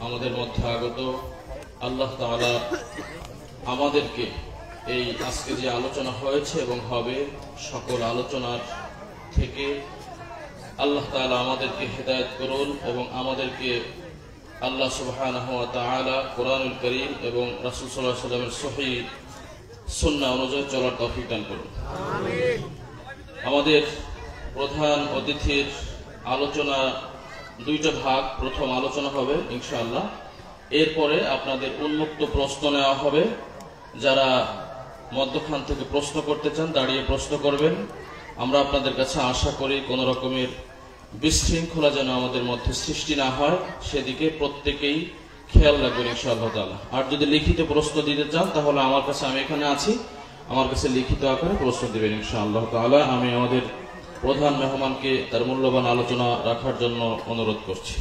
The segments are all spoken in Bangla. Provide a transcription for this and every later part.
আমাদের মধ্যে আগত আল্লাহ তাআলা আমাদেরকে এই আজকে যে আলোচনা হয়েছে এবং হবে সকল আলোচনার থেকে আল্লাহ তাআলা আমাদেরকে হেদায়েত করুন এবং আমাদেরকে আল্লাহ সুবহানাহু ওয়া তাআলা কোরআনুল কারীম এবং রাসূল সাল্লাল্লাহু আলাইহি ওয়াসাল্লামের সহিহ সুন্নাহ অনুযায়ী চলার তৌফিক দান করুন। আমিন। আমাদের প্রধান অতিথির আলোচনা দুইটা ভাগ, প্রথম আলোচনা হবে ইনশাআল্লাহ, এরপরে আপনাদের উন্মুক্ত প্রশ্ন নেওয়া হবে। যারা মধ্যখান থেকে প্রশ্ন করতে চান দাঁড়িয়ে প্রশ্ন করবেন। আমরা আপনাদের কাছে আশা করি কোনো রকমের বিশৃঙ্খলা যেন আমাদের মধ্যে সৃষ্টি না হয়, সেদিকে প্রত্যেকেই খেয়াল রাখবেন ইনশাআল্লাহ তাআলা। আর যদি লিখিত প্রশ্ন দিতে চান তাহলে আমার কাছে, আমি এখানে আছি, আমার কাছে লিখিত আকারে প্রশ্ন দিবেন ইনশাআল্লাহ তাআলা। আমি আমাদের প্রধান মেহমানকে তার মূল্যবান আলোচনা রাখার জন্য অনুরোধ করছি।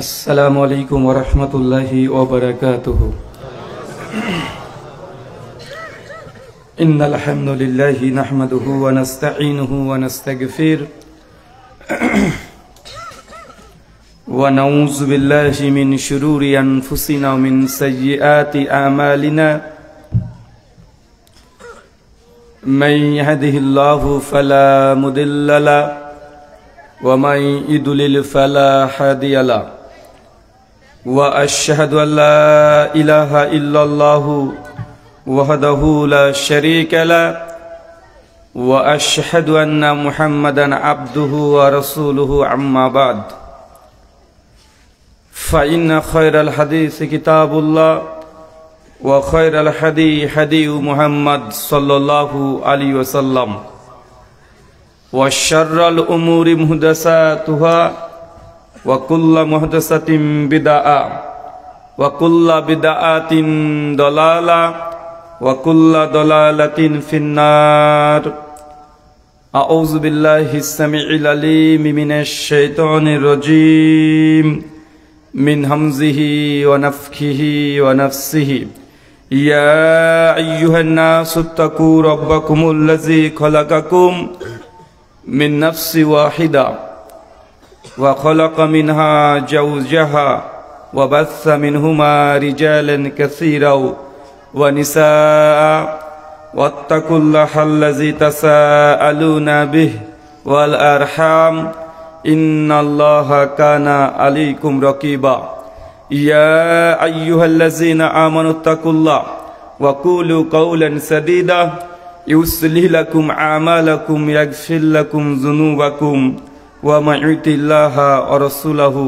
আসসালামু আলাইকুম ওয়া রাহমাতুল্লাহি ওয়া বারাকাতুহু। ইন্নাল হামদুলিল্লাহি নাহমাদুহু ওয়া নাস্তাঈনুহু ওয়া নাস্তাগফিরুহু ওয়া নাউযু বিল্লাহি মিন শুরুরি আনফুসিনা ওয়া মিন সাইয়্যাতি আমালিনা। মান ইয়াহদিহিল্লাহু ফালা মুদিল্লা লাহু ওয়া মান ইউদ্লিল ফালা হাদিয়া লাহু। ওয়া আশহাদু আল্লা ইলাহা ইল্লাল্লাহু ওয়াহদাহু লা শারীকা লাহু ওয়া আশহাদু আন্না মুহাম্মাদান আবদুহু ওয়া রাসূলুহু আম্মা বা'দ। ফাইন্না খায়রাল হাদিসি কিতাবুল্লাহ ওয়া খায়রাল হাদী হাদীউ মুহাম্মাদ সাল্লাল্লাহু আলাইহি ওয়াসাল্লাম ওয়া শাররাল উমুরি মুহদাসাতুহা ওয়া কুল্লু মুহদাসাতিন বিদআ ওয়া কুল্লু বিদআতিন দালালা ওয়া কুল্লু দালালাতিন ফিন্নার। আউযু বিল্লাহিস সামিউল আলীম মিনাশ শাইতানির রাজীম মিন হামজিহি ওয়া নাফখিহি ওয়া নাফসিহি। ইয়া আইয়ুহান নাসু তাকু রাব্বাকুমুল্লাযী খালাকাকুম মিন নাফসি ওয়াহিদা ওয়া খালাকা মিনহা যাওজাহা ওয়া বাসসা মিনহুমা রিজালান কাসীরাও ওয়া নিসাআ ওয়াত্তাকুল্লাহাল্লাযী তাসাআলুনা বিহি ওয়াল আরহাম ইন্নাল্লাহা কানা আলাইকুম রাকীবা। ইয়া আইয়ুহাল্লাযীনা আমানুত্তাকুল্লাহ ওয়া কুলু কাওলান সাদীদা ইউসলিহ লাকুম আমালাকুম ইয়াগফির লাকুম যুনুবাকুম ওয়া মান ইউতিল্লাহা ওয়া রাসূলাহু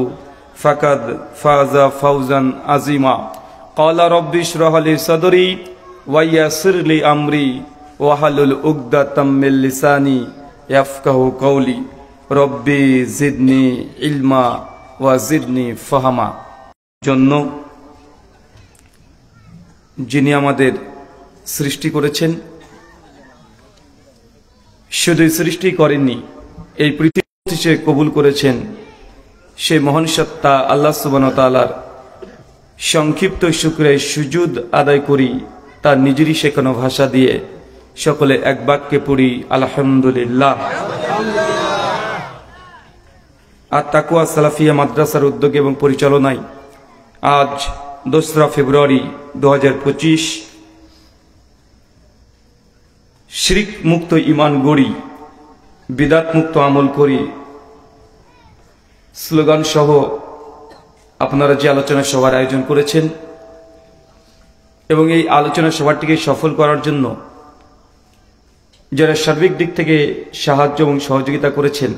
ফাকাদ ফাযা ফাওজান আযীমা। ক্বালা রাব্বি ইশরাহ লি সাদরি ওয়া ইয়াসসির লি আমরি ওয়াহলুল উকদাতাম মিন লিসানি ইয়াফকাহু কওলি। রব্বি জিদনি ইলমা ওয়া জিদনি ফাহমা। জন্য যিনি আমাদের সৃষ্টি করেছেন, শুধু সৃষ্টি করেননি, এই পৃথিবীতে কবুল করেছেন, সে মহান সত্তা আল্লাহ সুবহানাহু ওয়া তাআলার সংক্ষিপ্ত শুকরে সুজুদ আদায় করি তার নিজেরই শেখানো ভাষা দিয়ে। সকলে এক বাক্যে পড়ি আলহামদুলিল্লাহ। আর তাকওয়া সালাফিয়া মাদ্রাসার উদ্যোগে এবং পরিচালনায় আজ 2রা ফেব্রুয়ারি 2025 শিরক মুক্ত ঈমান গড়ি, বিদআত মুক্ত আমল করি স্লোগান সহ আপনারা যে আলোচনা সভার আয়োজন করেছেন এবং এই আলোচনা সভাটিকে সফল করার জন্য যারা সার্বিক দিক থেকে সাহায্য এবং সহযোগিতা করেছেন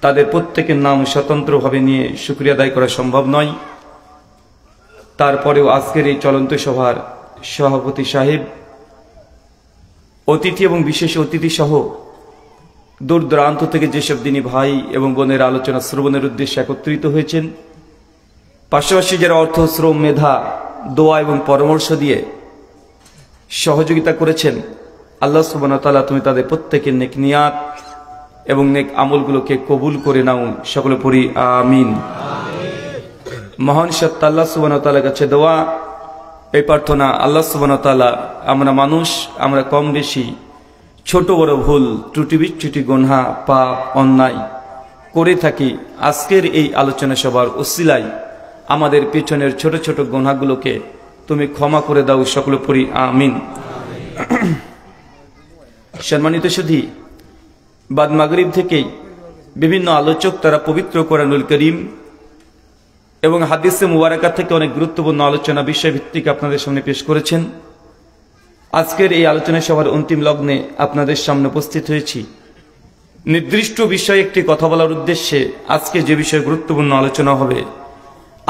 তাদের প্রত্যেকের নাম স্বতন্ত্রভাবে নিয়ে শুকরিয়া আদায় করা সম্ভব নয়। তারপরেও আজকের এই চলন্ত সভার সভাপতি সাহেব, অতিথি এবং বিশেষ অতিথি সহ দূর দূরান্ত থেকে যেসব দিনী ভাই এবং বোনের আলোচনা শ্রবণের উদ্দেশ্যে একত্রিত হয়েছেন, পাশাপাশি যারা অর্থ, শ্রম, মেধা, দোয়া এবং পরামর্শ দিয়ে সহযোগিতা করেছেন, আল্লাহ সুবহানাহু ওয়া তাআলা তুমি তাদের প্রত্যেকের নেক নিয়াত এবং নেক আমলগুলোকে কবুল করে নাও। সকলে পড়ি আমিন। মহান সত্তা আল্লাহ সুবহানাহু ওয়া তাআলার কাছে দোয়া, এই প্রার্থনা, আল্লাহ সুবহানাহু ওয়া তাআলা, আমরা মানুষ, আমরা কম বেশি ছোট বড় ভুল ত্রুটি বিচ্যুতি গুনাহ পাপ অন্যায় করে থাকি। আজকের এই আলোচনা সভার উসিলায় আমাদের পেছনের ছোট ছোট গুনাহগুলোকে তুমি ক্ষমা করে দাও, সকলে পড়ি আমিন। সম্মানিত সুধী, বাদ মাগরিব থেকেই বিভিন্ন আলোচক তারা পবিত্র কোরআনুল করিম এবং হাদিসে মুবারাকা থেকে অনেক গুরুত্বপূর্ণ আলোচনা বিষয়ভিত্তিক আপনাদের সামনে পেশ করেছেন। আজকের এই আলোচনা সভার অন্তিম লগ্নে আপনাদের সামনে উপস্থিত হয়েছি নির্দিষ্ট বিষয়ে একটি কথা বলার উদ্দেশ্যে। আজকে যে বিষয়ে গুরুত্বপূর্ণ আলোচনা হবে,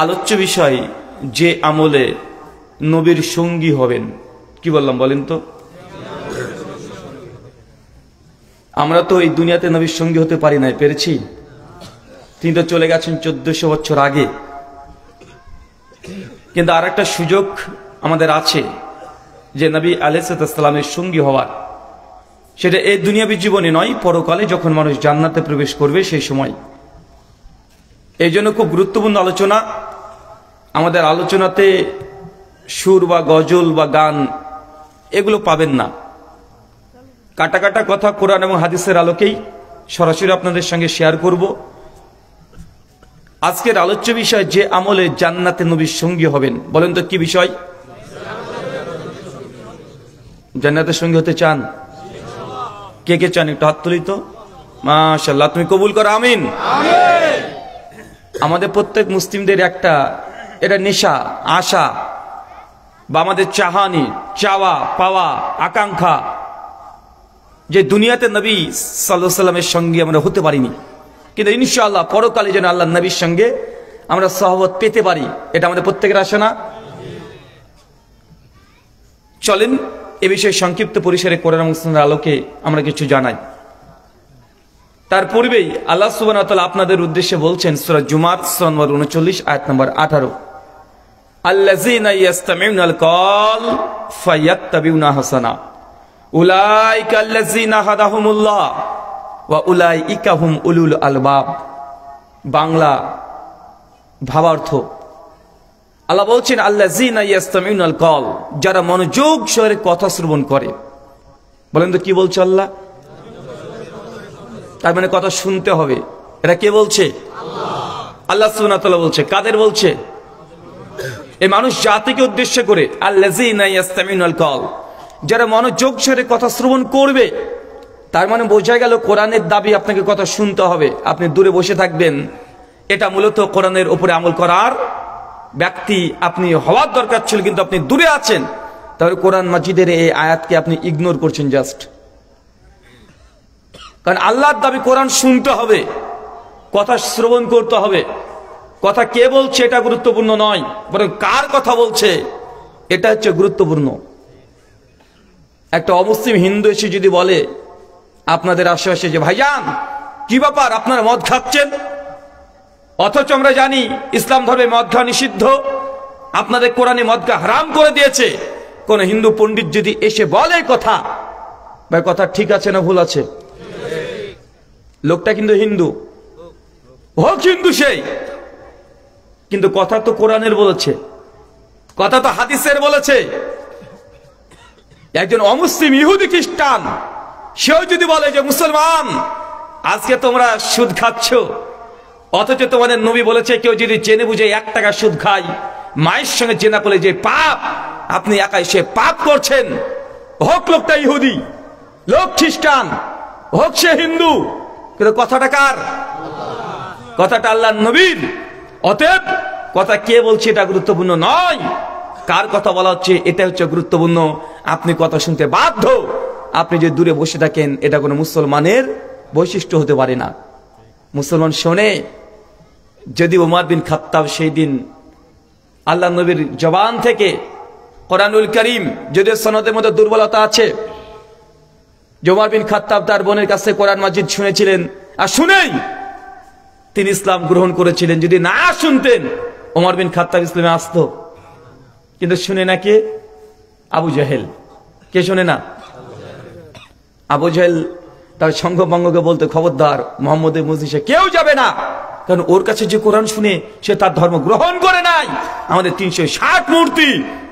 আলোচ্য বিষয় যে আমলে নবীর সঙ্গী হবেন। কি বললাম বলেন তো? আমরা তো এই দুনিয়াতে নবীর সঙ্গী হতে পারি নাই, পেরেছি? তিনি তো চলে গেছেন 1400 বছর আগে। কিন্তু আর একটা সুযোগ আমাদের আছে যে নবী আলাইহিস সালামের সঙ্গী হওয়ার। সেটা এই দুনিয়াবী জীবনে নয়, পরকালে যখন মানুষ জান্নাতে প্রবেশ করবে সেই সময়। এই জন্য খুব গুরুত্বপূর্ণ আলোচনা। আমাদের আলোচনাতে সুর বা গজল বা গান এগুলো পাবেন না। কাটা কাটা কথা কোরআন এবং হাদিসের আলোকেই সরাসরি আপনাদের সঙ্গে শেয়ার করব। আজকের আলোচ্য বিষয় যে আমলে জান্নাতে নবীর সঙ্গী হবেন। বলেন তো কি বিষয়? জান্নাতের সঙ্গী হতে চান? কে কে চান একটু হাত তুলি তো। মাশাআল্লাহ, তুমি কবুল করো, আমিন। আমাদের প্রত্যেক মুসলিমদের একটা এটা নেশা, আশা বা আমাদের চাহানি, চাওয়া পাওয়া, আকাঙ্ক্ষা যে দুনিয়াতে নবী সাল্লাল্লাহু আলাইহি সাল্লামের সঙ্গে আমরা হতে পারিনি, কিন্তু ইনশাআল্লাহ পরকালে যেন আল্লাহ নবীর সঙ্গে আমরা সহবত পেতে পারি। এটা আমাদের প্রত্যেকের আশা না? চলেন এ বিষয়ে সংক্ষিপ্ত পরিসরে কোরআন এবং সুন্নাহর আলোকে আমরা কিছু জানাই। তার পূর্বেই আল্লাহ সুবহানাহু ওয়া তাআলা আপনাদের উদ্দেশ্যে বলছেন সূরা জুমার সূরা নম্বর 39 আয়াত নম্বর 18, আল্লাযীনা ইয়াসতামিউনাল কওল ফায়াত্তাবিউনা হাসানা উলাইকা আল্লাযীনা হাদাহুমুল্লাহ ওয়া উলাইকা হুম উলুল আলবাব। বাংলা ভাবার্থ, আল্লাহ বলছেন আল্লাযীনা ইয়াসতামিউনাল কওল, যারা মনোযোগ সহকারে কথা শ্রবণ করে। বলেন তো কি বলছে আল্লাহ? তার মানে কথা শুনতে হবে। এটা কে বলছে? আল্লাহ সুবহানাহু ওয়া তাআলা বলছে। কাদের বলছে? এই মানুষ জাতিকে উদ্দেশ্য করে। আল্লাযীনা ইয়াসতামিউনাল কওল, যারা মনোযোগ সহকারে কথা শ্রবণ করবে। তার মানে বোঝা গেল কোরআনের দাবি আপনাকে কথা শুনতে হবে। আপনি দূরে বসে থাকবেন, এটা মূলত কোরআনের উপরে আমল করার ব্যক্তি আপনি হওয়ার দরকার ছিল, কিন্তু আপনি দূরে আছেন। তাহলে কোরআন মাজিদের এই আয়াতকে আপনি ইগনোর করছেন জাস্ট। কারণ আল্লাহর দাবি কোরআন শুনতে হবে, কথা শ্রবণ করতে হবে। কথা কে বলছে এটা গুরুত্বপূর্ণ নয়, বরং কার কথা বলছে এটা হচ্ছে গুরুত্বপূর্ণ। একটা অমুসলিম হিন্দু এসে যদি বলে আপনাদের আশেপাশে যে ভাইজান কি ব্যাপার আপনারা মদ খাচ্ছেন, অথচ আমরা জানি ইসলাম ধর্মে মদ খাওয়া নিষিদ্ধ, আপনাদের কোরআনে মদ খাওয়া হারাম করে দিয়েছে। কোন হিন্দু পণ্ডিত যদি এসে বলে কথা, ভাই কথা ঠিক আছে না ভুল আছে? লোকটা কিন্তু হিন্দু হোক, হিন্দু সেই, কিন্তু কথা তো কোরআনের বলেছে, কথা তো হাদিসের বলেছে। একজন অমুসলিম ইহুদি খ্রিস্টান সেও যদি বলে যে মুসলমান আজকে তোমরা সুদ খাচ্ছ, অথচ তোমাদের নবী বলেছে কেউ যদি জেনে বুঝে 1 টাকা সুদ খায়, মায়ের সঙ্গে জেনা করলে যে পাপ, আপনি একাই সে পাপ করছেন। হোক লোকটা ইহুদি, লোক খ্রিস্টান, হোক সে হিন্দু, কিন্তু কথাটা কার? কথাটা আল্লাহর নবীর। অতএব কথা কে বলছে এটা গুরুত্বপূর্ণ নয়, কার কথা বলা হচ্ছে এটা হচ্ছে গুরুত্বপূর্ণ। আপনি কথা শুনতে বাধ্য। আপনি যে দূরে বসে থাকেন এটা কোনো মুসলমানের বৈশিষ্ট্য হতে পারে না। মুসলমান শোনে। যদি ওমর বিন খাত্তাব সেই দিন আল্লাহ নবীর জবান থেকে কোরআনুল কারীম, যদিও সনদের মধ্যে দুর্বলতা আছে, ওমর বিন খাত্তাব তার বোনের কাছে কোরআন মাজিদ শুনেছিলেন, আর শুনেই তিনি ইসলাম গ্রহণ করেছিলেন। যদি না শুনতেন ওমর বিন খাত্তাব ইসলামে আসতো, কিন্তু শুনে না কে? আবু জাহেল। কে শুনে না? আবু জাহেল তার সঙ্গভঙ্গকে বলতে, খবরদার মোহাম্মদের মজলিসে কেউ যাবে না, কারণ ওর কাছে যে কোরআন শুনে সে তার ধর্ম গ্রহণ করে নাই। আমাদের 360 মূর্তি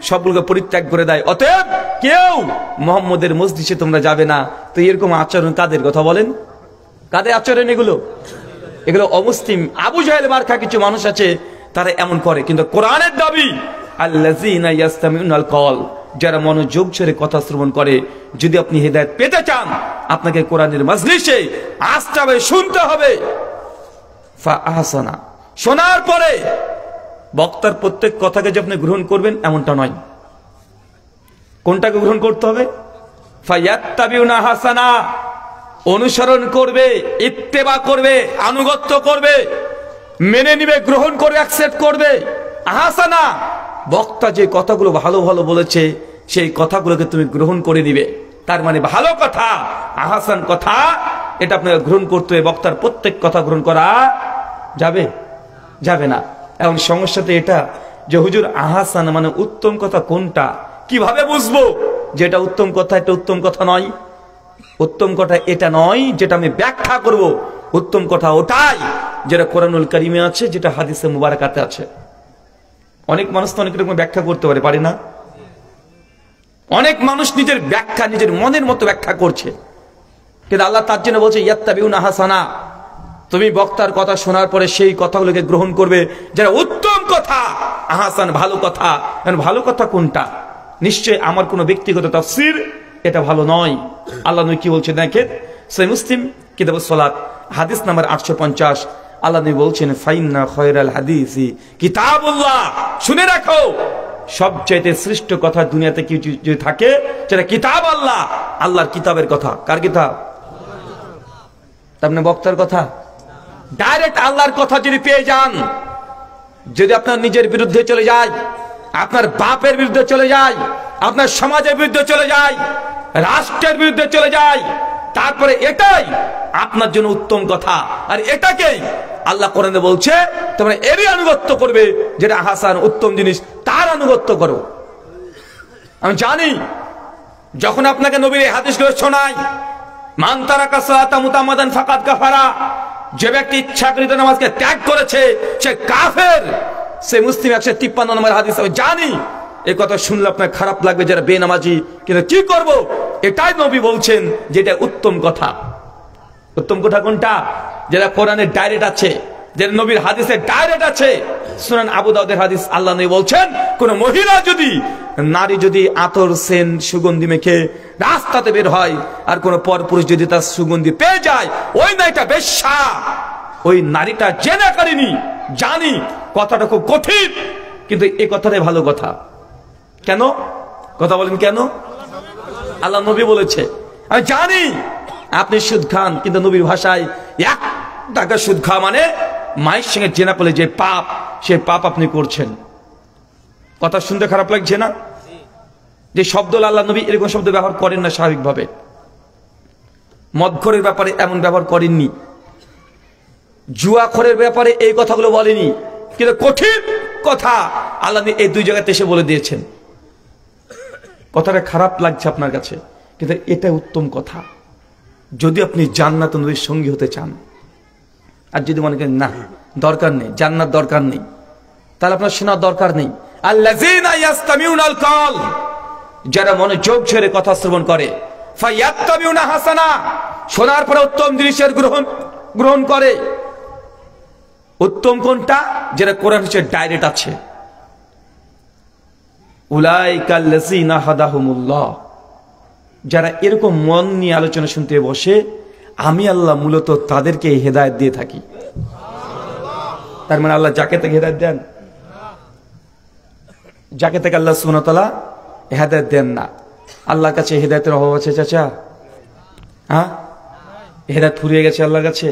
সবগুলোকে পরিত্যাগ করে দেয়। অতএব কেউ মোহাম্মদের মসজিদে তোমরা যাবে না। তো এরকম আচরণ কাদের কথা বলেন? কাদের আচরণ এগুলো? এগুলো অমুসলিম আবু জাহেল মার্কা কিছু মানুষ আছে, তারা এমন করে। কিন্তু কোরআনের দাবি আল্লাযীনা ইয়াসতামিউনাল কওল, যারা মনোযোগ ছেড়ে কথা শ্রবণ করে। যদি আপনি হেদায়েত পেতে চান, আপনাকে কোরআনের মাজলিসে আসতে হবে, শুনতে হবে। ফাআহসানা, শোনার পরে বক্তার প্রত্যেক কথাকে যে আপনি গ্রহণ করবেন এমনটা নয়। কোনটাকে গ্রহণ করতে হবে? ফায়াত্তাবিউনা হাসানা, অনুসরণ করবে, ইত্তেবা করবে, আনুগত্য করবে, মেনে নিবে, গ্রহণ করে অ্যাকসেপ্ট করবে। আহসানা, বক্তা যে কথাগুলো ভালো ভালো বলেছে সেই কথাগুলোকে তুমি গ্রহণ করে নিবে। তার মানে ভালো কথা, আহসান কথা, এটা আপনাকে গ্রহণ করতে হবে। বক্তার প্রত্যেক কথা গ্রহণ করা যাবে? যাবে না। এখন সমস্যাতে এটা যে হুজুর আহসান মানে উত্তম কথা কোনটা, কিভাবে বুঝবো যে এটা উত্তম কথা, এটা উত্তম কথা নয়? উত্তম কথা এটা নয় যেটা আমি ব্যাখ্যা করব। উত্তম কথা ওটাই যেটা কোরআনুল কারিমে আছে, যেটা হাদিসে মুবারাকাতে আছে। অনেক মানুষ তো অনেক রকম ব্যাখ্যা করতে পারে না? অনেক মানুষ নিজের ব্যাখ্যা নিজের মনের মতো ব্যাখ্যা করছে, কিন্তু আল্লাহ তার জন্য বলছে ইয়াত্তাবিউনা হাসানা, তুমি বক্তার কথা শোনার পরে সেই কথাগুলোকে গ্রহণ করবে যারা উত্তম কথা। আহসান ভালো কথা। ভালো কথা কোনটা? নিশ্চয় আমার কোনো ব্যক্তিগত তাফসীর এটা ভালো নয়। আল্লাহ নবী কি বলছে দেখেন, সহিহ মুসলিম কিতাবুস সালাত হাদিস নাম্বার 850, আল্লাহ নবী বলছেন ফাইন্না খায়রাল হাদিসি কিতাবুল্লাহ, শুনে রাখো সবচাইতে শ্রেষ্ঠ কথা দুনিয়াতে কি যদি থাকে সেটা কিতাব আল্লাহ, আল্লাহর কিতাবের কথা। কার কিতাব? তার মানে বক্তার কথা। ডাইরেক্ট আল্লাহর কথা যদি পেয়ে যান, যদি আপনার নিজের বিরুদ্ধে চলে যায়, আপনার বাপের বিরুদ্ধে চলে যায়, আপনার সমাজের বিরুদ্ধে চলে যায়, রাষ্ট্রের বিরুদ্ধে চলে যায়, তারপরে এটাই আপনার জন্য উত্তম কথা। আর এটাকেই আল্লাহ কোরআনে বলছে তোমরা এরই আনুগত্য করবে, যেটা হাসান উত্তম জিনিস, তার আনুগত্য করো। আমি জানি যখন আপনাকে নবীর এই হাদিসগুলো শোনায়, মান তারাকা সালাতা মুতামাদান ফাকাদ কাফারা, যে ব্যক্তি ইচ্ছাকৃত নামাজকে ত্যাগ করেছে সে কাফের। সে মুসলিম 153 নম্বর হাদিস। আমি জানি এই কথা শুনলে আপনার খারাপ লাগবে যারা বেনামাজি, কিন্তু কি করব, এটাই নবী বলছেন যেটা উত্তম কথা। উত্তম কথা কোনটা? যেটা কোরআনের ডাইরেক্ট আছে, যেটা নবীর হাদিসে ডাইরেক্ট আছে। সুনান আবু দাউদের হাদিস, আল্লাহ নবী বলছেন কোন মহিলা যদি, নারী যদি আতর সেন সুগন্ধি মেখে রাস্তাতে বের হয়, আর কোন পরপুরুষ যদি তার সুগন্ধি পেয়ে যায়, ওই নারীটা বেশ্যা। ওই নারীটা জেনা করেনি, জানি কথাটা খুব কঠিন, কিন্তু এই কথাটাই ভালো কথা। কেন কথা বলেন? কেন? আল্লাহ নবী বলেছে। আমি জানি আপনি সুদ খান, কিন্তু নবীর ভাষায় 1 টাকা সুদ খাওয়া মানে মায়ের সঙ্গে জেনা করলে যে পাপ, সে পাপ আপনি করছেন। কথা শুনতে খারাপ লাগছে না? যে শব্দ আল্লাহ নবী এরকম শব্দ ব্যবহার করেন না স্বাভাবিকভাবে। মদখোরের ব্যাপারে এমন ব্যবহার করেননি, জুয়াখোরের ব্যাপারে এই কথাগুলো বলেনি, কিন্তু কঠিন কথা আল্লাহ এই 2 জায়গাতে এসে বলে দিয়েছেন। কথাটা খারাপ লাগছে আপনার কাছে, কিন্তু এটা উত্তম কথা যদি আপনি জান্নাত নবীর সঙ্গী হতে চান। আর যদি মনে করেন না দরকার নেই, জান্নাত দরকার নেই, তাহলে আপনার শোনার দরকার নেই। আল্লাযীনা ইয়াসতামিউনাল কওল, যারা মনোযোগ ছেড়ে কথা শ্রবণ করে, ফায়াত্তাবিউনা হাসানা, শোনার পরে উত্তম জিনিসের গ্রহণ করে। উত্তম কোনটা? যেটা কোরআন হচ্ছে ডাইরেক্ট আছে। উলাইকাল্লাযীনা হাদাহুমুল্লাহ, যারা এরকম মন নিয়ে আলোচনা শুনতে বসে, আমি আল্লাহ মূলত তাদেরকে হেদায়েত দিয়ে থাকি। তার মানে আল্লাহ যাকে তাকে হেদায়েত দেন, যাকে তাকে আল্লাহ সুবহানাহু ওয়া তাআলা হেদায়েত দেন না। আল্লাহর কাছে হেদায়েতের অভাব আছে চাচা? হ্যাঁ, হেদায়েত ফুরিয়ে গেছে আল্লাহর কাছে?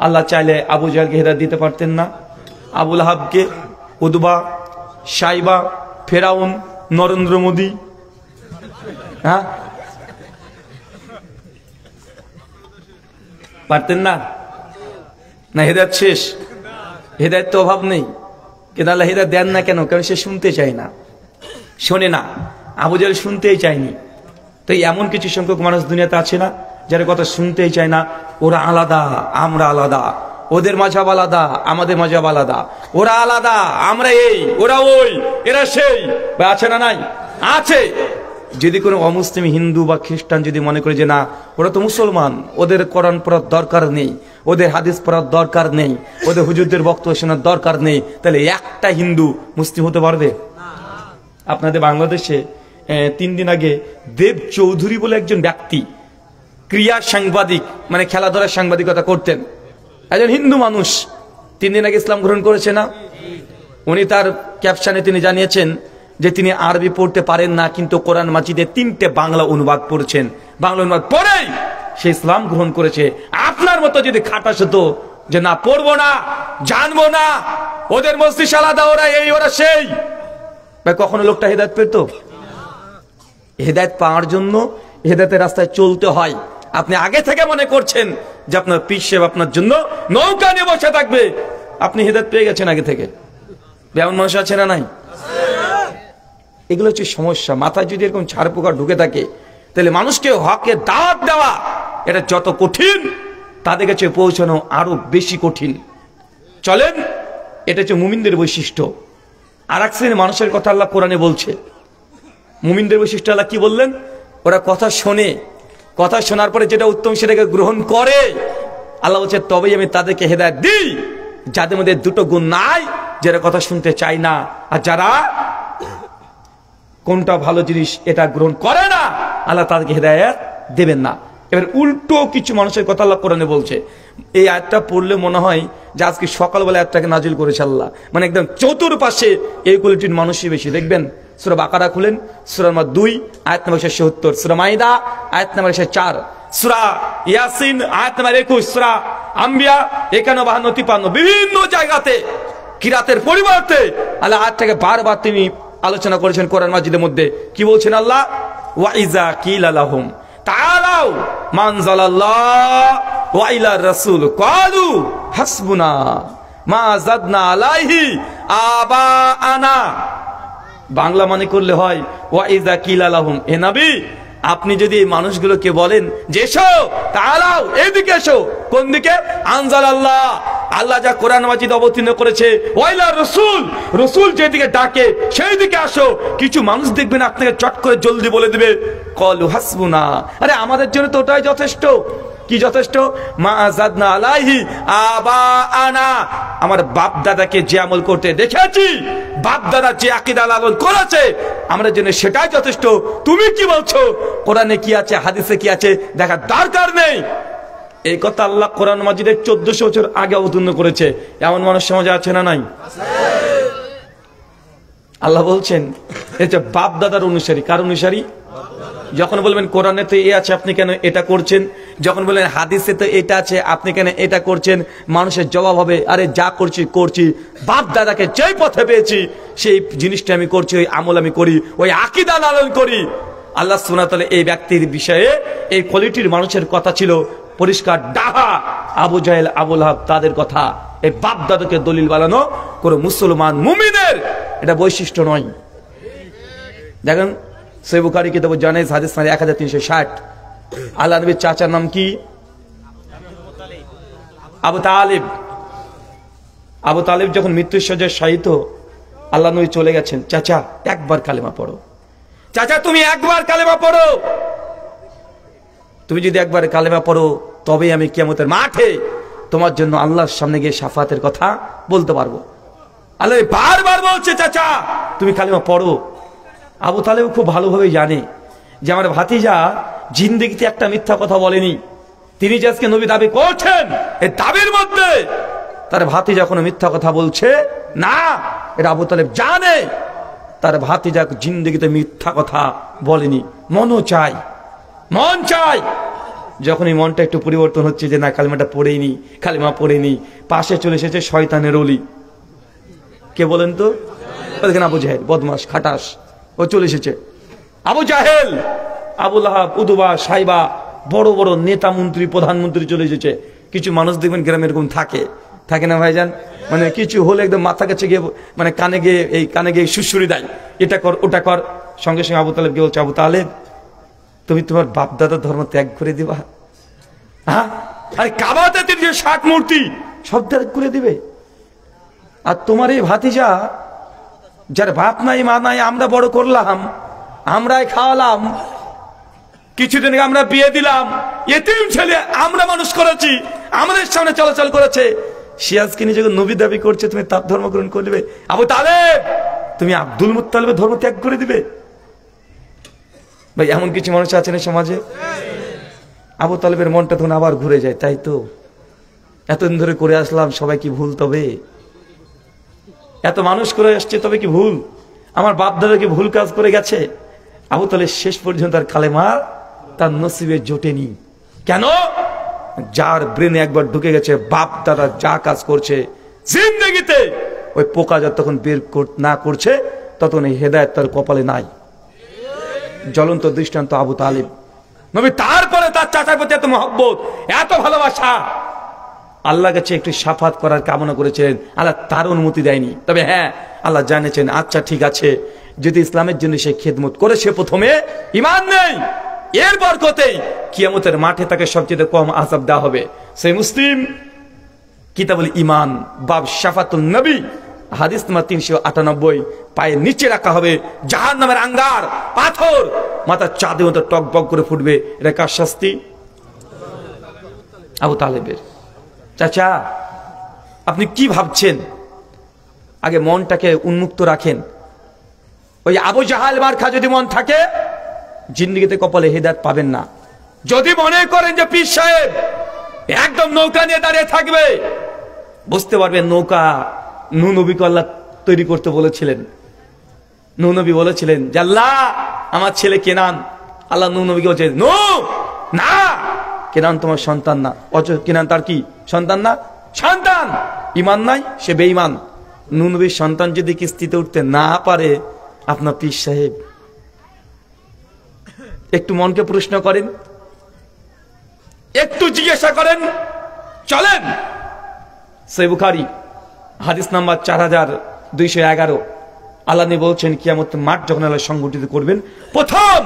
আল্লাহ চাইলে আবু জাহলকে হেদায়েত দিতে পারতেন না? আবু লাহাবকে, উদবা, সাইবা, ফেরাউন, নরেন্দ্র মোদী, হ্যাঁ পারতেন না? না হেদায়েত শেষ? হেদায়েত তো অভাব নেই, কিন্তু আল্লাহ হেদায়েত দেন না কেন? কারণ সে শুনতে চায় না, শোনে না। আবু জাহল শুনতেই চায়নি। তো এমন কিছু সংখ্যক মানুষ দুনিয়াতে আছে না যারা কথা শুনতেই চায় না? ওরা আলাদা, আমরা আলাদা, ওদের মাঝাব আলাদা, আমাদের মাঝাব আলাদা, ওরা আলাদা, আমরা এই, ওরা ওই, এরা সেই, আছে না নাই? আছে। যদি কোনো অমুসলিম হিন্দু বা খ্রিস্টান যদি মনে করে যে না ওরা তো মুসলমান, ওদের কোরআন পড়ার দরকার নেই, ওদের হাদিস পড়ার দরকার নেই, ওদের হুজুরদের বক্তব্য শোনার দরকার নেই, তাহলে একটা হিন্দু মুসলিম হতে পারবে? আপনাদের বাংলাদেশে 3 দিন আগে দেব চৌধুরী বলে একজন ব্যক্তি, ক্রীড়া সাংবাদিক, মানে খেলাধুলার সাংবাদিকতা করতেন, একজন হিন্দু মানুষ, 3 দিন আগে ইসলাম গ্রহণ করেছে না? উনি তার ক্যাপশনে তিনি জানিয়েছেন যে তিনি আরবি পড়তে পারেন না, কিন্তু কোরআন মাজিদে 3টে বাংলা অনুবাদ পড়ছেন, বাংলা অনুবাদ পড়েই সে ইসলাম গ্রহণ করেছে। আপনার মতো যদি খাটাস হতো যে না পড়বো না, জানবো না, ওদের মস্তিষ্ক আলাদা, ওরা এই ওরা সেই, কখনো লোকটা হেদায়েত পেত? হেদায়েত পাওয়ার জন্য হেদায়েতের রাস্তায় চলতে হয়। আপনি আগে থেকে মনে করছেন যে আপনার পীর সাহেব আপনার জন্য নৌকা নিয়ে বসে থাকবে, আপনি হেদায়েত পেয়ে গেছেন আগে থেকে। এমন মানুষ আছে না নাই? এগুলো হচ্ছে সমস্যা। মাথায় যদি এরকম ছাড় পোকা ঢুকে থাকে তাহলে মানুষকে হকের দাওয়াত দেওয়া এটা যত কঠিন, তাদের কাছে পৌঁছানো আরো বেশি কঠিন। চলেন, এটা হচ্ছে মুমিনদের বৈশিষ্ট্য। আর এক শ্রেণীর মানুষের কথা আল্লাহ কোরআনে বলছে। মুমিনদের বৈশিষ্ট্য আল্লাহ কি বললেন? ওরা কথা শোনে, কথা শোনার পরে যেটা উত্তম সেটাকে গ্রহণ করে। আল্লাহ বলছে তবেই আমি তাদেরকে হেদায়েত দিই যাদের মধ্যে 2টো গুণ নাই, যারা কথা শুনতে চায় না আর যারা কোনটা ভালো জিনিস এটা গ্রহণ করে না, আল্লাহ তাদেরকে হেদায়েত দেবেন না। এবার উল্টো কিছু মানুষের কথা আল্লাহ কোরআনে বলছে। এই আয়াতটা পড়লে মনে হয় যে আজকে সকালবেলা আয়াতটাকে নাজিল করেছে আল্লাহ, মানে একদম চতুর্পাশে এই কোয়ালিটির মানুষই বেশি। দেখবেন সূরা বাকারা খুলেন, সূরা নম্বর 2 আয়াত নম্বর 170, সূরা মাইদা আয়াত নম্বর 104, সূরা ইয়াসিন আয়াত নম্বর 21, সূরা আম্বিয়া 51, 52, 53, বিভিন্ন জায়গাতে কিরাতের পরিবর্তে আল্লাহ আয়াতটাকে বারবার তিনি আলোচনা করেছেন কোরআন মাজিদের মধ্যে। কি বলছেন আল্লাহ? ওয়া ইযা কিলা লাহুম তাআলাউ মানজালাল্লাহ ওয়া ইলা রাসূল ক্বালু হাসবুনা মা যাদনা আলাইহি আবাআনা। বাংলা মানে করলে হয় ওয়া ইযা কিলা লাহুম, হে নবী আপনি যদি এই মানুষগুলোকে বলেন যে এসো, তাআলাউ এদিকে এসো, কোন দিকে? আনজালাল্লাহ, আল্লাহ যা কোরআন মাজিদ অবতীর্ণ করেছে, ওয়াইলা রাসূল, রাসূল যেদিকে ডাকে সেই দিকে আসো। কিছু মানুষ দেখবেন আপনাকে চট করে জলদি বলে দিবে ক্বালু হাসবুনা, আরে আমাদের জন্য তো ওটাই যথেষ্ট। কি যথেষ্ট? মা যাদনা আলাইহি আবাআনা, আমার বাপ দাদাকে যে আমল করতে দেখেছি, বাপ দাদা যে আকীদা লালন করেছে, আমাদের জন্য সেটাই যথেষ্ট। তুমি কি বলছো? কোরআনে কি আছে, হাদিসে কি আছে দেখার দরকার নেই। এই কথা আল্লাহ কোরআন মাজিদের 1400 বছর আগে অবতীর্ণ করেছে। এমন মানুষ সমাজে আছে না নাই? আল্লাহ বলছেন এটা বাপ দাদার অনুসারী। কার অনুসারী? যখন বলবেন কোরআনে তো এই আছে আপনি কেন এটা করছেন, যখন বলবেন হাদিসে তো এটা আছে আপনি কেন এটা করছেন, মানুষের জবাব হবে আরে যা করছি করছি, বাপ দাদাকে যেই পথে পেয়েছি সেই জিনিসটা আমি করছি, ওই আমল আমি করি, ওই আকীদা লালন করি। আল্লাহ সুবহানাহু ওয়া তাআলা এই ব্যক্তির বিষয়ে এই কোয়ালিটির মানুষের কথা ছিল পরিষ্কার ডাহা। আবু জাহেল, আবু লাহাব, তাদের কথা, এই বাপ দাদাকে দলিল বানানো কোন মুসলমান মুমিনের এটা বৈশিষ্ট্য নয়। দেখেন সহিহ বুখারী কিতাব জানেজ হাদিস 1360, আল্লাহ নবীর চাচার নাম কি? আবু তালিব। আবু তালিব যখন মৃত্যুর শয্যায় শায়িত, আল্লাহ নবী চলে গেছেন, চাচা একবার কালেমা পড়ো, চাচা তুমি একবার কালেমা পড়ো, তুমি যদি একবার কালেমা পড়ো তবে আমি কিয়ামতের মাঠে তোমার জন্য আল্লাহর সামনে গিয়ে শাফাতের কথা বলতে পারবো। আল্লাহ বারবার বলছে চাচা তুমি কালেমা পড়ো। আবু তালেব খুব ভালোভাবে জানে যে আমার ভাতিজা জিন্দেগিতে একটা মিথ্যা কথা বলেনি। তিনি যে আজকে নবী দাবি করছেন, এই দাবির মধ্যে তার ভাতিজা কোনো মিথ্যা কথা বলছে না। এটা আবু তালেব জানে তার ভাতিজা জিন্দেগিতে মিথ্যা কথা বলেনি। মনও চাই, মন চাই। যখন এই মনটা একটু পরিবর্তন হচ্ছে যে না কালিমাটা পড়েইনি, কালিমা পড়েনি, পাশে চলে এসেছে শয়তানের অলি। কে বলেন তো? দেখেন আবু জাহেল, বদমাস, খাটাস, ও চলে এসেছে। আবু জাহেল, আবু লাহাব, উদবা, সাইবা, বড় বড় নেতা মন্ত্রী, প্রধানমন্ত্রী চলে এসেছে। কিছু মানুষ দেখবেন গ্রামে এরকম থাকে, থাকে না ভাইজান? মানে কিছু হলে একদম মাথা কাছে গিয়ে মানে কানে গিয়ে এই কানে গিয়ে সুসুরি দেয়, এটা কর ওটা কর। সঙ্গে সঙ্গে আবু তালেব কে বলছে, আবু তালেব তুমি তোমার বাপ দাদার ধর্ম ত্যাগ করে দিবা? হ্যাঁ, আরে কাবাতে 360 মূর্তি, সব ত্যাগ করে দিবে। আর তোমার এই ভাতিজা, যার বাপ নাই মা নাই, আমরা বড় করলাম, আমরাই খাওয়ালাম, কিছুদিন আগে আমরা বিয়ে দিলাম, এতিম ছেলে আমরা মানুষ করেছি, আমাদের সামনে চলাচল করেছে, সে আজকে নিজেকে নবী দাবি করছে, তুমি তার ধর্ম গ্রহণ করবে? আবু তালেব, তুমি আব্দুল মুত্তালিবের ধর্ম ত্যাগ করে দিবে? ভাই, এমন কিছু মানুষ আছেন এই সমাজে। আবু তালেবের মনটা তখন আবার ঘুরে যায়, তাই তো এতদিন ধরে করে আসলাম, সবাই কি ভুল? তবে এত মানুষ করে আসছে, তবে কি ভুল? আমার বাপ দাদা কি ভুল কাজ করে গেছে? আবু তালেব শেষ পর্যন্ত তার কালেমা তার নসিবে জোটেনি। কেন? যার ব্রেনে একবার ঢুকে গেছে বাপ দাদা যা কাজ করছে জিন্দেগিতে, ওই পোকা যতক্ষণ বের না করছে ততক্ষণ এই হেদায়েত তার কপালে নাই। জ্বলন্ত দৃষ্টান্ত আবু তালেব। নবী তারপরে তার চাচার প্রতি এত মহব্বত, এত ভালোবাসা, আল্লাহ কাছে একটু সাফাত করার কামনা করেছিলেন, আল্লাহ তার অনুমতি দেয়নি। তবে হ্যাঁ, আল্লাহ জানেছেন, আচ্ছা ঠিক আছে, যদি ইসলামের জন্য সে খেদমত করে, সে প্রথমে ঈমান নেই, এর বরকতেই কিয়ামতের মাঠে তাকে সবচেয়ে কম আযাব দেওয়া হবে। সেই মুসলিম কিতাবুল ঈমান বাব শাফাতুন নবী, হাদিস নাম্বার 398, পায়ের নিচে রাখা হবে জাহান্নামের আঙ্গার পাথর, মাথার চাঁদের মতো টকবক করে ফুটবে। এটা কার শাস্তি? আবু তালেবের। চাচা, আপনি কি ভাবছেন? আগে মনটাকে উন্মুক্ত রাখেন। ওই আবু জাহাল মার্কা যদি মন থাকে, জিন্দেগিতে কপালে হেদায়েত পাবেন না। যদি মনে করেন যে পীর সাহেব একদম নৌকা নিয়ে দাঁড়িয়ে থাকবে, বুঝতে পারবেন নৌকা নূহ নবীকে আল্লাহ তৈরি করতে বলেছিলেন। নূহ নবী বলেছিলেন যে আল্লাহ, আমার ছেলে কেনান। আল্লাহ নূহ নবীকে বলছে, নূহ না, কেনান তোমার সন্তান না। কেনান তার কি সন্তান না? সন্তান। ঈমান নাই, সে বেঈমান। নূহ নবীর সন্তান যদি কিস্তিতে উঠতে না পারে, আপনার পীর সাহেব, একটু মনকে প্রশ্ন করেন, একটু জিজ্ঞাসা করেন। চলেন সহিহ বুখারী হাদিস নাম্বার 4211, আল্লাহ নবী বলছেন, কিয়ামতের মাঠ যখন আল্লাহ সংগঠিত করবেন, প্রথম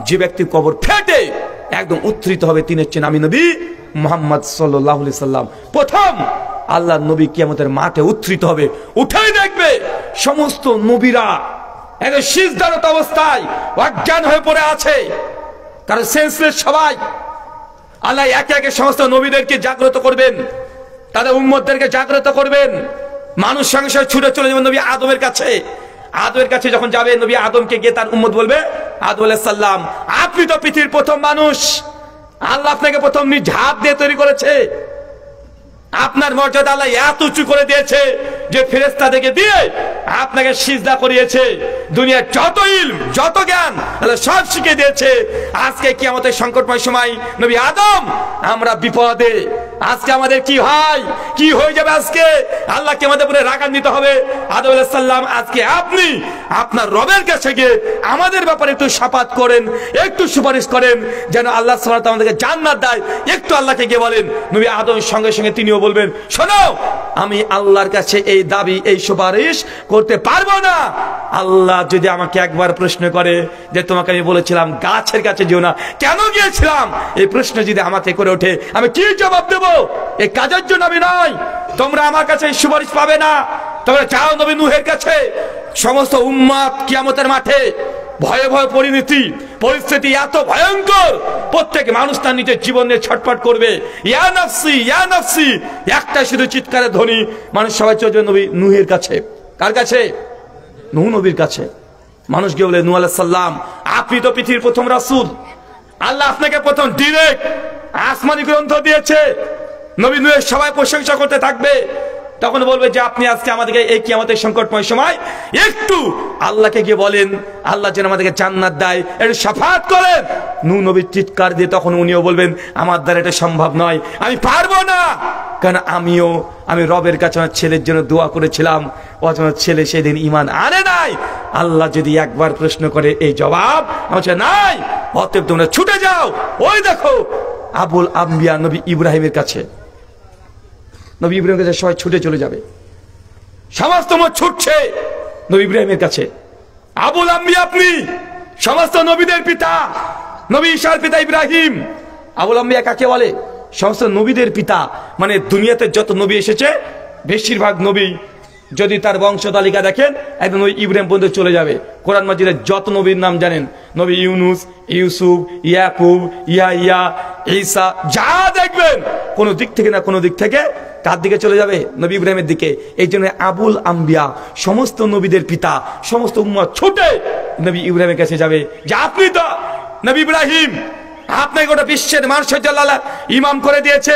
যে ব্যক্তির কবর ফেটে একদম উত্থিত হবে, তিনি হচ্ছেন আমি নবী মুহাম্মদ সাল্লাল্লাহু আলাইহি সাল্লাম। প্রথম আল্লাহ নবী কিয়ামতের মাঠে উত্থিত হবে, উঠেই দেখবে সমস্ত নবীরা একদম সিজদারত অবস্থায় অজ্ঞান হয়ে পড়ে আছে, কারণ সেন্সলেস সবাই। আল্লাহ একে একে সমস্ত নবীদেরকে জাগ্রত করবেন, তাদের উম্মতদেরকে জাগ্রত করবেন। মানুষ সঙ্গে সঙ্গে ছুটে চলে যাবেন নবী আদমের কাছে। আদমের কাছে যখন যাবে, নবী আদমকে গিয়ে তার উম্মত বলবে, আদম আলাইহিস সালাম, আপনি তো পৃথিবীর প্রথম মানুষ, আল্লাহ আপনাকে প্রথম নিজ হাত দিয়ে তৈরি করেছে, আপনার মর্যাদা আল্লাহ এত উঁচু করে দিয়েছে যে ফেরেশতাদেরকে দিয়ে আপনাকে সিজদা করিয়েছে, দুনিয়ার যত ইলম যত জ্ঞান আল্লাহ সব শিখিয়ে দিয়েছে। আজকে কিয়ামতের সংকটময় সময় নবী আদম, আমরা বিপদে। আজকে আমাদের কি হয়, কি হয়ে যাবে, আজকে আল্লাহকে আমাদের উপরে রাগান্বিত হবে। আদম আলাইহিস সালাম, আজকে আপনি আপনার রবের কাছে গিয়ে আমাদের ব্যাপারে একটু শাফাত করেন, একটু সুপারিশ করেন, যেন আল্লাহ সুবহানাহু ওয়া তাআলা আমাদেরকে জান্নাত দেয়। একটু আল্লাহকে গিয়ে বলেন। নবী আদমের সঙ্গে সঙ্গে তিনিও বলবেন, শোনো, আমি আল্লাহর কাছে এই দাবি, এই সুপারিশ করতে পারবো না। আল্লাহ যদি আমাকে একবার প্রশ্ন করে যে তোমাকে আমি বলেছিলাম গাছের কাছে যেও না, কেন গিয়েছিলাম, এই প্রশ্ন যদি আমাকে করে ওঠে, আমি কি জবাব দেব? এই কাজের জন্য আমি নয়, তোমরা আমার কাছে সুপারিশ পাবে না। তোমরা যাও নবী নূহের কাছে। সমস্ত উম্মত কিয়ামতের মাঠে ভয়ে ভয়ে পরিস্থিতি এত ভয়ঙ্কর, প্রত্যেক মানুষ তার নিজের জীবন নিয়ে ছটফট করবে, ইয়া নাফসি ইয়া নাফসি, একটা শুধু চিৎকারের ধ্বনি। মানুষ সবাই চলে যাবে নবী নূহের কাছে। কার কাছে? নূহ নবীর কাছে। মানুষ গিয়ে বলে, নূহ আলাইহিস সালাম, আপনি তো পৃথিবীর প্রথম রাসূল, আল্লাহ আপনাকে প্রথম ডিরেক্ট আসমানি গ্রন্থ দিয়েছে। নবী নূহের সবাই প্রশংসা করতে থাকবে। তখন বলবে যে আপনি আজকে আমাদেরকে এই কিয়ামতের সংকটময় সময় একটু আল্লাহকে গিয়ে বলেন, আল্লাহ যেন আমাদেরকে জান্নাত দেয়, একটু শাফাত করেন। নূহ নবীর চিৎকার দিয়ে তখন উনিও বলবেন, আমার দ্বারা এটা সম্ভব নয়, আমি পারবো না, কারণ আমি রবের কাছে আমার ছেলের জন্য দোয়া করেছিলাম, ও আমার ছেলে সেদিন ঈমান আনে নাই। আল্লাহ যদি একবার প্রশ্ন করে, এই জবাব আমার নাই, অতএব তোমরা ছুটে যাও। ওই দেখো আবুল আম্বিয়া নবী ইব্রাহিমের কাছে। নবী ইব্রাহিমের কাছে সবাই ছুটে চলে যাবে, সমস্ত মত ছুটছে নবী ইব্রাহিমের কাছে। আবুল আম্বিয়া আপনি, সমস্ত নবীদের পিতা, নবী ঈসার পিতা ইব্রাহিম। আবুল আম্বিয়া কাকে বলে? সমস্ত নবীদের পিতা, মানে দুনিয়াতে যত নবী এসেছে বেশিরভাগ নবী যদি তার বংশ তালিকা দেখেন একদম ওই ইব্রাহিম পর্যন্ত চলে যাবে। কোরআন মাজিদের যত নবীর নাম জানেন, নবী ইউনুস, ইউসুফ, ইয়াকুব, ইয়াহিয়া, ঈসা, যা দেখবেন কোন দিক থেকে না কোন দিক থেকে কার দিকে চলে যাবে? নবী ইব্রাহিমের দিকে। এই জন্য আবুল আম্বিয়া, সমস্ত নবীদের পিতা, সমস্ত উম্মত ছুটে নবী ইব্রাহিমের কাছে যাবে যে আপনি তো নবী ইব্রাহিম, আপনাকে গোটা বিশ্বের মানুষের জন্য আল্লাহ ইমাম করে দিয়েছে,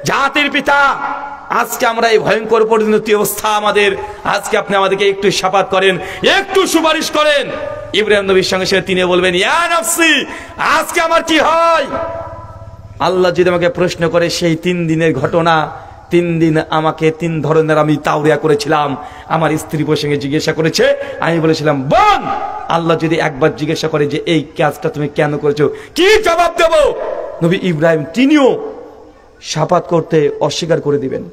জাতির পিতা। আজকে আমরা এই ভয়ঙ্কর পরিণতি অবস্থা আমাদের, আজকে আপনি আমাদেরকে একটু শাফাত করেন, একটু সুপারিশ করেন। ইব্রাহিম নবীর সঙ্গে সে তিনি বলবেন, ইয়া নফসি, আজকে আমার কি হয়? আল্লাহ যদি আমাকে প্রশ্ন করে সেই 3 দিনের ঘটনা, 3 দিন আমাকে 3 ধরনের আমি তাওরিয়া করেছিলাম, আমার স্ত্রী প্রসঙ্গে জিজ্ঞাসা করেছে, আমি বলেছিলাম বোন। আল্লাহ যদি একবার জিজ্ঞাসা করে যে এই কাজটা তুমি কেন করেছো, কি জবাব দেব? নবী ইব্রাহিম তিনিও শাফাত করতে অস্বীকার করে দিবেন।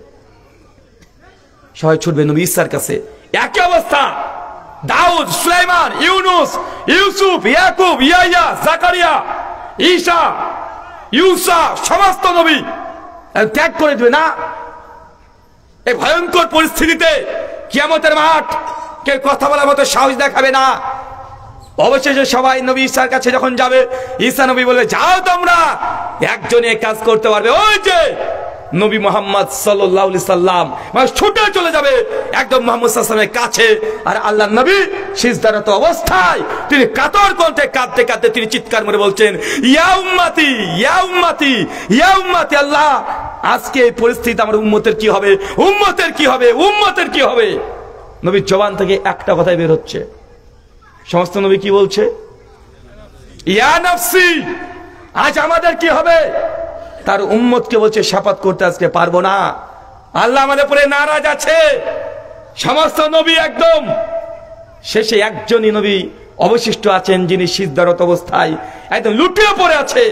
সবাই ছুটবে নবী ঈসার কাছে, একই অবস্থা। দাউদ, সুলাইমান, ইউনুস, ইউসুফ, ইয়াকুব, ইয়াহিয়া, জাকারিয়া, ঈসা, ইউসা, সমস্ত নবী ত্যাগ করে দিবে না। এই ভয়ঙ্কর পরিস্থিতিতে কিয়ামতের মাঠ কেউ কথা বলার মতো সাহস দেখাবে না। অবশেষে সবাই নবী ঈসার কাছে যখন যাবে, ঈসা নবী বলবে, যাও তোমরা, একজনে কাজ করতে পারবে, ওই যে নবী মুহাম্মদ সাল্লাল্লাহু আলাইহি সাল্লাম। মানে ছুটে চলে যাবে একদম মুহাম্মদ সাল্লাল্লাহু আলাইহি সাল্লামের কাছে। আর আল্লাহর নবী সিজদারত অবস্থায় তিনি কাতর কণ্ঠে কাঁদতে কাঁদতে তিনি চিৎকার করে বলছেন, ইয়া উম্মতি, ইয়া উম্মতি, ইয়া উম্মতি, আল্লাহ আজকে এই পরিস্থিতি আমার উম্মতের কি হবে, উম্মতের কি হবে, উম্মতের কি হবে? নবীর জবান থেকে একটা কথাই বের হচ্ছে। সমস্ত নবী কি বলছে? ইয়া নফসি, আজ আমাদের কি হবে? তার উম্মতকে বলছে শাফাত করতে আজকে পারবো না, আল্লাহ আমাদের উপরে নারাজ আছে। সমস্ত নবী একদম শেষে একজনই নবী অবশিষ্ট আছেন যিনি সিজদারত অবস্থায় একদম লুটিয়ে পড়ে আছে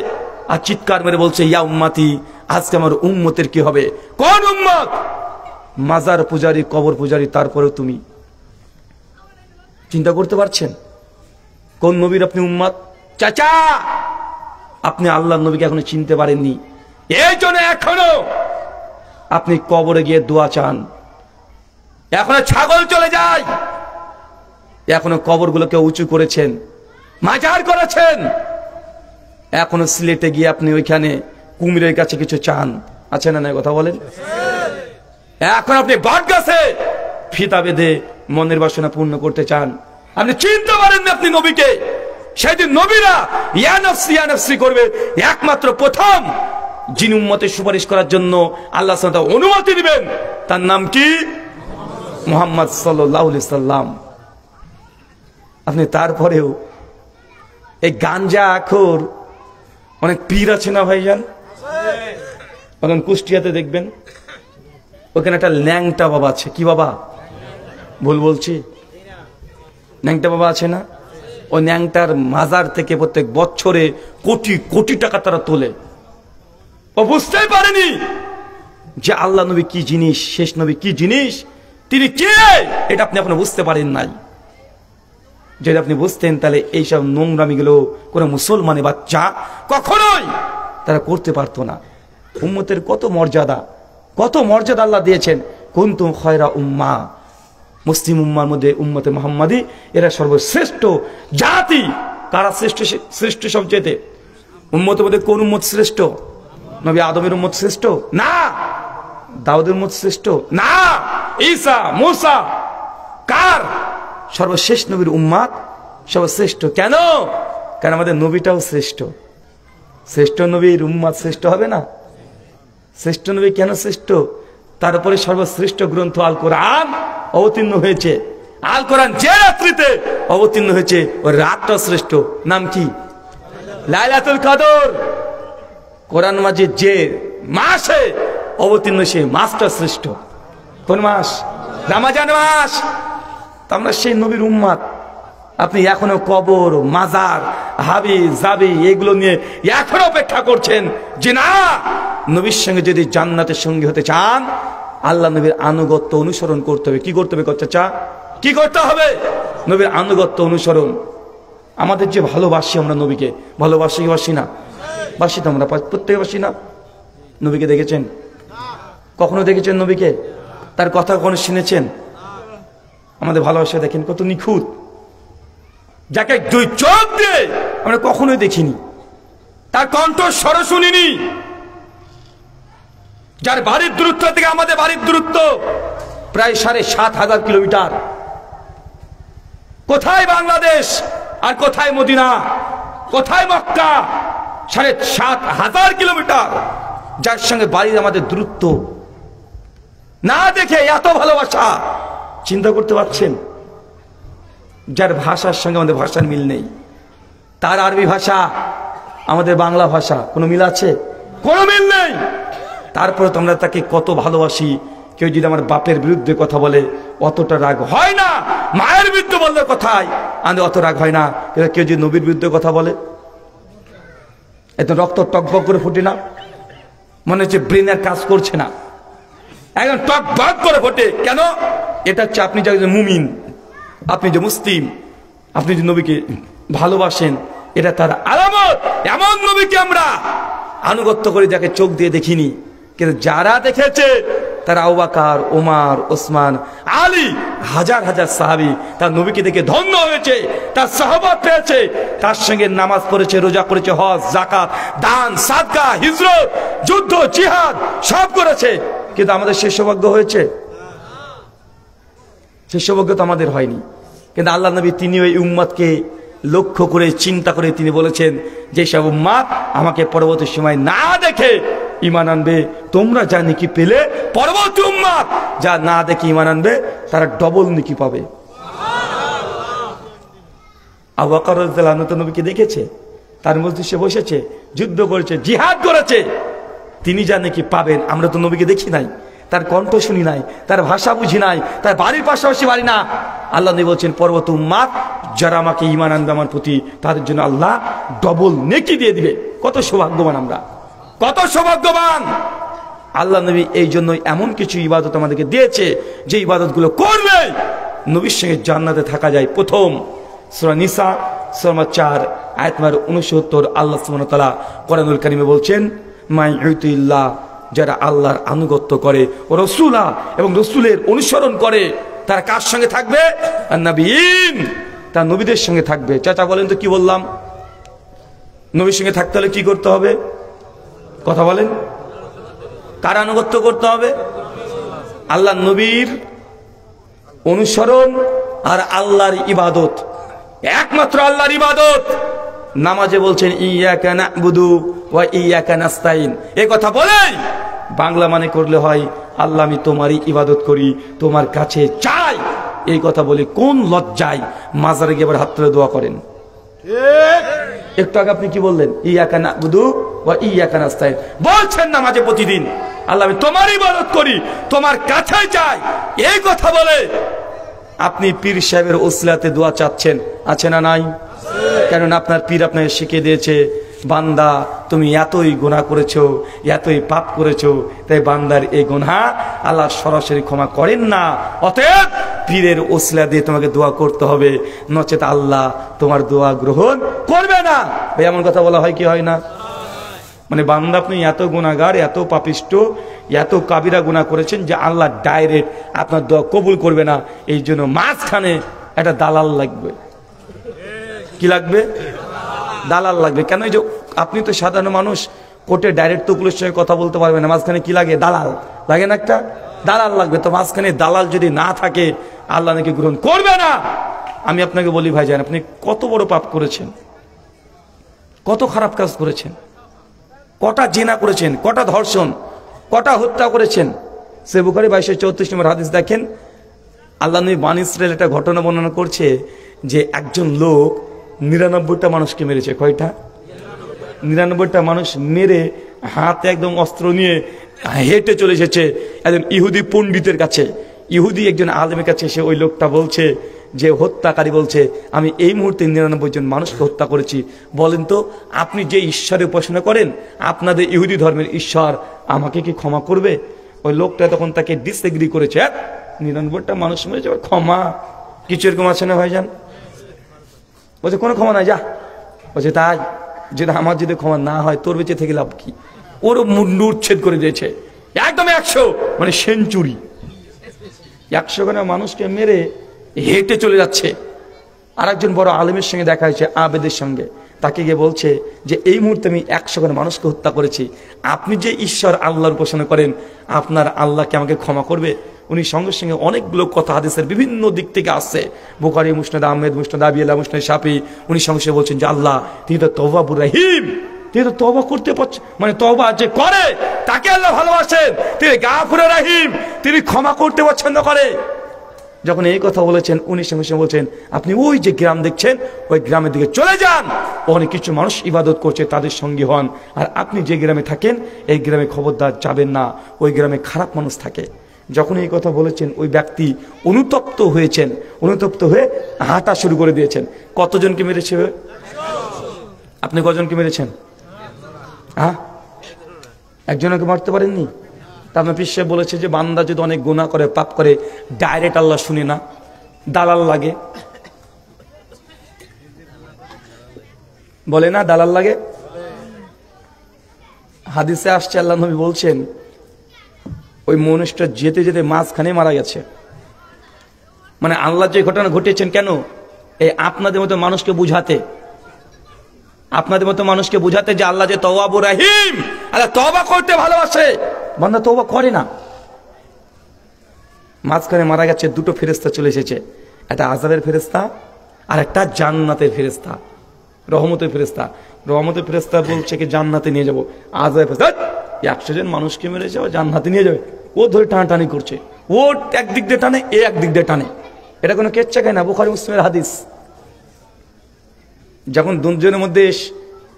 আর চিৎকার মেরে বলছে, ইয়া উম্মতি, আজকে আমার উম্মতের কি হবে? কোন উম্মত? মাজার পূজারী, কবর পূজারী, তারপরেও তুমি চিন্তা করতে পারছেন কোন নবীর আপনি উম্মত? চাচা, আপনি আল্লাহর নবীকে এখনো চিনতে পারেননি, এই জন্য এখনো আপনি কবরে গিয়ে দোয়া চান। এখনো ছাগল চলে যায়, এখনো কবরগুলোকে উঁচু করেছেন, মাজার করেছেন, এখনো সিলেটে গিয়ে আপনি ওইখানে কুমিরের কাছে কিছু চান, আছে না? কথা বলেন। এখন আপনি বট গাছে ফিতা বেঁধে মনের বাসনা পূর্ণ করতে চান। আপনি চিনতে পারেন না আপনি নবীকে। সেদিন নবীরা ইয়া নফসি, ইয়া নফসি করবে, একমাত্র প্রথম যিনি উম্মতের সুপারিশ করার জন্য আল্লাহ সুবহানাহু ওয়া তাআলা অনুমতি দিবেন তার নাম কি? মুহাম্মদ সাল্লাল্লাহু আলাইহি সাল্লাম। আপনি তারপরেও এই গাঞ্জাখোর অনেক পীর আছে না ভাইজান? এখন কুষ্টিয়াতে দেখবেন ওখানে একটা ল্যাংটা বাবা আছে। কি বাবা? ভুল বলছি? ন্যাংটা বাবা আছে না? ওই ন্যাংটার মাজার থেকে প্রত্যেক বছরে কোটি কোটি টাকা তারা তোলে। ও বুঝতেই পারেনি যে আল্লাহ নবী কি জিনিস, শেষ নবী কি জিনিস, তিনি কে, এটা আপনি এখনো বুঝতে পারেন নাই। যদি আপনি বুঝতেন তাহলে এইসব নোংরামিগুলো কোনো মুসলমানের বাচ্চা কখনোই তারা করতে পারতো না। উম্মতের কত মর্যাদা, কত মর্যাদা আল্লাহ দিয়েছেন। কুনতুম খায়রা উম্মা, মুসলিম উম্মার মধ্যে উম্মতে মুহাম্মাদি এরা সর্বশ্রেষ্ঠ জাতি। কারা শ্রেষ্ঠ? শ্রেষ্ঠ সবচেয়ে উম্মতের মধ্যে কোন উম্মত শ্রেষ্ঠ? নবী আদমের উম্মত শ্রেষ্ঠ না? দাউদের উম্মত শ্রেষ্ঠ না? ঈসা, মুসা, কার? সর্বশেষ নবীর উম্মত সর্বশ্রেষ্ঠ। কেন? কারণ আমাদের নবীটাও শ্রেষ্ঠ। শ্রেষ্ঠ নবীর উম্মত শ্রেষ্ঠ হবে না? শ্রেষ্ঠ নবী কেন শ্রেষ্ঠ? তার উপরে সর্বশ্রেষ্ঠ গ্রন্থ আল কোরআন অবতীর্ণ হয়েছে। আল কোরআন যে রাত্রিতে অবতীর্ণ হয়েছে ওই রাতটা শ্রেষ্ঠ। নাম কি? লাইলাতুল কদর। কোরআন মাজিদ যে মাসে অবতীর্ণ সেই মাসটা শ্রেষ্ঠ। কোন মাস? রমজান মাস। আমরা সেই নবীর উম্মত। আপনি এখনো কবর, মাজার, হাবি জাবি এগুলো নিয়ে এখনো অপেক্ষা করছেন যে না, নবীর সঙ্গে যদি জান্নাতের সঙ্গী হতে চান আল্লাহ নবীর আনুগত্য অনুসরণ করতে হবে। কি করতে হবে চাচা? কি করতে হবে? নবীর আনুগত্য অনুসরণ। আমাদের যে ভালোবাসি আমরা নবীকে, ভালোবাসি কি বাসি না? বাসি তো আমরা প্রত্যেকে বাসি না? নবীকে দেখেছেন? কখনো দেখেছেন নবীকে? তার কথা কখনো শুনেছেন? আমাদের ভালোবাসা দেখেন কত নিখুঁত, যাকে দুই চোখ দিয়ে আমরা কখনোই দেখিনি, তার কণ্ঠস্বর শুনিনি, যার বাড়ির দূরত্ব থেকে আমাদের বাড়ির দূরত্ব প্রায় ৭,৫০০ কিলোমিটার। কোথায় বাংলাদেশ আর কোথায় মদিনা, কোথায় মক্কা? ৭,৫০০ কিলোমিটার, যার সঙ্গে বাড়ির আমাদের দূরত্ব, না দেখে এত ভালোবাসা। চিন্তা করতে পারছেন? যার ভাষার সঙ্গে আমাদের ভাষার মিল নেই, তার আরবি ভাষা আমাদের বাংলা ভাষা, কোনো মিল আছে? কোনো মিল নেই। তারপরে তো আমরা তাকে কত ভালোবাসি। কেউ যদি আমার বাপের বিরুদ্ধে কথা বলে অতটা রাগ হয় না, মায়ের বিরুদ্ধে বললে কথায় আমাদের অত রাগ হয় না। কেউ যদি নবীর বিরুদ্ধে কথা বলে এত রক্ত টকবক করে ফুটে না, মনে হচ্ছে ব্রেনের কাজ করছে না, একদম টকবক করে ফোটে। কেন? এটা হচ্ছে আপনি যে মুমিন, আপনি যে মুসলিম, আপনি যে নবীকে ভালোবাসেন, এটা তার আলামত। এমন নবীকে আমরা আনুগত্য করে যাকে চোখ দিয়ে দেখিনি, কিন্তু যারা দেখেছে তারা আবু বকর, ওমর, ওসমান, আলী, হাজার হাজার সাহাবী তার নবীকে দেখে ধন্য হয়েছে, তার সাহাবাত পেয়েছে, তার সঙ্গে নামাজ পড়েছে, রোজা করেছে, হজ, যাকাত, দান, সাদকা, হিজরত, যুদ্ধ, জিহাদ সব করেছে। কিন্তু আমাদের সে সৌভাগ্য হয়েছে? সে সৌভাগ্য তো আমাদের হয়নি। কিন্তু আল্লাহ নবী তিনি ওই উম্মতকে লক্ষ্য করে চিন্তা করে তিনি বলেছেন, যে সব উম্মত আমাকে পরবর্তী সময় না দেখে ঈমান আনবে, তোমরা যা নেকি পেলে পরবর্তী উম্মত যা না দেখে ঈমান আনবে তারা ডবল নেকি পাবে। আবু বকর রাদিয়াল্লাহু আনহু তো নবীকে দেখেছে, তার মজলিসে বসেছে, যুদ্ধ করেছে, জিহাদ করেছে। তিনি যা নেকি পাবেন, আমরা তো নবীকে দেখি নাই, তার কণ্ঠ শুনি নাই, তার ভাষা বুঝি নাই, তার বাড়ির পাশাপাশি বাড়ি না। আল্লাহ নবী বলছেন পরবর্তী উম্মত যারা আমাকে ঈমান আনবে আমার প্রতি, তাদের জন্য আল্লাহ ডবল নেকি দিয়ে দিবে। কত সৌভাগ্যবান আমরা, কত সৌভাগ্যবান। আল্লাহ নবী এই জন্যই এমন কিছু ইবাদত আমাদেরকে দিয়েছে, যে ইবাদতগুলো করলে নবীর সঙ্গে জান্নাতে থাকা যায়। প্রথম সূরা নিসা সূরা 4 আয়াত নম্বর 69 আল্লাহ সুবহানাহু ওয়া তাআলা কোরআনুল কারীমে বলছেন, মা ইউতিল্লাহ, যারা আল্লাহর আনুগত্য করে ও রাসূলা এবং রাসূলের অনুসরণ করে, তারা কার সঙ্গে থাকবে? আন-নবিয়্যিন, তার নবীদের সঙ্গে থাকবে। চাচা বলেন তো কি বললাম? নবীর সঙ্গে থাকতে হলে কি করতে হবে? কথা বলেন। কার আনুগত্য করতে হবে? আল্লাহ নবীর অনুসরণ আর আল্লাহর ইবাদত, একমাত্র আল্লাহর ইবাদত। নামাজে বলছেন ইয়াকা না'বুদু ওয়া ইয়াকা নাস্তাইন, এই কথা বলে বাংলা মানে করলে হয় আল্লাহ আমি তোমারই ইবাদত করি, তোমার কাছে চাই। এই কথা বলে কোন লজ্জায় মাজারে গিয়ে আবার হাত তুলে দোয়া করেন? একটু আগে আপনি কি বললেন? ইয়াকা না'বুদু ওয়া ইয়াকা নাস্তাইন বলছেন নামাজে প্রতিদিন, আল্লাহ আমি তোমার ইবাদত করি, তোমার কাছে চাই। এই কথা বলে আপনি পীর সাহেবের ওসিলাতে দোয়া চাচ্ছেন, আছে না নাই? কারণ আপনার পীর আপনাকে শিখিয়ে দিয়েছে, বান্দা তুমি এতই গুনাহ করেছো, এতই পাপ করেছো, তাই বান্দার এই গুনাহ আল্লাহ সরাসরি ক্ষমা করেন না। অতএব পীরের ওসিলা দিয়ে তোমাকে দোয়া করতে হবে, নচেত আল্লাহ তোমার দোয়া গ্রহণ করবে না। ভাই এমন কথা বলা হয় কি হয় না? মানে বান্দা আপনি এত গুনাহগার, এত পাপিষ্ট, এত কাবিরা গুনাহ করেছেন যে আল্লাহ ডাইরেক্ট আপনার দোয়া কবুল করবে না। এই জন্য মাঝখানে একটা দালাল লাগবে। কি লাগবে? দালাল লাগবে। কেন? এই যে আপনি তো সাধারণ মানুষ, কোর্টে ডাইরেক্ট তো পুলিশের সঙ্গে কথা বলতে পারবেন না, মাঝখানে কি লাগে? দালাল লাগে না? একটা দালাল লাগবে। তো মাঝখানে দালাল যদি না থাকে আল্লাহ নাকি গ্রহণ করবে না। আমি আপনাকে বলি ভাইজান, আপনি কত বড় পাপ করেছেন, কত খারাপ কাজ করেছেন, কটা জিনা করেছেন, কটা ধর্ষণ, কটা হত্যা করেছেন। সে বুখারী 2234 নম্বর হাদিস দেখেন, আল্লাহ নবী বনী ইসরাইল একটা ঘটনা বর্ণনা করছে যে একজন লোক 99টা মানুষকে মেরেছে। কয়টা? 99টা মানুষ মেরে হাতে একদম অস্ত্র নিয়ে হেঁটে চলে এসেছে একজন ইহুদি পণ্ডিতের কাছে। ইহুদি একজন আলেমের কাছে এসে ওই লোকটা বলছে যে হত্যাকারী বলছে, আমি এই মুহূর্তে 99 জন মানুষকে হত্যা করেছি, বলেন তো আপনি যে ঈশ্বরের উপাসনা করেন, আপনাদের ইহুদি ধর্মের ঈশ্বর আমাকে কি ক্ষমা করবে? ওই লোকটা তখন তাকে ডিসএগ্রি করেছে, 99টা মানুষ মেরেছে, ক্ষমা কিছু এরকম আছে না ভাইজান? বলছে কোনো ক্ষমা নাই, যা। বলছে তাই? যেটা আমার যদি ক্ষমা না হয় তোর বেঁচে থেকে লাভ কি? ওর মুন্ডু উচ্ছেদ করে দিয়েছে, একদম 100, মানে সেঞ্চুরি। 100 খানা মানুষকে মেরে হেঁটে চলে যাচ্ছে। আর একজন বড় আলেমের সঙ্গে দেখা হয়েছে, আবেদের সঙ্গে। তাকে গিয়ে বলছে যে এই মুহূর্তে আমি 100 খানা মানুষকে হত্যা করেছি, আপনি যে ঈশ্বর আল্লাহর উপাসনা করেন, আপনার আল্লাহ কি আমাকে ক্ষমা করবে? উনি সঙ্গে সঙ্গে অনেকগুলো কথা হাদিসের বিভিন্ন দিক থেকে আসছে, বুখারী, মুসনাদ আহমেদ, মুসনাদ আবি আল্লাহ, মুসনাদ শাফি। উনি সঙ্গে সঙ্গে বলছেন যে আল্লাহ তিনি তো তওবাবুর রহিম, তিনি তো তওবা করতে পারছেন, মানে তওবা যে করে তাকে আল্লাহ ভালোবাসেন, তিনি গাফুর রহিম, তিনি ক্ষমা করতে পছন্দ করে। যখন এই কথা বলেছেন, উনি সঙ্গে সঙ্গে বলছেন আপনি ওই যে গ্রাম দেখছেন ওই গ্রামের দিকে চলে যান, ওখানে কিছু মানুষ ইবাদত করছে, তাদের সঙ্গী হন। আর আপনি যে গ্রামে থাকেন এই গ্রামে খবরদার যাবেন না, ওই গ্রামে খারাপ মানুষ থাকে। যখন এই কথা বলেছেন ওই ব্যক্তি অনুতপ্ত হয়েছেন, অনুতপ্ত হয়ে হাঁটা শুরু করে দিয়েছেন। কতজনকে মেরেছে? আপনি কজনকে মেরেছেন? হ্যাঁ, একজনকে মারতে পারেননি? তা আপনার পীর সাহেব বলেছে যে বান্দা যদি অনেক গুনাহ করে, পাপ করে, ডাইরেক্ট আল্লাহ শুনে না, দালাল লাগে, বলে না দালাল লাগে। হাদিসে আসছে আল্লাহ নবী বলছেন ওই মানুষটা যেতে যেতে মাঝখানে মারা গেছে। মানে আল্লাহ যে ঘটনা ঘটেছেন কেন? এই আপনাদের মতো মানুষকে বুঝাতে, আপনাদের মতো মানুষকে বুঝাতে যে আল্লাহ যে তওয়াবুর রহিম, আল্লাহ তওবা করতে ভালোবাসে, বান্দা তওবা করে না। মাঝখানে মারা গেছে, দুটো ফেরেশতা চলে এসেছে, একটা আযাবের ফেরেশতা আর একটা জান্নাতের ফেরেশতা, রহমতের ফেরেশতা। রহমতের ফেরেশতা বলছে কি জান্নাতে নিয়ে যাবো, আযাবের ফেরেশতা 100 জন মানুষকে মেরে যাবে, জান্নাতে নিয়ে যাবে। ও ধরে টানাটানি করছে, ও একদিক দিয়ে টানে, এ একদিক দিয়ে টানে। এটা কোনো কেচ্ছা খায় না, বুখারী মুসলিমের হাদিস। যখন দুজনের মধ্যে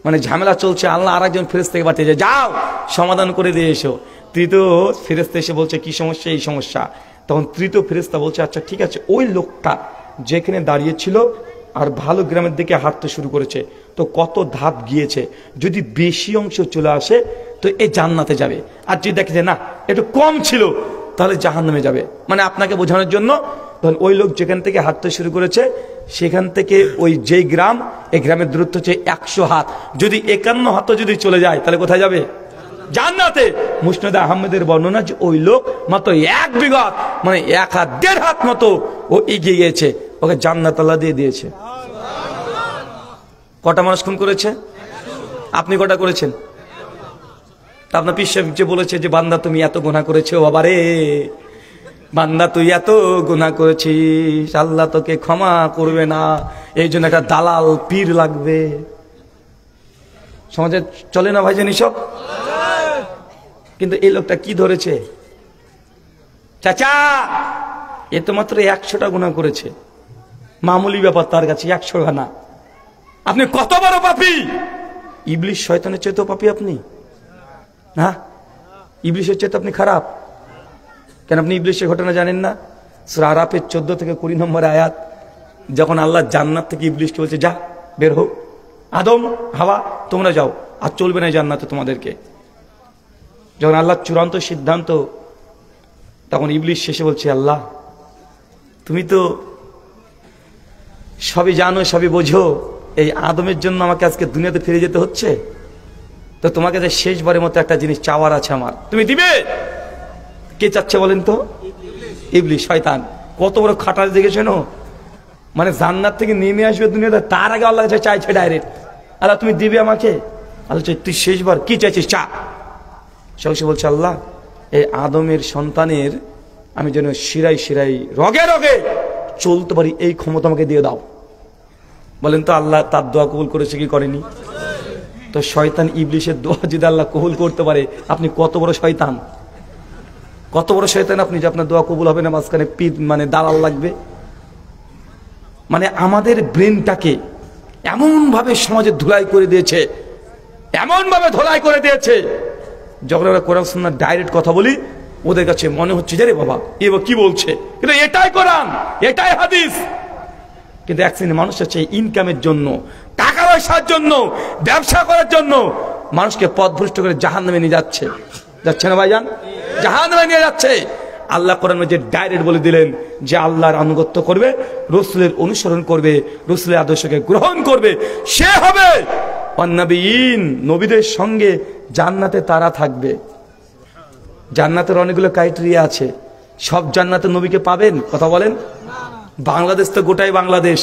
মানে ঝামেলা চলছে, আল্লাহ আর একজন ফেরেশতাকে পাঠিয়ে যায়, যাও সমাধান করে দিয়ে এসো। তৃতীয় ফেরেশতা এসে বলছে কি সমস্যা? এই সমস্যা। তখন তৃতীয় ফেরেশতা বলছে আচ্ছা ঠিক আছে, ওই লোকটা যেখানে দাঁড়িয়ে ছিল আর ভালো গ্রামের দিকে হাঁটতে শুরু করেছে, তো কত ধাপ গিয়েছে, যদি বেশি অংশ চলে আসে তো এ জান্নাতে যাবে, আর যদি দেখে যে না একটু কম ছিল তাহলে জাহান্নামে যাবে। মানে আপনাকে বোঝানোর জন্য, তখন ওই লোক যেখান থেকে হাঁটতে শুরু করেছে সেখান থেকে ওই যেই গ্রাম, এই গ্রামের দূরত্ব হচ্ছে 100 হাত। যদি 51 হাতও যদি চলে যায় তাহলে কোথায় যাবে? জান্নাতে। মুসনাদ আহমেদের বর্ণনা যে ওই লোক মাত্র 1 বিঘত, মানে 1 হাত 1.5 হাত মতো ও এগিয়ে গিয়েছে, ওকে জান্নাত আল্লাহ দিয়ে দিয়েছে। কটা মানুষ খুন করেছে? আপনি কটা করেছেন? তা আপনার পীর সাহেব যে বলেছে যে বান্দা তুমি এত গুনাহ করেছো, বাবারে বান্দা তুই এত গুনাহ করেছিস, আল্লাহ তোকে ক্ষমা করবে না, এই জন্য একটা দালাল পীর লাগবে। সমাজে চলে না ভাইজান এসব? কিন্তু এই লোকটা কি ধরেছে? চাচা এ তো মাত্র 100টা গুনাহ করেছে, মামুলি ব্যাপার তার কাছে 100 গানা। আপনি কত বড় পাপী! ইবলিশ শয়তানের চেয়ে তো পাপী আপনি, না? ইবলিশের চেয়ে তো আপনি খারাপ। কেন আপনি ইবলিশের ঘটনা জানেন না? সূরা আরাফের 14 থেকে 20 নম্বর আয়াত, যখন আল্লাহ জান্নাত থেকে ইবলিশকে বলছে যা বের হও, আদম হাওয়া তোমরা যাও, আর চলবে না জান্নাতে তোমাদেরকে। যখন আল্লাহ চূড়ান্ত সিদ্ধান্ত, তখন ইবলিশ শেষে বলছে আল্লাহ তুমি তো সবই জানো, সবই বোঝো, এই আদমের জন্য আমাকে আজকে দুনিয়াতে ফিরে যেতে হচ্ছে, তো তোমাকে যে শেষবারের মতো একটা জিনিস চাওয়ার আছে আমার, তুমি দিবে? কে চাচ্ছে বলেন তো? ইবলিশ শয়তান। কত বড় খাটার দেখেছেন? মানে জান্নাত থেকে নেমে আসবে দুনিয়াতে, তার আগে আল্লাহ কাছে চাইছে ডাইরেক্ট, আল্লাহ তুমি দিবে আমাকে? আল্লাহ তুই শেষবার কি চাইছিস চা। সে বলছে আল্লাহ এই আদমের সন্তানের আমি যেন শিরাই শিরাই রগে রগে চলতে পারি, এই ক্ষমতা আমাকে দিয়ে দাও। বলেন তো আল্লাহ তার দোয়া কবুল করেছে কি করেনি? তো শয়তান ইবলিশের দোয়া যদি আল্লাহ কবুল করতে পারে, আপনি কত বড় শয়তান, কত বড় শয়তান আপনি যে আপনার দোয়া কবুল হবে না, মাঝখানে পীর মানে দালাল লাগবে। মানে আমাদের ব্রেনটাকে এমন ভাবে সমাজে ধুলাই করে দিয়েছে, এমন ভাবে ধোলাই করে দিয়েছে, যখন আমরা কোরআন সুন্নাহ ডাইরেক্ট কথা বলি ওদের কাছে মনে হচ্ছে যে রে বাবা এবার কি বলছে, কিন্তু এটাই কোরআন, এটাই হাদিস। কিন্তু এক শ্রেণীর মানুষ আছে ইনকামের জন্য, টাকা পয়সার জন্য, ব্যবসা করার জন্য মানুষকে পথভ্রষ্ট করে জাহান্নামে নিয়ে যাচ্ছে, যাচ্ছে না ভাইজান? জাহান্নামে নিয়ে যাচ্ছে। আল্লাহ কোরআন মাঝে ডাইরেক্ট বলে দিলেন যে আল্লাহর আনুগত্য করবে, রাসূলের অনুসরণ করবে, রাসূলের আদর্শকে গ্রহণ করবে, সে হবে ওয়ান্নাবিয়িন, নবীদের সঙ্গে জান্নাতে তারা থাকবে। জান্নাতের অনেকগুলো ক্রাইটেরিয়া আছে, সব জান্নাতে নবীকে পাবেন? কথা বলেন। বাংলাদেশ তো গোটাই বাংলাদেশ,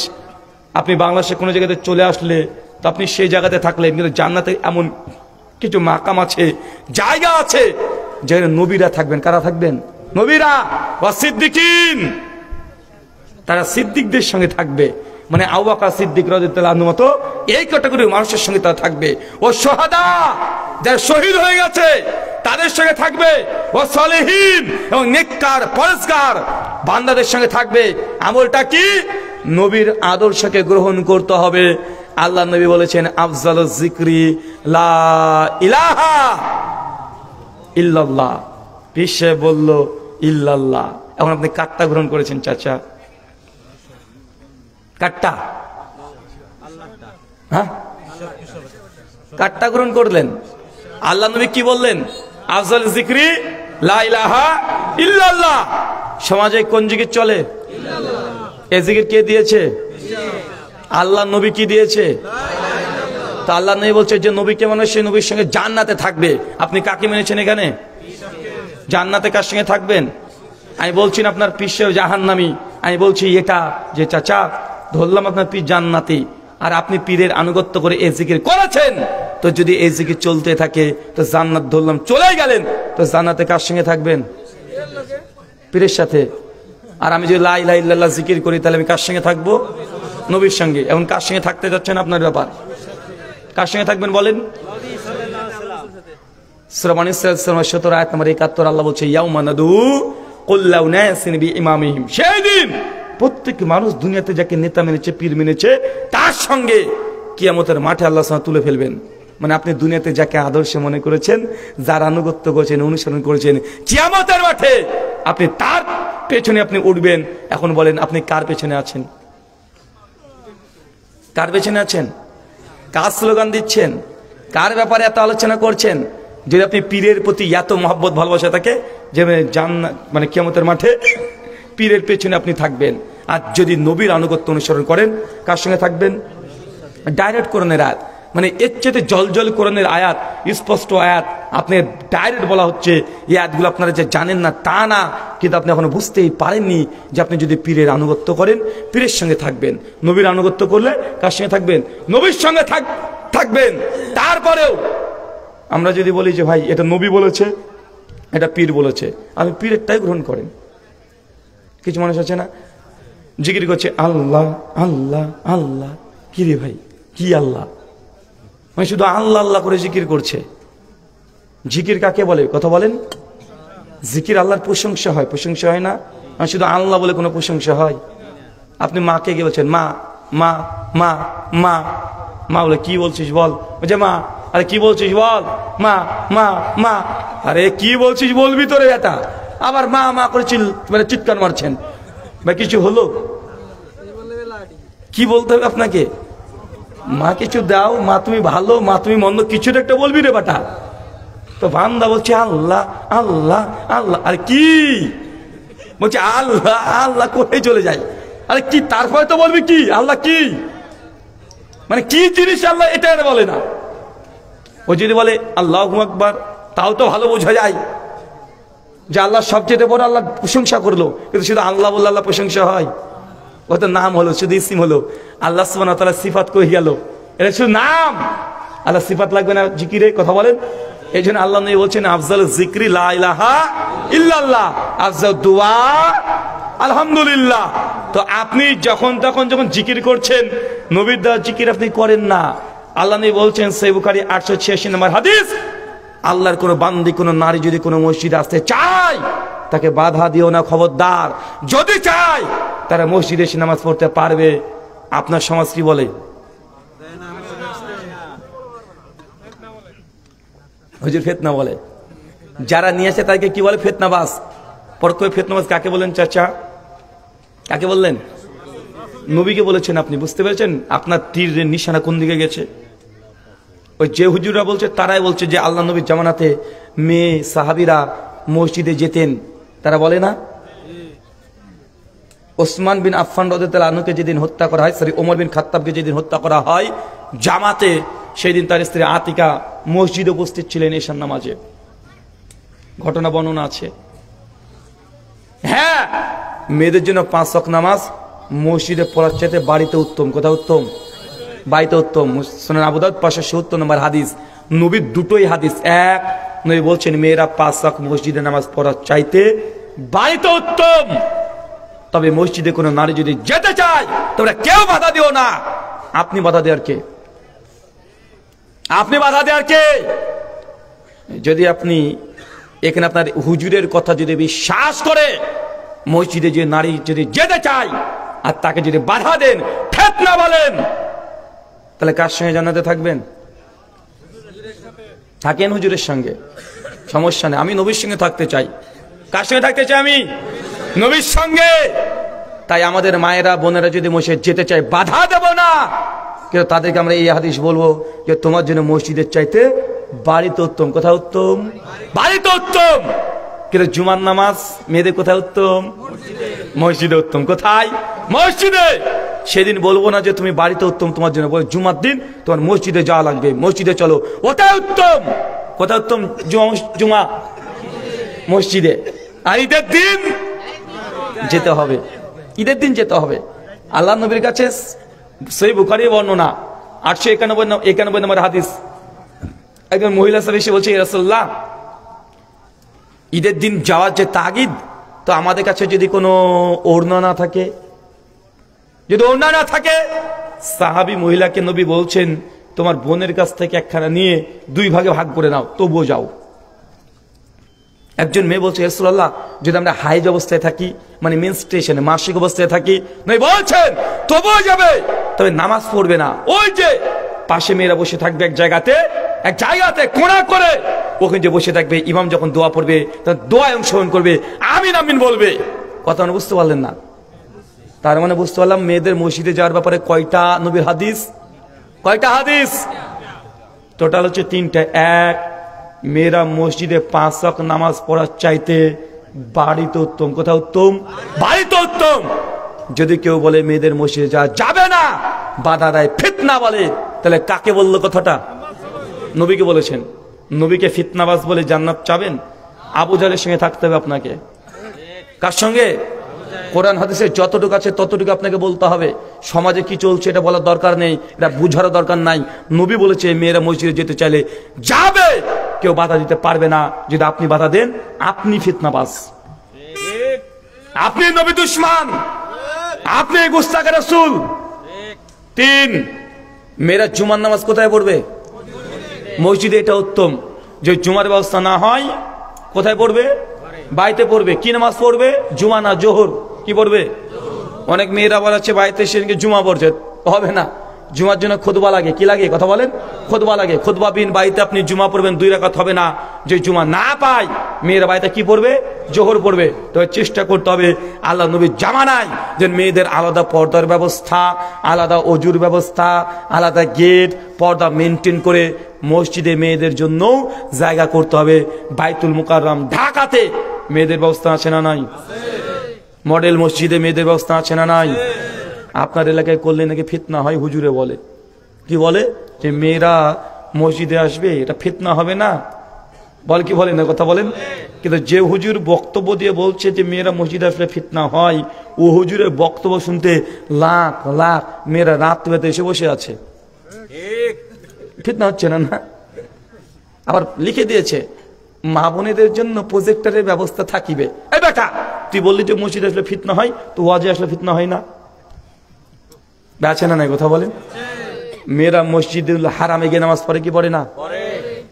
আপনি বাংলাদেশে কোনো জায়গাতে চলে আসলে তো আপনি সেই জায়গাতে থাকলেন, কিন্তু জান্নাতে এমন কিছু মাকাম আছে, জায়গা আছে যেখানে নবীরা থাকবেন। কারা থাকবেন? নবীরা ওয়া সিদ্দিকিন, তারা সিদ্দিকদের সঙ্গে থাকবে। মানে আবু বকর সিদ্দিক রাদিয়াল্লাহু আনহু মতো এই ক্যাটাগরির মানুষের সঙ্গে তারা থাকবে। ও শুহাদা, যারা শহীদ হয়ে গেছে তাদের সঙ্গে থাকবে। ও সালেহীন, এবং নেককার পরেজগার বান্দাদের সঙ্গে থাকবে। আমলটা কি? নবীর আদর্শকে গ্রহণ করতে হবে। আল্লাহ নবী বলেছেন আফজালুজ যিকরি লা ইলাহা ইল্লাল্লাহ। পিছে বলল ইল্লাল্লাহ। এখন আপনি কাটটা গ্রহণ করেছেন চাচা? কাটটা? হ্যাঁ, কাটটা গ্রহণ করলেন। আল্লাহ নবী কি বললেন? আফজালুজ যিকরি লা ইলাহা ইল্লাল্লাহ। সমাজে কোন জিকির চলে? এই জিকির কে দিয়েছে? আল্লাহ নবী কি দিয়েছে? তা আল্লাহ নবী বলছে যে নবীকে মানে সেই নবীর সঙ্গে জান্নাতে থাকবে। আপনি কাকে মেনেছেন এখানে? জান্নাতে কার সঙ্গে থাকবেন? আমি বলছি না আপনার পীর সাহেব জাহান্নামী, আমি বলছি এটা যে চাচা ধরলাম আপনার পীর জান্নাতি, আর আপনি পীরের আনুগত্য করে এই জিকির করেছেন, তো যদি এই জিকির চলতে থাকে তো জান্নাত ধরলাম চলে গেলেন, তো জান্নাতে কার সঙ্গে থাকবেন? পীরের সাথে। আর আমি যদি লা ইলাহা ইল্লাল্লাহ জিকির করি তাহলে আমি কার সঙ্গে থাকবো? নবীর সঙ্গে। এখন কার সঙ্গে থাকতে যাচ্ছেন আপনার ব্যাপার। কার সঙ্গে থাকবেন বলেন? সূরা বনী ইসরাঈল 17 আয়াত নম্বর 71 আল্লাহ বলছে ইয়াউমা নাদু কুল্লা উনাসিন বিইমামিহিম। সেই দিন প্রত্যেক মানুষ দুনিয়াতে যাকে নেতা মেনেছে, পীর মেনেছে, তার সঙ্গে কিয়ামতের মাঠে আল্লাহ সুবহানাহু তুলে ফেলবেন। মানে আপনি দুনিয়াতে যাকে আদর্শ মনে করেছেন, যার আনুগত্য করেছেন, অনুসরণ করেছেন, কিয়ামতের মাঠে আপনি তার পেছনে আপনি উঠবেন। এখন বলেন আপনি কার পেছনে আছেন? কার পেছনে আছেন? কার স্লোগান দিচ্ছেন? কার ব্যাপারে এত আলোচনা করছেন? যদি আপনি পীরের প্রতি এত মহব্বত ভালোবাসা থাকে যে জান্নাত মানে কিয়ামতের মাঠে পীরের পেছনে আপনি থাকবেন। আর যদি নবীর আনুগত্য অনুসরণ করেন, কার সঙ্গে থাকবেন? ডাইরেক্ট কোরআনের আয়াত, মানে এর চেয়ে জল কোরআনের আয়াত, স্পষ্ট আয়াত, আপনি ডাইরেক্ট বলা হচ্ছে। এই আয়াতগুলো আপনারা যে জানেন না তা না, কিন্তু আপনি এখনো বুঝতেই পারেননি যে আপনি যদি পীরের আনুগত্য করেন পীরের সঙ্গে থাকবেন, নবীর আনুগত্য করলে কার সঙ্গে থাকবেন? নবীর সঙ্গে থাকবেন। তারপরেও আমরা যদি বলি যে ভাই এটা নবী বলেছে, এটা পীর বলেছে, আমি পীরেরটাই গ্রহণ করেন। কিছু মানুষ আছে না জিকির করছে আল্লাহ আল্লাহ আল্লাহ। কি রে ভাই, কি আল্লাহ? মানে শুধু আল্লাহ আল্লাহ করে জিকির করছে। জিকির কাকে বলে? কথা বলেন। জিকির আল্লাহর প্রশংসা হয়, প্রশংসা হয় না? শুধু আল্লাহ বলে কোনো প্রশংসা হয়? আপনি মাকে গিয়ে বলছেন মা মা মা মা মা, বলে কি বলছিস বল? বলছে মা। আরে কি বলছিস বল? মা মা মা। আরে কি বলছিস বলবি তোরে এটা, আবার মা মা করে মানে চিৎকার মারছেন। বা কিছু হলো? কি বলতে হবে আপনাকে? মা কিছু দাও, মা তুমি ভালো, মা তুমি মন্দ, কিছুটা একটা বলবি রে বাটা। তো বান্দা বলছে আল্লাহ আল্লাহ আল্লাহ। আরে কি বলছে? আল্লাহ আল্লাহ করে চলে যায়। আরে কি তারপরে তো বলবি কি আল্লাহ কি, মানে কি জিনিস আল্লাহ এটা বলে না। ও যদি বলে আল্লাহু আকবার তাও তো ভালো বোঝা যায় যে আল্লাহ সবচেয়ে বড়, আল্লাহ প্রশংসা করলো। কিন্তু শুধু আল্লাহ বললে আল্লাহ প্রশংসা হয়? ও তো নাম হলো, শুধু ইসিম হলো। আল্লাহ সুবহানাহু ওয়া তাআলা সিফাত কই গেল? এটা শুধু নাম, আল্লাহ সিফাত লাগবে না জিকিরে। কথা বলেন। এই জন্য আল্লাহ নবী বলছেন আফজালুজ যিকরি লা ইলাহা ইল্লাল্লাহ, আফজালুদ দুআ আলহামদুলিল্লাহ। তো আপনি যখন জিকির করছেন, নবীর দেওয়া জিকির আপনি করেন না। আল্লাহ নবী বলছেন সহিহ বুখারী 886 নম্বর হাদিস, আল্লাহর কোন বান্দি কোন নারী যদি কোনো মসজিদে আসতে চায় তাকে বাধা দিও না, খবরদার। যদি চায় তারা মসজিদে এসে নামাজ পড়তে পারবে। আপনার সমাজ কি বলে? হুজুর ফিতনা বলে। যারা নিয়ে আসে তাকে কি বলে? ফিতনাবাজ। পরকই ফিতনাবাজ কাকে বলেন চাচা? কাকে বললেন? নবীকে বলেছেন। আপনি বুঝতে পেরেছেন আপনার তীরের নিশানা কোন দিকে গেছে? ওই যে হুজুররা বলছে তারাই বলছে যে আল্লাহ নবীর জামানাতে মেয়ে সাহাবীরা মসজিদে যেতেন। তারা বলে না ওসমান বিন আফফান রাদিয়াল্লাহু আনহুকে যেদিন হত্যা করা হয়, ওমর বিন খাত্তাবকে যেদিন হত্যা করা হয়, জামাতে সেই দিন তার স্ত্রী আতিকা মসজিদে উপস্থিত ছিলেন এশার নামাজে, ঘটনা বর্ণনা আছে। হ্যাঁ, মেয়েদের জন্য 5 ওয়াক্ত নামাজ মসজিদে পড়ার চাইতে বাড়িতে উত্তম। কোথায় উত্তম? বাড়িতে উত্তম। সুনান আবু দাউদ 570 নম্বর হাদিস। নবীর দুটোই হাদিস এক, নবী বলছেন মেয়েরা 5 ওয়াক্ত মসজিদে নামাজ পড়ার চাইতে বাড়িতে উত্তম। তবে মসজিদে কোনো নারী যদি যেতে চায় তোমরা কেউ বাধা দিও না। আপনি বাধা দেওয়ার কে? আপনি বাধা দেওয়ার কে? যদি আপনি এখানে আপনার হুজুরের কথা যদি বিশ্বাস করে মসজিদে যে নারী যদি যেতে চায় আর তাকে যদি বাধা দেন, ফিতনা বলেন, তাহলে কার সঙ্গে জান্নাতে থাকবেন? থাকেন হুজুরের সঙ্গে, সমস্যা নেই। আমি নবীর সঙ্গে থাকতে চাই। কার সঙ্গে থাকতে চাই? আমি নবীর সঙ্গে। তাই আমাদের মায়েরা বোনেরা যদি মসজিদে যেতে চায় বাধা দেব না, কিন্তু তাদেরকে আমরা এই হাদিস বলবো যে তোমার জন্য মসজিদের চাইতে বাড়িতে উত্তম। কোথায় উত্তম? বাড়িতে উত্তম। কিন্তু জুমার নামাজ মেয়েদের কোথায় উত্তম? মসজিদে উত্তম। কোথায়? মসজিদে। সেদিন বলবো না যে তুমি বাড়িতে উত্তম তোমার জন্য, বলে জুমার দিন তোমার মসজিদে যাওয়া লাগবে, মসজিদে চলো, ওটাই উত্তম। কোথায় উত্তম? জুমা মসজিদে। আর ঈদের দিন যেতে হবে, ঈদের দিন যেতে হবে। আল্লাহ নবীর কাছে সহিহ বুখারী বর্ণনা 891 নম্বর হাদিস, একজন মহিলা সাহেব এসে বলছে, ইয়া রাসূলুল্লাহ, ঈদের দিন যাওয়ার যে তাগিদ, তো আমাদের কাছে যদি কোনো ওড়না না থাকে, যদি ওড়না না থাকে, সাহাবী মহিলাকে নবী বলছেন তোমার বোনের কাছ থেকে একখানা নিয়ে 2 ভাগে ভাগ করে নাও, তবুও যাও। একজন মেয়ে বলছে, ইয়া রাসূলুল্লাহ, যদি আমরা হাইজ অবস্থায় থাকি, মানে মেনস্ট্রুয়েশনে মাসিক অবস্থায় থাকি, নবী বলছেন তবুও যাবে, তবে নামাজ পড়বে না। ওই যে পাশে মেয়েরা বসে থাকবে এক জায়গাতে কোণা করে, ওখানে যে বসে থাকবে, ইমাম যখন দোয়া পড়বে তখন দোয়ায় অংশগ্রহণ করবে, আমিন আমিন বলবে। কথা মানে বুঝতে পারলেন না? তার মানে বুঝতে পারলাম মেয়েদের মসজিদে যাওয়ার ব্যাপারে কয়টা নবীর হাদিস? কয়টা হাদিস? টোটাল হচ্ছে 3টা। এক, মেয়েরা মসজিদে 5 ওয়াক্ত নামাজ পড়ার চাইতে বাড়িতে উত্তম। কোথায় উত্তম? বাড়িতে উত্তম। যদি কেউ বলে মেয়েদের মসজিদে যাওয়া যাবে না, বাধা দেয়, ফিতনা বলে, তাহলে কাকে বললো কথাটা? নবীকে বলেছেন। নবীকে ফিতনাবাজ বলে জান্নাত চাবেন? আবু জাহেলের সঙ্গে থাকতে হবে আপনাকে। কার সঙ্গে? কোরআন হাদিসে যতটুকু আছে ততটুকু আপনাকে বলতে হবে। সমাজে কি চলছে এটা বলার দরকার নেই, এটা বুঝারও দরকার নাই। নবী বলেছে মেয়েরা মসজিদে যেতে চাইলে যাবে, কেউ বাধা দিতে পারবে না। যদি আপনি বাধা দেন, আপনি ফিতনাবাজ, আপনি নবী দুশমন, আপনি গুস্তাখে রাসূল। 3, মেয়েরা জুমার নামাজ কোথায় পড়বে? মসজিদে। এটা উত্তম। যে জুমার ব্যবস্থা না হয় কোথায় পড়বে? বাড়িতে পড়বে। কি নামাজ পড়বে? জুমা না জোহর। কি পড়বে? অনেক মেয়েরা বলাচ্ছে বাড়িতে সেদিনকে জুমা পড়ছে, হবে না। জুমার জন্য খুতবা লাগে। কি লাগে? কথা বলেন। খুতবা লাগে। খুতবা বিন বাড়িতে আপনি জুমা পড়বেন, 2 রাকাত হবে না। যে জুমা না পায় মেয়েরা বাড়িতে কি পড়বে? জোহর পড়বে। তো চেষ্টা করতে হবে আল্লাহ নবীর জামানায় যে মেয়েদের আলাদা পর্দার ব্যবস্থা, আলাদা অজুর ব্যবস্থা, আলাদা গেট, পর্দা মেনটেন করে মসজিদে মেয়েদের জন্য জায়গা করতে হবে। বাইতুল মুকাররম ঢাকাতে মেয়েদের ব্যবস্থা আছে না নাই? মডেল মসজিদে মেয়েদের ব্যবস্থা আছে না নাই? আপনার এলাকায় করলে নাকি ফিতনা হয়, হুজুরে বলে। কি বলে? যে মেয়েরা মসজিদে আসবে, এটা ফিতনা হবে না? বল কি বলেন না? কথা বলেন। কিন্তু যে হুজুর বক্তব্য দিয়ে বলছে যে মেয়েরা মসজিদে আসলে ফিতনা হয়, ও হুজুরের বক্তব্য শুনতে লাখ লাখ মেয়েরা রাত বেতে এসে বসে আছে। ফিতনা হচ্ছে না? না, আবার লিখে দিয়েছে মা বোনেদের জন্য প্রজেক্টরের ব্যবস্থা থাকিবে। এই বেটা, তুই বললি যে মসজিদে আসলে ফিতনা হয়, তো ওয়াজে আসলে ফিতনা হয় না? আছে না নাই? কথা বলেন। মেয়েরা মসজিদুল হারামে গিয়ে নামাজ পড়ে কি পড়ে না?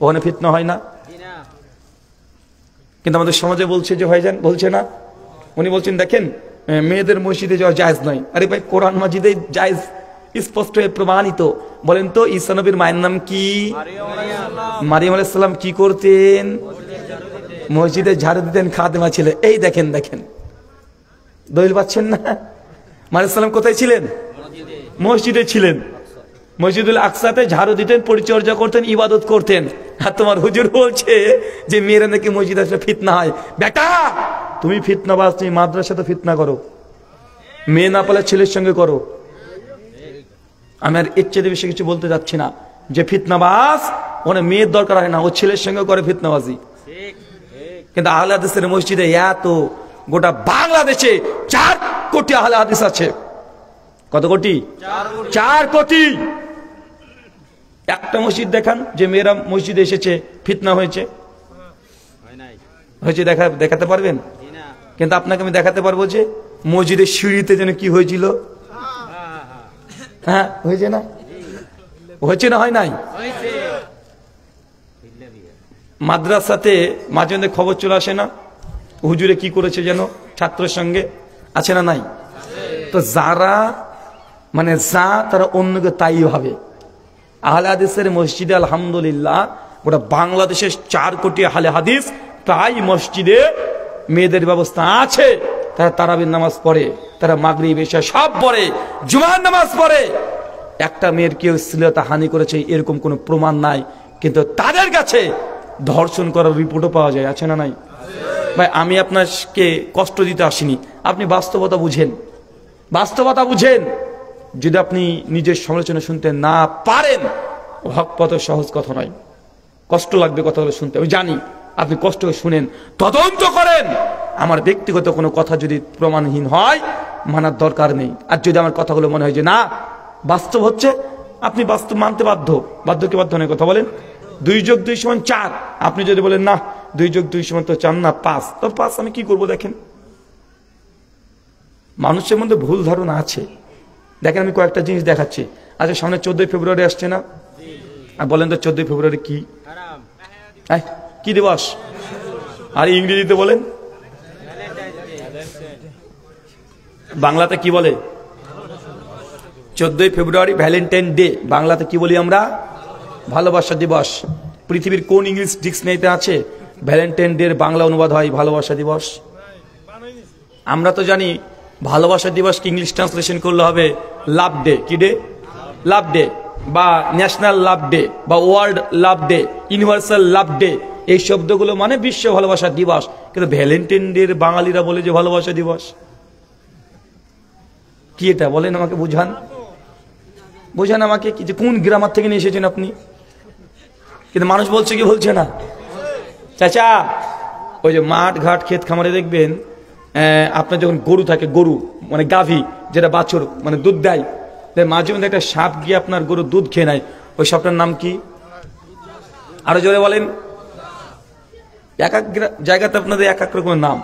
ওখানে ফিতনা হয় না? কিন্তু আমাদের সমাজে বলছে যে ভাইজান, বলছে না, উনি বলছেন দেখেন মেয়েদের মসজিদে যাওয়া জায়েজ নয়। আরে ভাই, কোরআন মাজিদে জায়েজ স্পষ্ট প্রমাণিত। বলেন তো ঈসা নবীর মায়ের নাম কি? মারিয়াম আলাইহিস সালাম কি করতেন? মসজিদে ঝাড়ু দিতেন, খাদেমা ছিলেন। এই দেখেন দেখেন, দলিল পাচ্ছেন না? মারিয়াম আলাইহিস সালাম কোথায় ছিলেন? মসজিদে ছিলেন। মসজিদুল আকসাতে ঝাড়ু দিতেন, পরিচর্যা করতেন, ইবাদত করতেন। আর তোমার হুজুর বলছে যে মেয়েরা নাকি মসজিদে আসলে ফিতনা হয়। বেটা, তুমি ফিতনাবাজ, তুমি মাদ্রাসাতে ফিতনা করো, মেয়ে না পেলে ছেলের সঙ্গে করো। আমি আর এর চেয়ে বেশি কিছু বলতে যাচ্ছি না। যে ফিতনাবাজ, ওনে মেয়ের দরকার হয় না, ও ছেলের সঙ্গে করে ফিতনাবাজি। কিন্তু আহলে হাদিসের মসজিদে এত, গোটা বাংলাদেশে 4 কোটি আহলে হাদিস আছে। কত কোটি? 4 কোটি। একটা মসজিদ দেখান যে মেয়েরা মসজিদে এসেছে ফিতনা হয়েছে, দেখাতে পারবেন? কিন্তু আপনাকে আমি দেখাতে পারবো যে মসজিদের সিঁড়িতে যেন কি হয়েছিল। হ্যাঁ হয়েছে না? হয়েছে না হয় নাই? মাদ্রাসাতে মাঝে মধ্যে খবর চলে আসে না, হুজুরে কি করেছে যেন ছাত্রের সঙ্গে, আছে না নাই? তো যারা মানে তারা অন্যকে তাই ভাবে। আহলে হাদিসের মসজিদে আলহামদুলিল্লাহ গোটা বাংলাদেশের 4 কোটি আহলে হাদিস, তাই মসজিদে মেয়েদের ব্যবস্থা আছে। তারা তারাবির নামাজ পড়ে, তারা মাগরিব এশা সব পড়ে, জুমার নামাজ পড়ে। একটা মেয়ের কেউ শ্লীলতা হানি করেছে এরকম কোনো প্রমাণ নাই, কিন্তু তাদের কাছে ধর্ষণ করার রিপোর্টও পাওয়া যায়, আছে না নাই? ভাই আমি আপনাকে কষ্ট দিতে আসিনি, আপনি বাস্তবতা বুঝেন, বাস্তবতা বুঝেন। যদি আপনি নিজের সমালোচনা শুনতে না পারেন, হক পথ সহজ কথা নয়, কষ্ট লাগবে কথাগুলো শুনতে, আমি জানি। আপনি কষ্ট করে শুনেন, তদন্ত করেন। আমার ব্যক্তিগত কোনো কথা যদি প্রমাণহীন হয়, মানার দরকার নেই। আর যদি আমার কথাগুলো মনে হয় যে না বাস্তব হচ্ছে, আপনি বাস্তব মানতে বাধ্য। বাধ্য কি বাধ্য নয়? কথা বলেন। 2 যোগ 2 সমান 4। আপনি যদি বলেন না 2 যোগ 2 সমান তো 4 না 5, তো 5 আমি কি করবো? দেখেন, মানুষের মধ্যে ভুল ধারণা আছে। দেখেন আমি কয়েকটা জিনিস দেখাচ্ছি। আচ্ছা সামনে 14ই ফেব্রুয়ারি আসছে না? আর বলেন তো 14ই ফেব্রুয়ারি কি? কি দিবস? আর ইংরেজিতে বলেন, বাংলাতে কি বলে? 14ই ফেব্রুয়ারি ভ্যালেন্টাইন ডে। বাংলাতে কি বলি আমরা? ভালোবাসা দিবস। পৃথিবীর কোন ইংলিশ ডিকশনারিতে আছে ভ্যালেন্টাইন ডে এর বাংলা অনুবাদ হয় ভালোবাসা দিবস? আমরা তো জানি ভালোবাসা দিবস কি ইংলিশ ট্রান্সলেশন করলে হবে লাভ ডে। কি ডে? লাভ ডে, বা ন্যাশনাল লাভ ডে, বা ওয়ার্ল্ড লাভ ডে, ইউনিভার্সাল লাভ ডে। এই শব্দগুলো মানে বিশ্ব ভালোবাসা দিবস। কিন্তু ভ্যালেন্টাইন ডে বাঙালিরা বলে যে ভালোবাসা দিবস। কি এটা বলেন আমাকে, বুঝান, বুঝান আমাকে। কি যে কোন গ্রামার থেকে নিয়ে এসেছেন আপনি? কিন্তু মানুষ বলছে কি বলছে না? চাচা ওই যে মাঠ ঘাট ক্ষেত খামারে দেখবেন, আপনার যখন গরু থাকে, গরু মানে গাভী যেটা বাছুর মানে দুধ দেয়, মাঝে মধ্যে একটা সাপ গিয়ে আপনার গরুর দুধ খেয়ে নেয়। ওই সাপটার নাম কি? আরো জোরে বলেন। এক এক জায়গাতে আপনাদের এক এক রকমের নাম।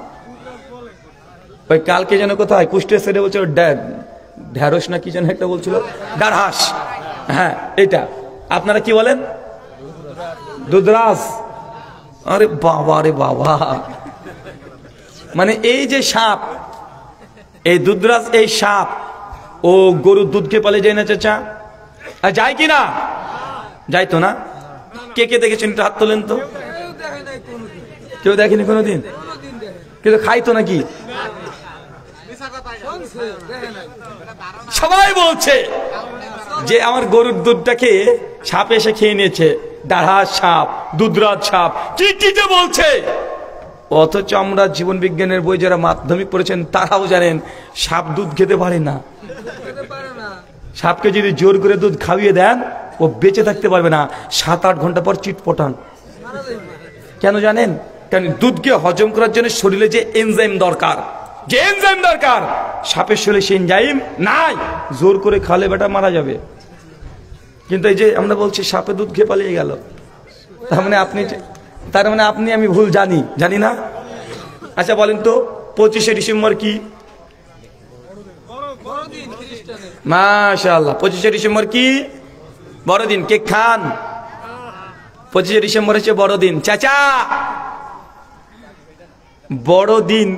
ওই কালকে যেন কোথায় কুষ্টিয়া সাইডে বলছে ঢ্যাঁড়স না কি যেন একটা বলছিল, ডারহাঁস। হ্যাঁ এটা আপনারা কি বলেন? দুধরাজ। আরে বাবা রে বাবা, মানে এই যে সাপ, এই দুধরাজ, এই সাপ ও গরুর দুধ খেয়ে পালিয়ে যায় না চাচা? যায় কি না? যাই তো না? কে কে দেখেছেন হাত তোলেন তো? কেউ দেখেনি কোনোদিন? কিন্তু খাই তো নাকি? সবাই বলছে যে আমার গরুর দুধটাকে সাপ এসে খেয়ে নিয়েছে, ডারহাঁস সাপ, দুধরাজ সাপ, কি কি যে বলছে। অথচ আমরা জীবন বিজ্ঞানের বই যারা মাধ্যমিক পড়েছেন তারাও জানেন সাপ দুধ খেতে পারে না। সাপকে যদি জোর করে দুধ খাইয়ে দেন ও বেঁচে থাকতে পারবে না, 7-8 ঘন্টা পর চিটপটান। কেন জানেন? কারণ দুধকে হজম করার জন্য শরীরে যে এনজাইম দরকার, যে এনজাইম দরকার, সাপের শরীরে সেই এনজাইম নাই। জোর করে খালে বেটা মারা যাবে। কিন্তু এই যে আমরা বলছি সাপে দুধ খেয়ে পালিয়ে গেল, তার মানে আপনি আমি ভুল জানি না? আচ্ছা বলেন তো 25শে ডিসেম্বর কি? মাশাআল্লাহ, 25শে ডিসেম্বর কি? বড়দিন। কেক খান? 25শে ডিসেম্বর হচ্ছে বড়দিন। চাচা বড়দিন,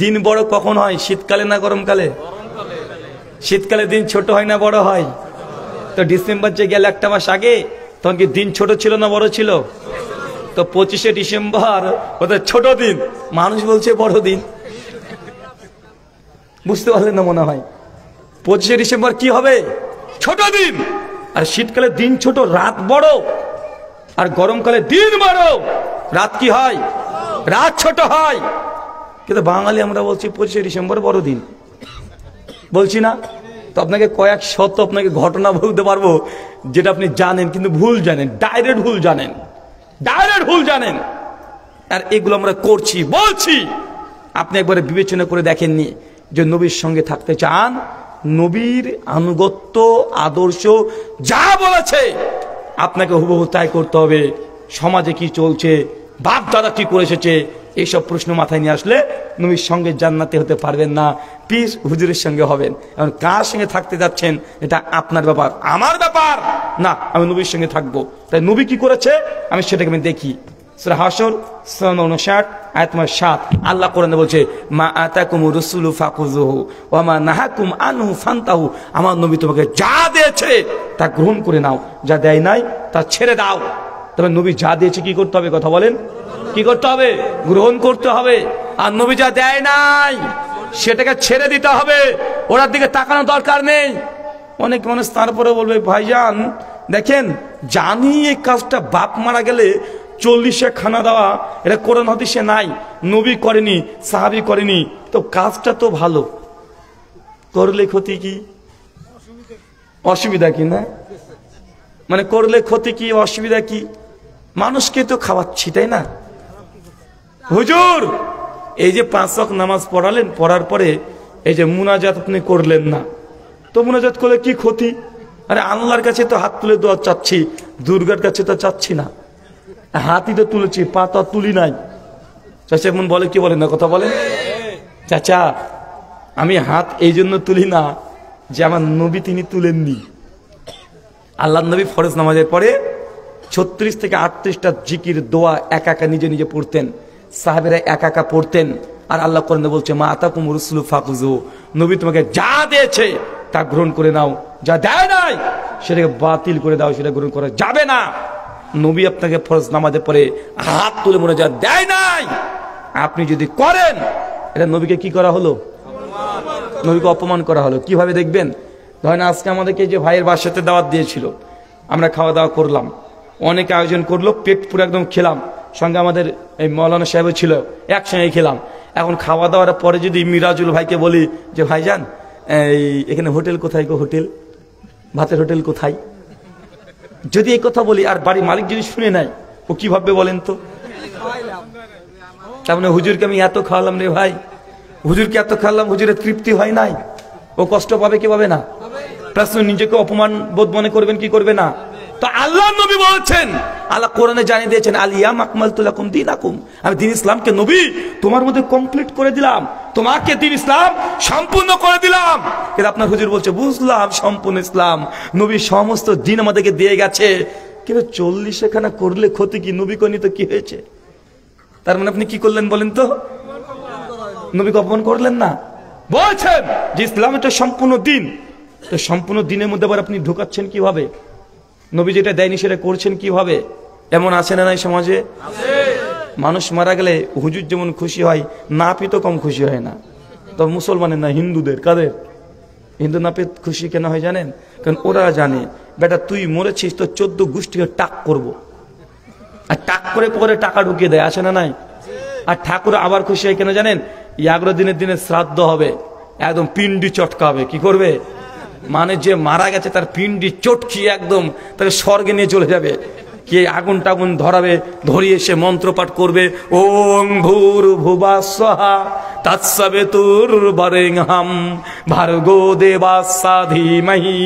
দিন বড় কখন হয়? শীতকালে না গরমকালে? শীতকালে দিন ছোট হয় না বড় হয়? তো ডিসেম্বর যে গেল 1 মাস আগে, তখন কি দিন ছোট ছিল না বড় ছিল? তো 25শে ডিসেম্বর ওদের ছোট দিন, মানুষ বলছে বড় দিন। বুঝতে পারলেন না মনে হয়? 25শে ডিসেম্বর কি হবে? ছোট দিন। আর শীতকালে দিন ছোট, রাত বড়। আর গরমকালে দিন বড়, রাত কি হয়? রাত ছোট হয়। কিন্তু বাঙালি আমরা বলছি 25শে ডিসেম্বর বড় দিন, বলছি না? তো তো আপনাকে কয়েক শত আপনাকে ঘটনা বলতে পারবো যেটা আপনি জানেন কিন্তু ভুল জানেন, ডাইরেক্ট ভুল জানেন, ডাইরেক্ট ভুল জানেন। আর এগুলো আমরা করছি, বলছি। আপনি একবারে বিবেচনা করে দেখেননি যে নবীর সঙ্গে থাকতে চান, নবীর আনুগত্য আদর্শ যা বলেছে আপনাকে হুবহু তাই করতে হবে। সমাজে কি চলছে, বাপ দাদা কি করে এসেছে, এইসব প্রশ্ন মাথায় নিয়ে আসলে নবীর সঙ্গে জান্নাতে হতে পারবেন না, পীর হুজুরের সঙ্গে হবেন। এখন কার সঙ্গে থাকতে যাচ্ছেন এটা আপনার ব্যাপার, আমার ব্যাপার না। আমি নবীর সঙ্গে থাকবো, তাই নবী কি করেছে আমি সেটাকে আমি দেখি। সূরা হাশর 59 আয়াত 7 আল্লাহ কোরআনে বলছে, মা আতাকুমুর রাসূলু ফাকুযুহু ওয়া মা নাহাকুম আনহু ফান্তাহু। আমার নবী তোমাকে যা দিয়েছে তা গ্রহণ করে নাও, যা দেয় নাই তা ছেড়ে দাও। তবে নবী যা দিয়েছে কি করতে হবে, কথা বলেন, কি করতে হবে? গ্রহণ করতে হবে। আর নবী যা দেয় নাই সেটাকে ছেড়ে দিতে হবে, ওটার দিকে তাকানো দরকার নেই। অনেক মানুষ তারপরে বলবে, ভাইজান দেখেন জানি এই কাজটা বাপ মারা গেলে 40-এ খানা দেওয়া, এটা কোরআন হাদিসে নাই, নবী করেনি, সাহাবী করেনি, তো কাজটা তো ভালো, করলে ক্ষতি কি, অসুবিধা কি? না মানে করলে ক্ষতি কি, অসুবিধা কি? মানুষকে তো খাওয়াচ্ছি, তাই না? হুজুর এই যে 5 ওয়াক্ত নামাজ পড়ালেন, পড়ার পরে এই যে মুনাজাত আপনি করলেন না, তো মুনাজাত করলে কি ক্ষতি? আরে আল্লাহর কাছে তো হাত তুলে দোয়া চাচ্ছি, দুর্গার কাছে তো চাচ্ছি না। হাতই তো তুলেছি, পা তো তুলি নাই। চাচা এমন বলে কি বলে না, কথা বলেন? চাচা আমি হাত এই জন্য তুলি না যে আমার নবী তিনি তুলেননি। আল্লাহ নবী ফরজ নামাজের পরে 36 থেকে 38টা জিকির দোয়া একা একা নিজে নিজে পড়তেন, সাহাবীরা একা একা পড়তেন। আর আল্লাহ কোরআনে বলছে, মা আতাকুমুর রাসূলু ফাকুযু, নবী তোমাকে যা দিয়েছে তা গ্রহণ করে নাও, যা দেয় নাই সেটাকে বাতিল করে দাও, সেটা গ্রহণ করা যাবে না। নবী আপনাকে ফরজ নামাজের পরে হাত তুলে মনে যা দেয় নাই আপনি যদি করেন, এটা নবীকে কি করা হলো? নবীকে অপমান করা হলো। কিভাবে দেখবেন? ধরেন আজকে আমাদেরকে যে ভাইয়ের বাসাতে দাওয়াত দিয়েছিল, আমরা খাওয়া দাওয়া করলাম, অনেক আয়োজন করলো, পেট পুরো একদম খেলাম, সঙ্গে আমাদের এই মৌলানা সাহেব ছিল, একসঙ্গে খেলাম। এখন খাওয়া দাওয়ার পরে যদি মিরাজুল ভাইকে বলি যে ভাইজান এই এখানে হোটেল কোথায় গো, হোটেল ভাতের হোটেল কোথায়, যদি এই কথা বলি আর বাড়ির মালিক যদি শুনে নাই, ও কি ভাববে বলেন তো? তার মানে হুজুরকে আমি এত খাওয়ালাম রে ভাই, হুজুরকে এত খাওয়ালাম, হুজুরের তৃপ্তি হয় নাই, ও কষ্ট পাবে কি পাবে না? প্রশ্ন, নিজেকে অপমান বোধ মনে করবেন কি করবে না? তো আল্লাহ নবী বলছেন, আল্লাহ কোরআনে জানিয়ে দিয়েছেন, আলিয়াম আকমালতু লাকুম দীনাকুম, আমি দ্বীন ইসলামকে নবী তোমার মধ্যে কমপ্লিট করে দিলাম, তোমাকে দ্বীন ইসলাম সম্পূর্ণ করে দিলাম। কিন্তু আপনার হুজুর বলছে, বুঝলাম সম্পূর্ণ ইসলাম, নবী সমস্ত দিন আমাদেরকে দিয়ে গেছে, কিন্তু 40 খানা করলে ক্ষতি কি? নবী কর্ণিত কি হয়েছে? তার মানে আপনি কি করলেন বলেন তো? নবীকে অপমান করলেন না। বলছেন যে ইসলাম এটা সম্পূর্ণ দিন, তো সম্পূর্ণ দিনের মধ্যে আবার আপনি ঢুকাচ্ছেন কিভাবে? নবী যেটা দেয়নি সেটা করছেন কিভাবে? এমন আছে না নাই সমাজে? মানুষ মারা গেলে হুজুর যেমন খুশি হয়, নাপিত কম খুশি হয় না। তো মুসলমানের না, হিন্দুদের, কাদের? হিন্দু নাপিত খুশি কেন হয় জানেন? কারণ ওরা জানে বেটা তুই মরেছিস তো 14 গোষ্ঠীকে টাক করবো, আর টাক করে পরে টাকা ঢুকিয়ে দেয়, আছে না নাই? আর ঠাকুর আবার খুশি হয় কেন জানেন? 11 দিনের দিনে শ্রাদ্ধ হবে, একদম পিন্ডি চটকা হবে। কি করবে? মানে যে মারা গেছে তার পিন্ডি চটকি একদম তাকে স্বর্গে নিয়ে চলে যাবে। কে আগুন টাগুন ধরাবে, ধরিয়ে সে মন্ত্রপাঠ করবে, ওং ভূর ভুবা স্বাহা তৎসবিতুর বরেণ্যম ভর্গো দেবাস্য ধীমহি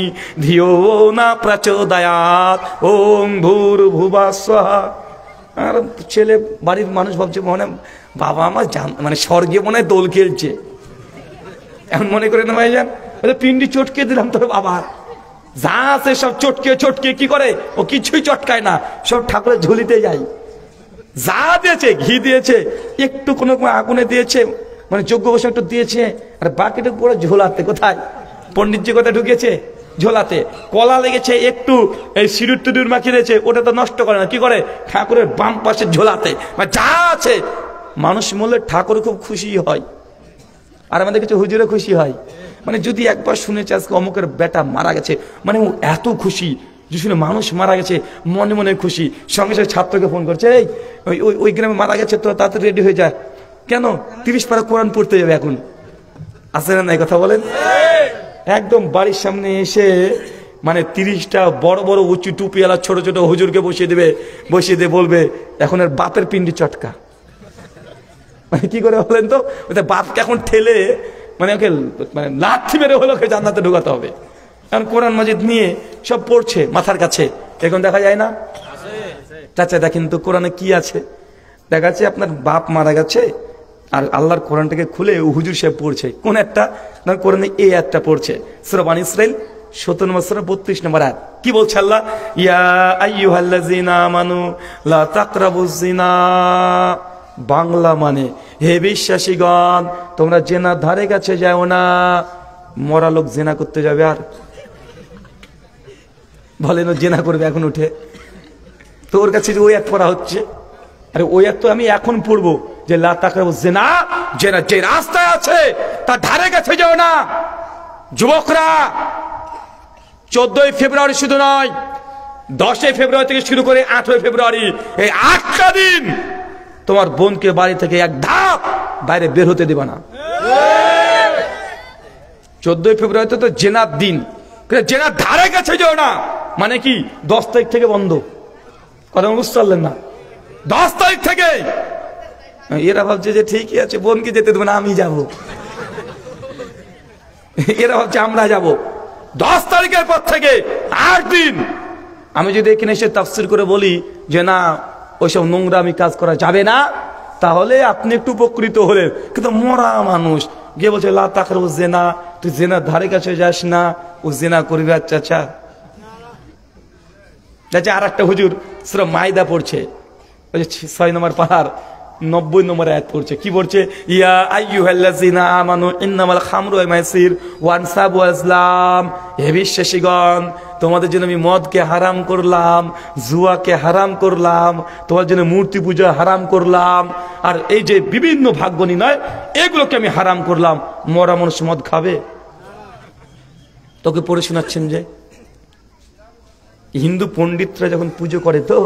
ধিয়ো না প্রচোদয়াৎ, ওং ভূর ভুবা স্বাহা। আর ছেলে বাড়ির মানুষ ভাবছে মনে বাবা আমার মানে স্বর্গে মনে হয় দোল খেলছে, এখন মনে করে না ভাইজান, পিন্ডি চটকে দিলাম তোর বাবা, যা আছে সব চটকে চটকে কি করে, ও কিছুই চটকায় না, সব ঠাকুরের ঝুলিতে যায়। যা দিয়েছে, ঘি দিয়েছে, একটু কোনো আগুনে দিয়েছে, মানে যোগ্য বসে একটু দিয়েছে, আর বাকিটা পুরো ঝোলাতে। কোথায়? পন্ডিতজি কোথায় ঢুকেছে? ঝোলাতে। কলা লেগেছে একটু, এই সিঁদুর টিঁদুর মাখিয়ে দিয়েছে, ওটা তো নষ্ট করে না, কি করে? ঠাকুরের বাম পাশে ঝোলাতে। মানে যা আছে, মানুষ মরলে ঠাকুর খুব খুশি হয়, আর আমাদের কিছু হুজুরে খুশি হয়। মানে যদি একবার শুনেছে আজকে অমুকের বেটা মারা গেছে, মানে ও এত খুশি যে শুনে মানুষ মারা গেছে, মনে মনে খুশি, সঙ্গে সঙ্গে ছাত্রকে ফোন করছে, এই ওই গ্রামে মারা গেছে, তো তাড়াতাড়ি রেডি হয়ে যায়। কেন? 30 পারা কোরআন পড়তে যাবে এখন, আছে না নাই? কথা বলেন। একদম বাড়ির সামনে এসে মানে 30টা বড় বড় উঁচু টুপিওয়ালা ছোট ছোট হুজুরকে বসিয়ে দিয়ে বলবে এখন এর বাপের পিন্ডি চটকা। মানে কি করে বলেন তো, বাপকে এখন ঠেলে মানে ওকে মানে লাথি মেরে হলো ওকে জান্নাতে ঢোকাতে হবে। কারণ কোরআন মাজিদ নিয়ে সব পড়ছে মাথার কাছে, এখন দেখা যায় না। চাচা দেখেন তো কোরআনে কি আছে, দেখা যাচ্ছে আপনার বাপ মারা গেছে আর আল্লাহর কোরআনটাকে খুলে হুজুর সাহেব পড়ছে কোন একটা না, কোরআনে এই একটা পড়ছে সূরা বনী ইসরাইল 17 নম্বর সূরা 32 নম্বর আয়াত। কি বলছে আল্লাহ? ইয়া আইয়ুহাল্লাযীনা আমানু লা তাকরাবুজ জিনা। বাংলা মানে হে বিশ্বাসীগণ তোমরা জেনার ধারে কাছে যাও না। মরা লোক জেনা করতে যাবে আর বলেন ও জেনা করবে এখন উঠে? তো ওর কাছে যে ওই এক পড়া হচ্ছে, আরে ওই এক তো আমি এখন পড়বো যে লা তাকরাবুজ জিনা, জেনা যে রাস্তায় আছে তার ধারে কাছে যাও না। যুবকরা 14ই ফেব্রুয়ারি শুধু নয়, 10ই ফেব্রুয়ারি থেকে শুরু করে 8ই ফেব্রুয়ারি এই 8টা দিন তোমার বোনকে বাড়ি থেকে এক ধাপ বাইরে বের হতে দিবা না। 14ই ফেব্রুয়ারিতে তো জেনার দিন, জেনার ধারে কাছে যাও না মানে কি 10 তারিখ থেকে বন্ধ। কথা বুঝতে পারলেন না? 10 তারিখ থেকে। এরা ভাবছে যে ঠিকই আছে বোনকে যেতে দেবো না, আমি যাব। এরা ভাবছে আমরা যাব। 10 তারিখের পর থেকে 8 দিন আমি যদি এখানে এসে তাফসীর করে বলি যে না ওইসব নোংরামি কাজ করা যাবে না, তাহলে আপনি একটু উপকৃত হলেন। কিন্তু মরা মানুষ গিয়ে বলছে লা তাকরাবুজ জিনা, তুই জিনার ধারে কাছে যাস না, ও জিনা করবে। আচ্ছা আর একটা হুজুর সূরা মাইদা পড়ছে 6 নম্বর পারার 90 নম্বর আয়াত পড়ছে। কি পড়ছে? ইয়া আইয়ুহাল্লাযীনা আমানু ইন্নামাল খামরু ওয়াল মাইসির ওয়া আনসাবু ওয়াল আজলাম। হে বিশ্বাসীগণ তোমাদের জন্য আমি মদকে হারাম করলাম, জুয়াকে হারাম করলাম, তোমার জন্য মূর্তি পূজা হারাম করলাম, আর এই যে বিভিন্ন ভাগ্য নির্ণয় এগুলোকে আমি হারাম করলাম। মরা মানুষ মদ খাবে? তোকে পড়ে শোনাচ্ছেন যে হিন্দু পণ্ডিতরা যখন পুজো করে, তো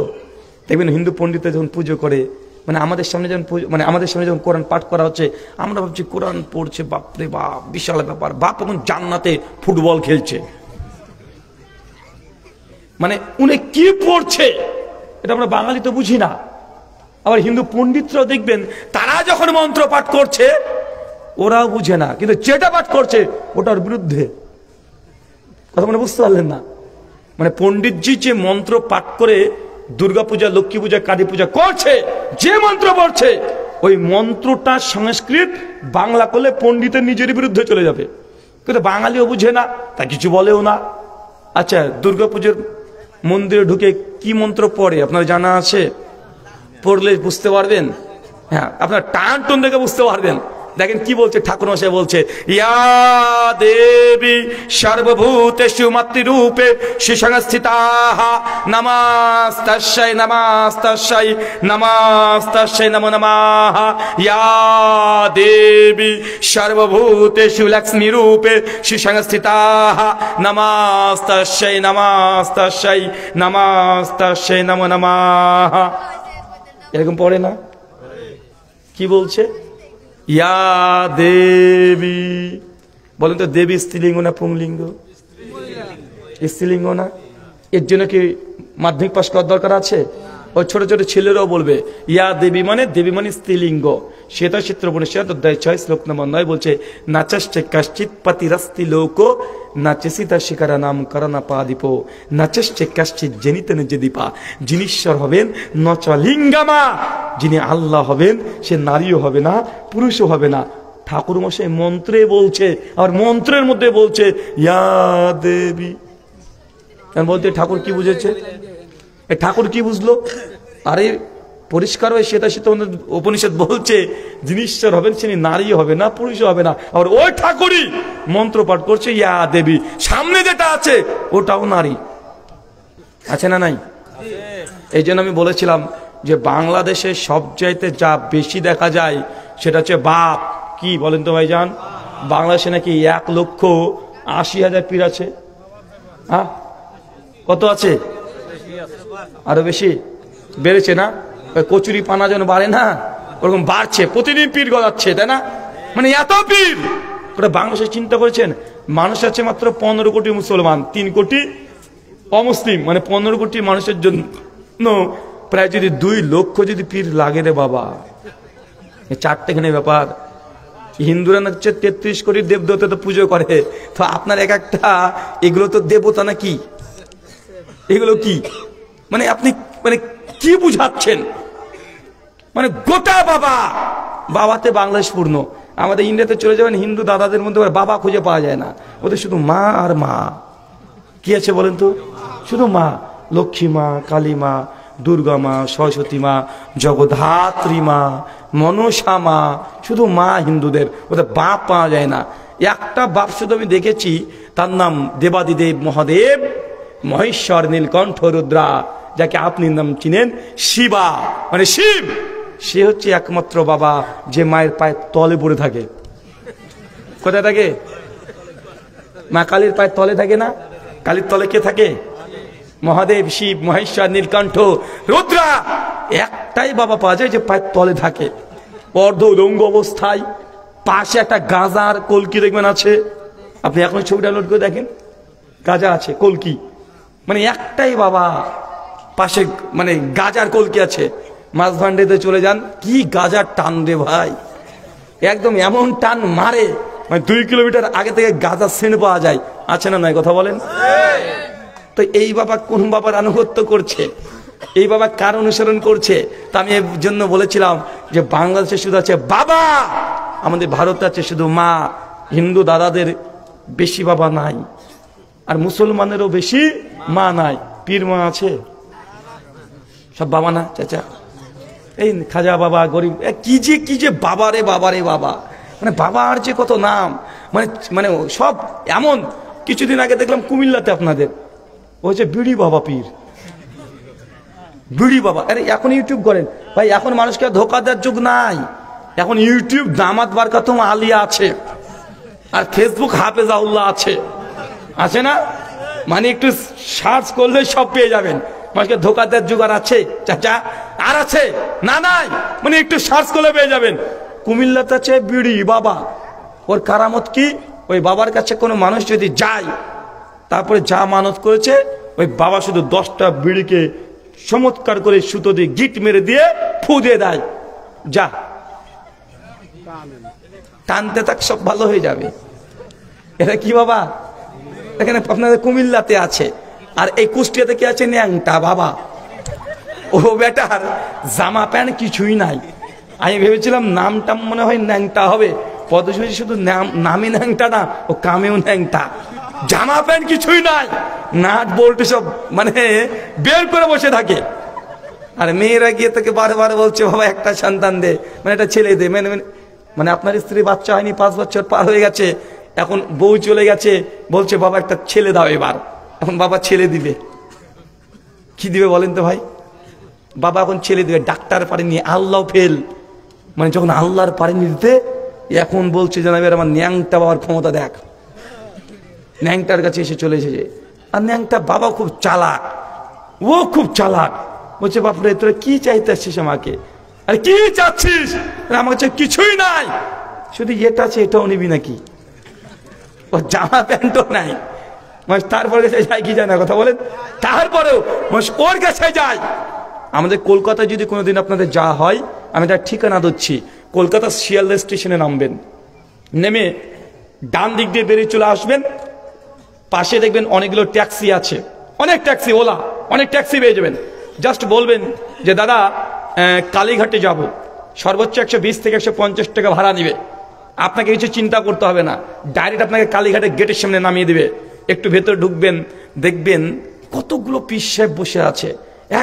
দেখবেন হিন্দু পণ্ডিতরা যখন পুজো করে মানে আমাদের সামনে যখন কোরআন পাঠ করা হচ্ছে আমরা ভাবছি কোরআন পড়ছে, বাপরে বাপ বিশাল ব্যাপার, বাপ এখন জান্নাতে ফুটবল খেলছে। মানে উনি কি পড়ছে এটা আমরা বাঙালি তো বুঝি না। আবার হিন্দু পণ্ডিতরাও দেখবেন তারা যখন মন্ত্র পাঠ করছে ওরাও বুঝে না, কিন্তু যেটা পাঠ করছে ওটার বিরুদ্ধে। কথা মানে বুঝতে পারলেন না? মানে পণ্ডিতজি যে মন্ত্র পাঠ করে দুর্গা পূজা, লক্ষ্মী পূজা, কালী পূজা করছে, যে মন্ত্র পড়ছে ওই মন্ত্রটা সংস্কৃত বাংলা করলে পণ্ডিতের নিজের বিরুদ্ধে চলে যাবে। কিন্তু বাঙালিও বুঝে না, তা কিছু বলেও না। আচ্ছা দুর্গা পুজোর মন্দিরে ঢুকে কি মন্ত্র পড়ে আপনার জানা আছে? পড়লে বুঝতে পারবেন। হ্যাঁ, আপনার টান টোন দেখে বুঝতে পারবেন। দেখেন কি বলছে ঠাকুর মশাই বলছে, ইয়া দেবী সর্বভূতেষু মাতৃরূপে সুসংস্থিতাঃ নমস্তাস্যৈ নমস্তাস্যৈ নমস্তাস্যৈ নমো নমঃ। ইয়া দেবী সর্বভূতেষু লক্ষ্মীরূপে সুসংস্থিতাঃ নমস্তাস্যৈ নমস্তাস্যৈ নমস্তাস্যৈ নমো নমঃ। এরকম পড়ে না? কি বলছে? ইয়া দেবী। বলেন তো দেবী স্ত্রীলিঙ্গ না পুংলিঙ্গ? স্ত্রীলিঙ্গ না? এর জন্য কি মাধ্যমিক পাশ করার দরকার আছে? ওই ছোট ছোট ছেলেরাও বলবে ইয়া দেবী মানে স্ত্রীলিঙ্গ। শ্বেতা চিত্রপনিষদ অধ্যায় 6 শ্লোক নম্বর 9 বলছে নাচশ্চে কাশ্চিৎ পতিরস্তি লোক নাচসিতা শিকারা নাম করনা পাদীপ নাচশ্চে কাশ্চিৎ জেনিতেন যে দীপা। যিনি ঈশ্বর হবেন নচলিঙ্গামা, যিনি আল্লাহ হবেন সে নারীও হবে না পুরুষও হবে না। ঠাকুর মশাই মন্ত্রে বলছে, আর মন্ত্রের মধ্যে বলছে ইয়া দেবী। বলতে ঠাকুর কি বুঝেছে? ঠাকুর কি বুঝলো? আরে পরিষ্কার হয়ে সেটা উপনিষদ বলছে যিনি ঈশ্বর হবেন তিনি নারী হবে না পুরুষও হবে না। আর ওই ঠাকুরই মন্ত্র পাঠ করছে ইয়া দেবী, সামনে যেটা আছে ওটাও নারী। আছে না নাই? এই জন্য আমি বলেছিলাম যে বাংলাদেশে সবচাইতে যা বেশি দেখা যায় সেটা হচ্ছে বাপ। কি বলেন তো ভাইজান? বাংলাদেশে নাকি 1,80,000 পীর আছে। হ্যাঁ, কত আছে? আরো বেশি বেড়েছে না? কচুরি পানা যেন বাড়ে না ওরকম বাড়ছে, প্রতিদিন পীর গজাচ্ছে, তাই না? মানে এত পীর। ওটা বাংলাদেশে চিন্তা করেছেন মানুষ আছে মাত্র 15 কোটি মুসলমান, 3 কোটি অমুসলিম, মানে 15 কোটি মানুষের জন্য প্রায় যদি 2 লক্ষ যদি পীর লাগে রে বাবা, এই চারটেখানে ব্যাপার। হিন্দুরা হচ্ছে 33 কোটি দেবদেবতা তো পুজো করে, তো আপনার এক একটা এগুলো তো দেবতা নাকি? এগুলো কি মানে আপনি মানে কি বুঝাচ্ছেন? মানে গোটা বাবা, বাবাতে বাংলাদেশ পূর্ণ। আমাদের ইন্ডিয়াতে চলে যাবেন, হিন্দু দাদাদের মধ্যে বাবা খুঁজে পাওয়া যায় না, ওদের শুধু মা আর মা। কি আছে বলেন তো? শুধু মা, লক্ষ্মী মা, কালী মা, দুর্গা মা, সরস্বতী মা, জগদ্ধাত্রী মা, মনসা মা, শুধু মা হিন্দুদের, ওদের বাপ পাওয়া যায় না। একটা বাপ শুধু আমি দেখেছি, তার নাম দেবাদিদেব মহাদেব মহেশ্বর নীলকণ্ঠ রুদ্রা, যাকে আপনি নাম চিনেন শিবা, মানে শিব। সে হচ্ছে একমাত্র বাবা যে মায়ের পায়ের তলে পড়ে থাকে। কোথায় থাকে? মা কালীর পায়ের তলে থাকে না? কালীর তলে কে থাকে? মহাদেব, শিব, মহেশ্বর, নীলকণ্ঠ, রুদ্রা। একটাই বাবা পাওয়া যায় যে পায়ের তলে থাকে, অর্ধ উলঙ্গ অবস্থায়, পাশে একটা গাজার কলকি দেখবেন আছে। আপনি এখন ছবি ডাউনলোড করে দেখেন, গাজা আছে, কলকি, মানে একটাই বাবা, পাশে মানে গাজার কলকি আছে। মাছ ভান্ডারিতে চলে যান, কি গাজার টান রে ভাই, একদম এমন টান মারে, মানে 2 কিলোমিটার আগে থেকে গাজার সেন্ট পাওয়া যায়। আছে না নয়? কথা বলেন। তো এই বাবা কোন বাবার আনুগত্য করছে? এই বাবা কার অনুসরণ করছে? তা আমি এর জন্য বলেছিলাম যে বাংলাদেশে শুধু আছে বাবা, আমাদের ভারতে আছে শুধু মা। হিন্দু দাদাদের বেশি বাবা নাই, আর মুসলমানেরও বেশি মা নাই। পীর মা আছে, সব বাবা না চাচা। এই খাজা বাবা, গরিব, কি যে বাবা রে বাবা রে বাবা, মানে বাবার যে কত নাম, মানে মানে সব এমন। কিছুদিন আগে দেখলাম কুমিল্লাতে আপনাদের ওই যে বিড়ি বাবা পীর, বিড়ি বাবা। আরে এখন ইউটিউব করেন ভাই, এখন মানুষকে ধোকা দেওয়ার যুগ নাই। এখন ইউটিউব দামাত বারকাতুম আলিয়া আছে, আর ফেসবুক হাফেজাউল্লাহ আছে, আছে না? মানে একটু সার্চ করলে সব পেয়ে যাবেন। মানুষকে ধোকা দেওয়ার যুগ আর আছে চাচা? আর আছে না? নাই, মানে একটু সার্চ করলে পেয়ে যাবেন। কুমিল্লাতে আছে বিড়ি বাবা। ওর কারামত কি? ওই বাবার কাছে কোনো মানুষ যদি যায়, তারপরে যা মানত করেছে, ওই বাবা শুধু 10টা বিড়িকে চমৎকার করে সুতো দিয়ে গিট মেরে দিয়ে ফু দিয়ে দেয়, যা টানতে থাক, সব ভালো হয়ে যাবে। এটা কি বাবা? এখানে আপনাদের কুমিল্লাতে আছে। আর এই কুষ্টিয়াতে কি আছে? ন্যাংটা বাবা। ও বেটার জামা প্যান্ট কিছুই নাই। আমি ভেবেছিলাম নামটা মনে হয় ন্যাংটা হবে, পদশী শুধু নামে ন্যাংটা না, ও কামেও ন্যাংটা। জামা প্যান্ট কিছুই নাই, নাট বল্টু সব মানে বের করে বসে থাকে। আর মেয়েরা গিয়ে তাকে বারবার বলছে বাবা একটা সন্তান দে, মানে একটা ছেলে দে। মানে আপনার স্ত্রী বাচ্চা হয়নি, 5 বছর পার হয়ে গেছে, এখন বউ চলে গেছে, বলছে বাবা একটা ছেলে দাও এবার। এখন বাবা ছেলে দিবে, কি দিবে বলেন তো ভাই? বাবা এখন ছেলে দিবে, ডাক্তার পারেনি, আল্লাহ ফেল। মানে যখন আল্লাহর পারেনি দিতে, এখন বলছে জানাবে আমার ন্যাংটা বাবার ক্ষমতা দেখ। ন্যাংটার কাছে এসে চলে এসেছে। আর ন্যাংটা বাবা খুব চালাক, ও খুব চালাক। বলছে বাপরে তোরা কি চাইতে আসছিস আমাকে? আরে কি চাচ্ছিস? আমার কাছে কিছুই নাই, শুধু এটা আছে, এটাও নিবি নাকি? ও জামা প্যান্টও নাই। তারপরে কাছে যায় কি যায় না? কথা বলেন। তারপরেও ওর কাছে যায়। আমাদের কলকাতায় যদি কোনোদিন আপনাদের যা হয়, আমি তার ঠিকানা দিচ্ছি। কলকাতা শিয়ালদা স্টেশনে নামবেন, নেমে ডান দিক দিয়ে বেরিয়ে চলে আসবেন, পাশে দেখবেন অনেকগুলো ট্যাক্সি আছে, অনেক ট্যাক্সি, ওলা, অনেক ট্যাক্সি পেয়ে যাবেন। জাস্ট বলবেন যে দাদা কালীঘাটে যাব, সর্বোচ্চ 120 থেকে 150 টাকা ভাড়া নিবে। আপনাকে কিছু চিন্তা করতে হবে না, ডাইরেক্ট আপনাকে কালীঘাটের গেটের সামনে নামিয়ে দিবে। একটু ভেতরে ঢুকবেন, দেখবেন কতগুলো পীর সাহেব বসে আছে,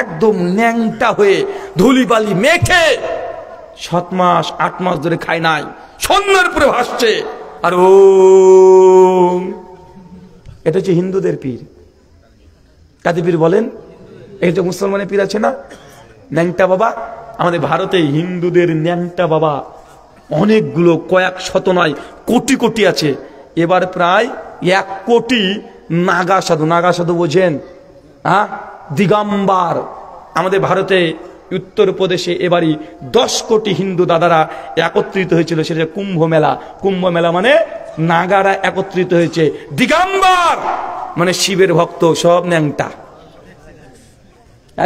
একদম ন্যাংটা হয়ে ধুলিবালি মেখে 7 মাস 8 মাস ধরে খায় নাই, সন্ন্যার উপরে ভাসছে। আর ও এটা হচ্ছে হিন্দুদের পীর। কাদের পীর বলেন? এই যে মুসলমানের পীর আছে না, ন্যাংটা বাবা। আমাদের ভারতে হিন্দুদের ন্যাংটা বাবা অনেকগুলো, কয়েক শত নয়, কোটি কোটি আছে। এবার প্রায় 1 কোটি নাগা সাধু। নাগা সাধু বোঝেন? হ্যাঁ, দিগম্বার। আমাদের ভারতে উত্তরপ্রদেশে এবারই 10 কোটি হিন্দু দাদারা একত্রিত হয়েছিল, সেটা কুম্ভ মেলা। কুম্ভ মেলা মানে নাগারা একত্রিত হয়েছে, দিগম্বর মানে শিবের ভক্ত, সব ন্যাংটা,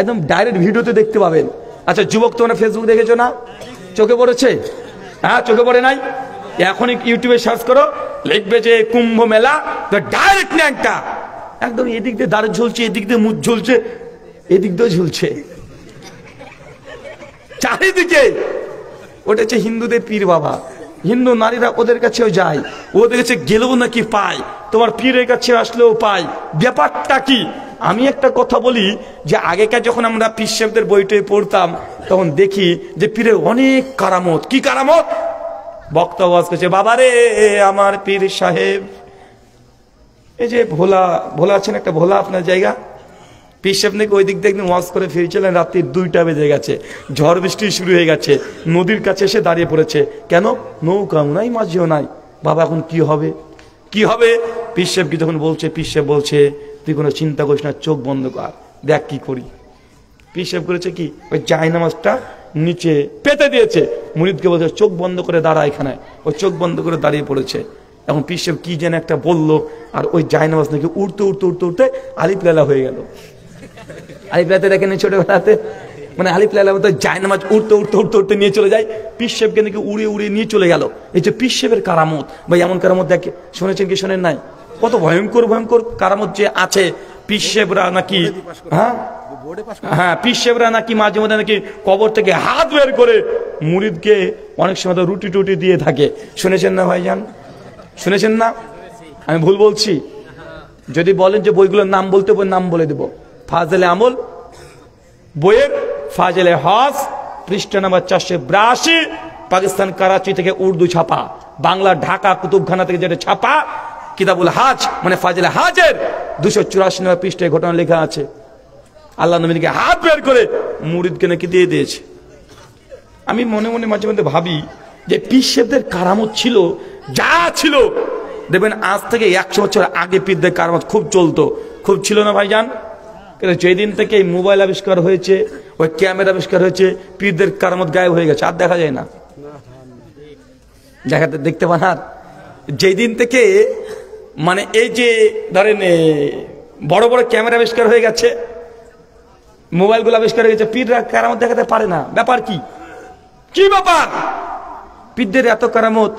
একদম ডাইরেক্ট ভিডিওতে দেখতে পাবেন। আচ্ছা যুবক, তোমরা ফেসবুক দেখেছো না? চোখে পড়েছে? হ্যাঁ, চোখে পড়ে নাই? এখন ইউটিউবে সার্চ করো, লিখবে যে কুম্ভ মেলা, ডাইরেক্ট ন্যাংটা, একদম এদিক দিয়ে দাঁড় ঝুলছে, এদিক দিয়ে মুখ ঝুলছে, এদিক দিয়ে ঝুলছে, চারিদিকে। ওটা হচ্ছে হিন্দুদের পীর বাবা। হিন্দু নারীরা ওদের কাছেও যায়, ওদের কাছে গেলেও নাকি পায়, তোমার পীরের কাছে আসলেও পায়। ব্যাপারটা কি? আমি একটা কথা বলি যে আগেকার যখন আমরা পীর সাহেবদের বইটে পড়তাম তখন দেখি যে পীরের অনেক কারামত। কি কারামত? বক্তা ওয়াজ করছে, বাবারে আমার পীর সাহেব, এই যে ভোলা, ভোলা আছেন একটা ভোলা আপনার জায়গা, পীর সাহেব নাকি ওই দিক দিয়ে একদিন ওয়াজ করে ফিরেছিলেন, রাত্রি 2টা বেজে গেছে, ঝড় বৃষ্টি শুরু হয়ে গেছে, নদীর কাছে এসে দাঁড়িয়ে পড়েছে। কেন? নৌকাও নাই, মাঝিও নাই। বাবা এখন কি হবে, কি হবে? পীর সাহেব কি তখন বলছে, পীর সাহেব বলছে তুই কোনো চিন্তা করিস না, চোখ বন্ধ কর, দেখ কি করি। পীর সাহেব করেছে কি, ওই জায়নামাজটা নিচে পেতে দিয়েছে, মুরিদকে বলছে চোখ বন্ধ করে দাঁড়া এখানে, ও চোখ বন্ধ করে দাঁড়িয়ে পড়েছে। এখন পীর সাহেব কি যেন একটা বললো, আর ওই জায়নামাজ নাকি উড়তে উড়তে উড়তে উড়তে আলিফ লালা হয়ে গেল। আলিফ লালাতে দেখেন ছোটবেলাতে, মানে আলিফ লালা মতো জায়নামাজ উড়তে উড়তে উড়তে উড়তে নিয়ে চলে যায়, পীর সাহেবকে নাকি উড়ে উড়ে নিয়ে চলে গেল। এই যে পীর সাহেবের কারামত, ভাই এমন কারামত দেখে শুনেছেন কি শোনেন নাই? কত ভয়ঙ্কর ভয়ঙ্কর কারামত যে আছে। পীর সাহেবরা নাকি, হ্যাঁ পীর সাহেবরা নাকি মাঝে মধ্যে নাকি কবর থেকে হাত বের করে মুরিদকে অনেক সময় তো রুটি টুটি দিয়ে থাকে। শুনেছেন না ভাইজান? শুনেছেন না? আমি ভুল বলছি? যদি বলেন যে বইগুলোর নাম বলতে, বই নাম বলে দেব। ফাজলে আমল বইয়ের ফাজলে হজ, পৃষ্ঠা নাম্বার 482, পাকিস্তান করাচি থেকে উর্দু ছাপা, বাংলা ঢাকা কুতুবখানা থেকে যেটা ছাপা, কিতাবুল হাজ মানে ফাজলে হাজের 284 নম্বর পৃষ্ঠায় ঘটনা লেখা আছে। আল্লাহ নবীকে হাত বের করে মুরিদকে নাকি দিয়ে দিয়েছে। আমি মনে মনে মাঝে মধ্যে ভাবি যে পীর সাহেবদের কারামত ছিল যা ছিল, দেখবেন আজ থেকে 100 বছর আগে পীরদের কারামত খুব চলতো, খুব ছিল না ভাইজান? যেদিন থেকে এই মোবাইল আবিষ্কার হয়েছে, ওই ক্যামেরা আবিষ্কার হয়েছে, পীরদের কারামত গায়েব হয়ে গেছে, আর দেখা যায় না, দেখতে পান। আর যেদিন থেকে মানে এই যে ধরেন বড় বড় ক্যামেরা আবিষ্কার হয়ে গেছে, মোবাইলগুলো আবিষ্কার হয়ে গেছে, পীররা কারামত দেখাতে পারে না। ব্যাপার কি? কি ব্যাপার? পীরদের এত কারামত,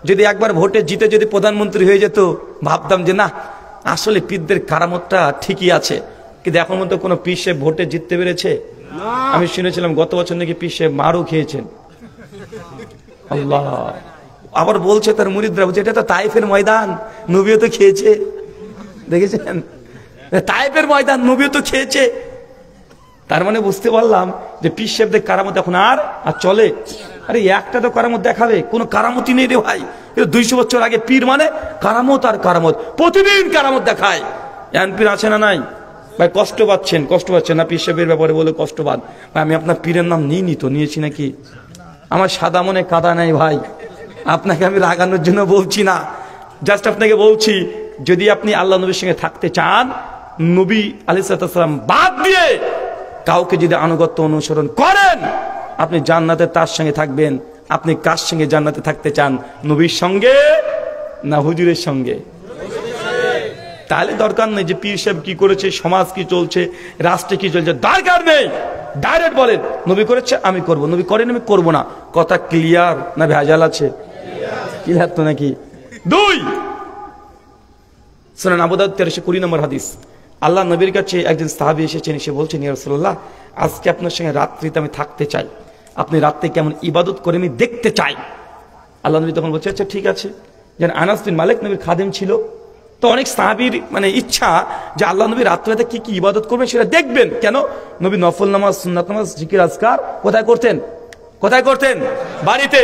যদি একবার ভোটে জিতে যদি প্রধানমন্ত্রী হয়ে যেত, ভাবতাম যে না আসলে পীরদের কারামতটা ঠিকই আছে। কিন্তু এখন মতো কোনো পীর সাহেব ভোটে জিততে পেরেছে? আমি শুনেছিলাম গত বছর নাকি পীর সাহেব মারও খেয়েছেন। আল্লাহ, আবার বলছে তার মুরিদরা, এটা তো তাইফের ময়দান, নবীও তো খেয়েছে। দেখেছেন? তাইফের ময়দান, নবীও তো খেয়েছে। তার মানে বুঝতে পারলাম যে পীর সাহেবদের কারামত এখন আর চলে? আরে একটা তো কারামত দেখাবে, কোনো কারামতি নেই রে ভাই। 200 বছর আগে পীর মানে কারামত আর কারামত, প্রতিদিন কারামত দেখায়। পীর আছে না নাই? ভাই কষ্ট পাচ্ছেন, কষ্ট পাচ্ছেন না পীর সাহেবের ব্যাপারে বলে কষ্ট পান? ভাই আমি আপনার পীরের নাম নিইনি তো, নিয়েছি নাকি? আমার সাদা মনে কাদা নাই ভাই, আপনাকে আমি রাগানোর জন্য বলছি না, জাস্ট আপনাকে বলছি যদি আপনি আল্লাহ নবীর সঙ্গে থাকতে চান, নবী আলাইহিস সালাম বাদ দিয়ে কাউকে যদি আনুগত্য অনুসরণ করেন, আপনি জান্নাতে তার সঙ্গে থাকবেন। আপনি কার সঙ্গে জান্নাতে থাকতে চান? নবীর সঙ্গে না হুজুরের সঙ্গে? তাহলে দরকার নেই যে পীর সাহেব কি করেছে, সমাজ কি চলছে, রাষ্ট্রে কি চলছে, দরকার নেই। ডাইরেক্ট বলেন নবী করেছে আমি করব, নবী করেন আমি করব না। কথা ক্লিয়ার না ভেজাল আছে? ক্লিয়ার তো নাকি? 2 সুনান আবু দাউদ 1320 নম্বর হাদিস। আল্লাহ নবীর কাছে একজন সাহাবী এসেছেন, এসে বলছেন ইয়া রাসূলুল্লাহ, আজকে আপনার সঙ্গে রাত্রিতে আমি থাকতে চাই, আপনি রাতে কেমন ইবাদত করে আমি দেখতে চাই। আল্লাহ নবী তখন বলছে আচ্ছা ঠিক আছে। যেন আনাস বিন মালিক নবীর খাদেম ছিল, তো অনেক সাহাবীর মানে ইচ্ছা যে আল্লাহ নবী রাত্রিতে কি কি ইবাদত করবেন সেটা দেখবেন। কেন? নবী নফল নামাজ, সুন্নাত নামাজ, জিকির আজকার কোথায় করতেন? কোথায় করতেন? বাড়িতে